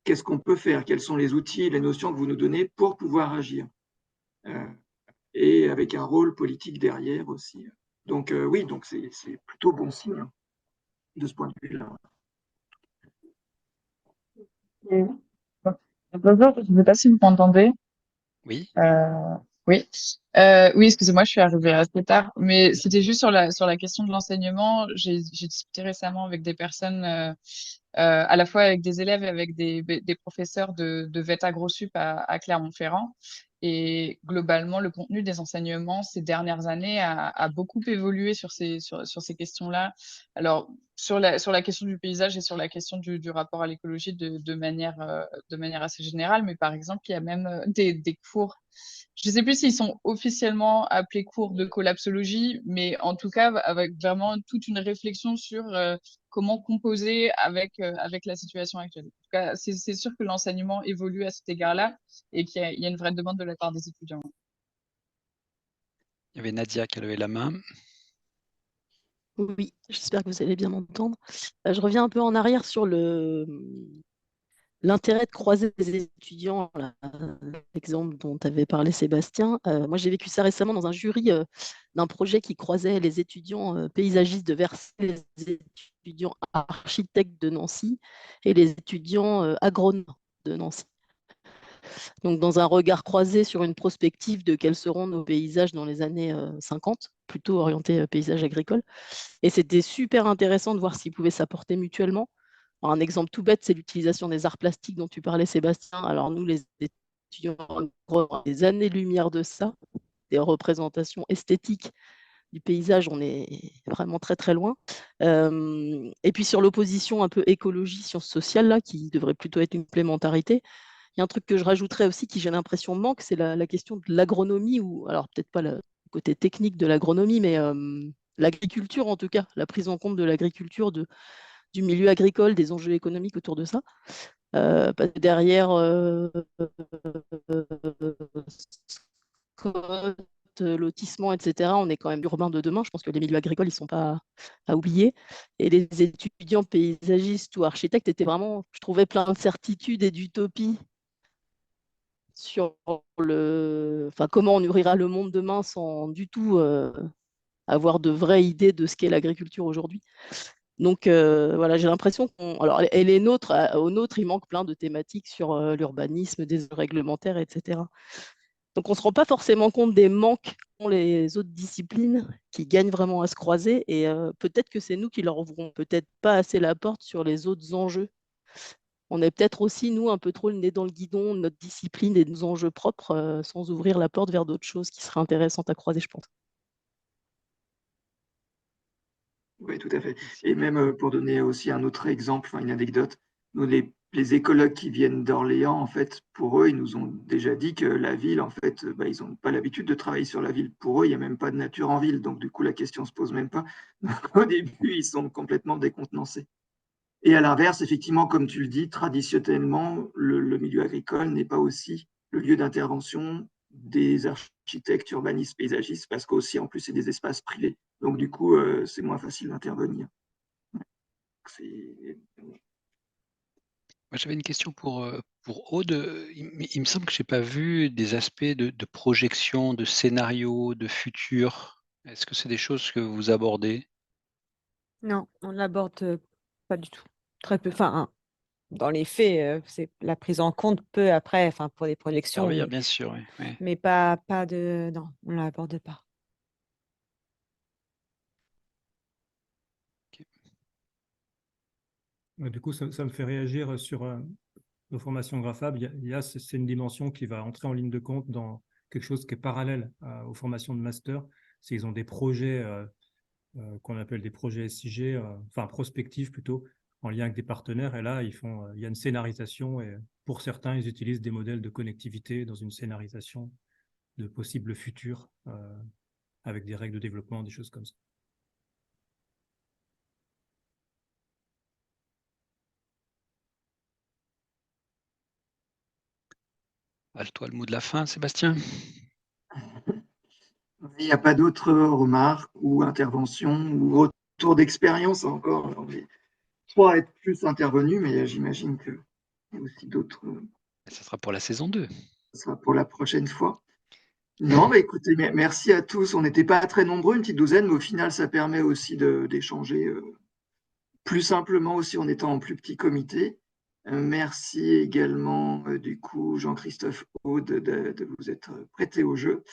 Qu'est-ce qu'on peut faire? Quels sont les outils, les notions que vous nous donnez pour pouvoir agir? Et avec un rôle politique derrière aussi. Donc oui, donc c'est plutôt bon signe de ce point de vue-là. Bonjour, je ne sais pas si vous m'entendez. Oui. Oui, excusez-moi, je suis arrivée assez tard, mais c'était juste sur la question de l'enseignement. J'ai discuté récemment avec des personnes, à la fois avec des élèves et avec des professeurs de VET AgroSup à Clermont-Ferrand. Et globalement, le contenu des enseignements ces dernières années a beaucoup évolué sur ces questions-là. Alors, sur la question du paysage et sur la question du rapport à l'écologie de manière assez générale, mais par exemple, il y a même des cours. Je ne sais plus s'ils sont officiellement appelés cours de collapsologie, mais en tout cas, avec vraiment toute une réflexion sur comment composer avec la situation actuelle. En tout cas, c'est sûr que l'enseignement évolue à cet égard-là et qu'il y a une vraie demande de la part des étudiants. Il y avait Nadia qui a levé la main. Oui, j'espère que vous allez bien m'entendre. Je reviens un peu en arrière sur l'intérêt de croiser des étudiants, l'exemple dont avait parlé Sébastien. Moi, j'ai vécu ça récemment dans un jury d'un projet qui croisait les étudiants paysagistes de Versailles, les étudiants architectes de Nancy et les étudiants agronomes de Nancy. Donc, dans un regard croisé sur une prospective de quels seront nos paysages dans les années 50, plutôt orientés paysage agricole. Et c'était super intéressant de voir s'ils pouvaient s'apporter mutuellement. Alors, un exemple tout bête, c'est l'utilisation des arts plastiques dont tu parlais, Sébastien. Alors nous, les étudiants, des années-lumière de ça, des représentations esthétiques du paysage, on est vraiment très très loin. Et puis sur l'opposition un peu écologie, sciences sociales, là, qui devrait plutôt être une complémentarité, il y a un truc que je rajouterais aussi qui, j'ai l'impression, manque, c'est la question de l'agronomie, ou alors peut-être pas le côté technique de l'agronomie, mais l'agriculture en tout cas, la prise en compte de l'agriculture, du milieu agricole, des enjeux économiques autour de ça. Derrière Scott lotissement, etc., on est quand même urbain de demain. Je pense que les milieux agricoles, ils ne sont pas à oublier. Et les étudiants paysagistes ou architectes étaient vraiment, je trouvais, plein de certitudes et d'utopie sur comment on nourrira le monde demain sans du tout avoir de vraies idées de ce qu'est l'agriculture aujourd'hui. Donc voilà, j'ai l'impression alors, et les nôtres, aux nôtres, il manque plein de thématiques sur l'urbanisme, des réglementaires, etc. Donc on ne se rend pas forcément compte des manques qu'ont les autres disciplines qui gagnent vraiment à se croiser, et peut-être que c'est nous qui leur ouvrons peut-être pas assez la porte sur les autres enjeux. On est peut-être aussi, nous, un peu trop le nez dans le guidon de notre discipline et de nos enjeux propres, sans ouvrir la porte vers d'autres choses qui seraient intéressantes à croiser, je pense. Oui, tout à fait. Et même pour donner aussi un autre exemple, une anecdote, nous, les écologues qui viennent d'Orléans, en fait, pour eux, ils nous ont déjà dit que la ville, en fait, ils n'ont pas l'habitude de travailler sur la ville. Pour eux, il n'y a même pas de nature en ville. Donc, du coup, la question ne se pose même pas. Donc, au début, ils sont complètement décontenancés. Et à l'inverse, effectivement, comme tu le dis, traditionnellement, le milieu agricole n'est pas aussi le lieu d'intervention des architectes, urbanistes, paysagistes, parce qu'aussi, en plus, c'est des espaces privés. Donc, du coup, c'est moins facile d'intervenir. Moi, j'avais une question pour Aude. Il me semble que je n'ai pas vu des aspects de projection, de scénario, de futur. Est-ce que c'est des choses que vous abordez? Non, on ne l'aborde pas du tout. Très peu. Enfin, dans les faits, c'est la prise en compte peu après, pour les projections, Servir, bien sûr, oui. Oui. mais pas de. Non, on ne l'aborde pas. Du coup, ça me fait réagir sur nos formations GraphHub. C'est une dimension qui va entrer en ligne de compte dans quelque chose qui est parallèle aux formations de master. Ils ont des projets qu'on appelle des projets SIG, prospectifs plutôt, en lien avec des partenaires. Et là, il y a une scénarisation. Et pour certains, ils utilisent des modèles de connectivité dans une scénarisation de possibles futurs avec des règles de développement, des choses comme ça. Toi, le mot de la fin, Sébastien? Il n'y a pas d'autres remarques ou interventions ou retours d'expérience encore. Je crois être plus intervenu, mais j'imagine qu'il y a aussi d'autres. Ça sera pour la saison 2. Ça sera pour la prochaine fois. Non, mais écoutez, merci à tous. On n'était pas très nombreux, une petite douzaine, mais au final, ça permet aussi d'échanger plus simplement aussi en étant en plus petit comité. Merci également, du coup, Jean-Christophe Aude, de vous être prêté au jeu.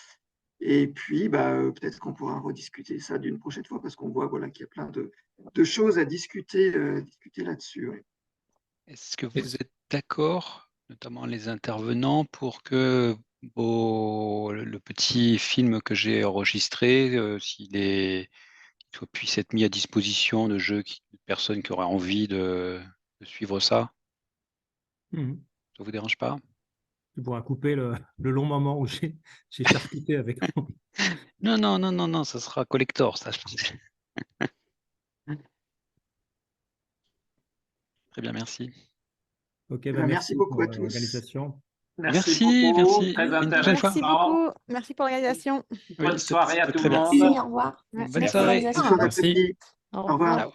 Et puis, peut-être qu'on pourra rediscuter ça d'une prochaine fois parce qu'on voit qu'il y a plein de choses à discuter là-dessus. Ouais. Est-ce que vous êtes d'accord, notamment les intervenants, pour que le petit film que j'ai enregistré, s'il puisse être mis à disposition de personnes qui auraient envie de suivre ça? Ça ne vous dérange pas? Tu pourras couper le long moment où j'ai charcuté avec moi. Non, ça sera collector, ça, je pense. Très bien, merci. Ok, merci beaucoup à tous. L'organisation. Merci. Très Une prochaine fois. Merci beaucoup. Merci pour l'organisation. Bonne soirée à tout le monde. Merci, au revoir. Bonne soirée. Merci. Au revoir.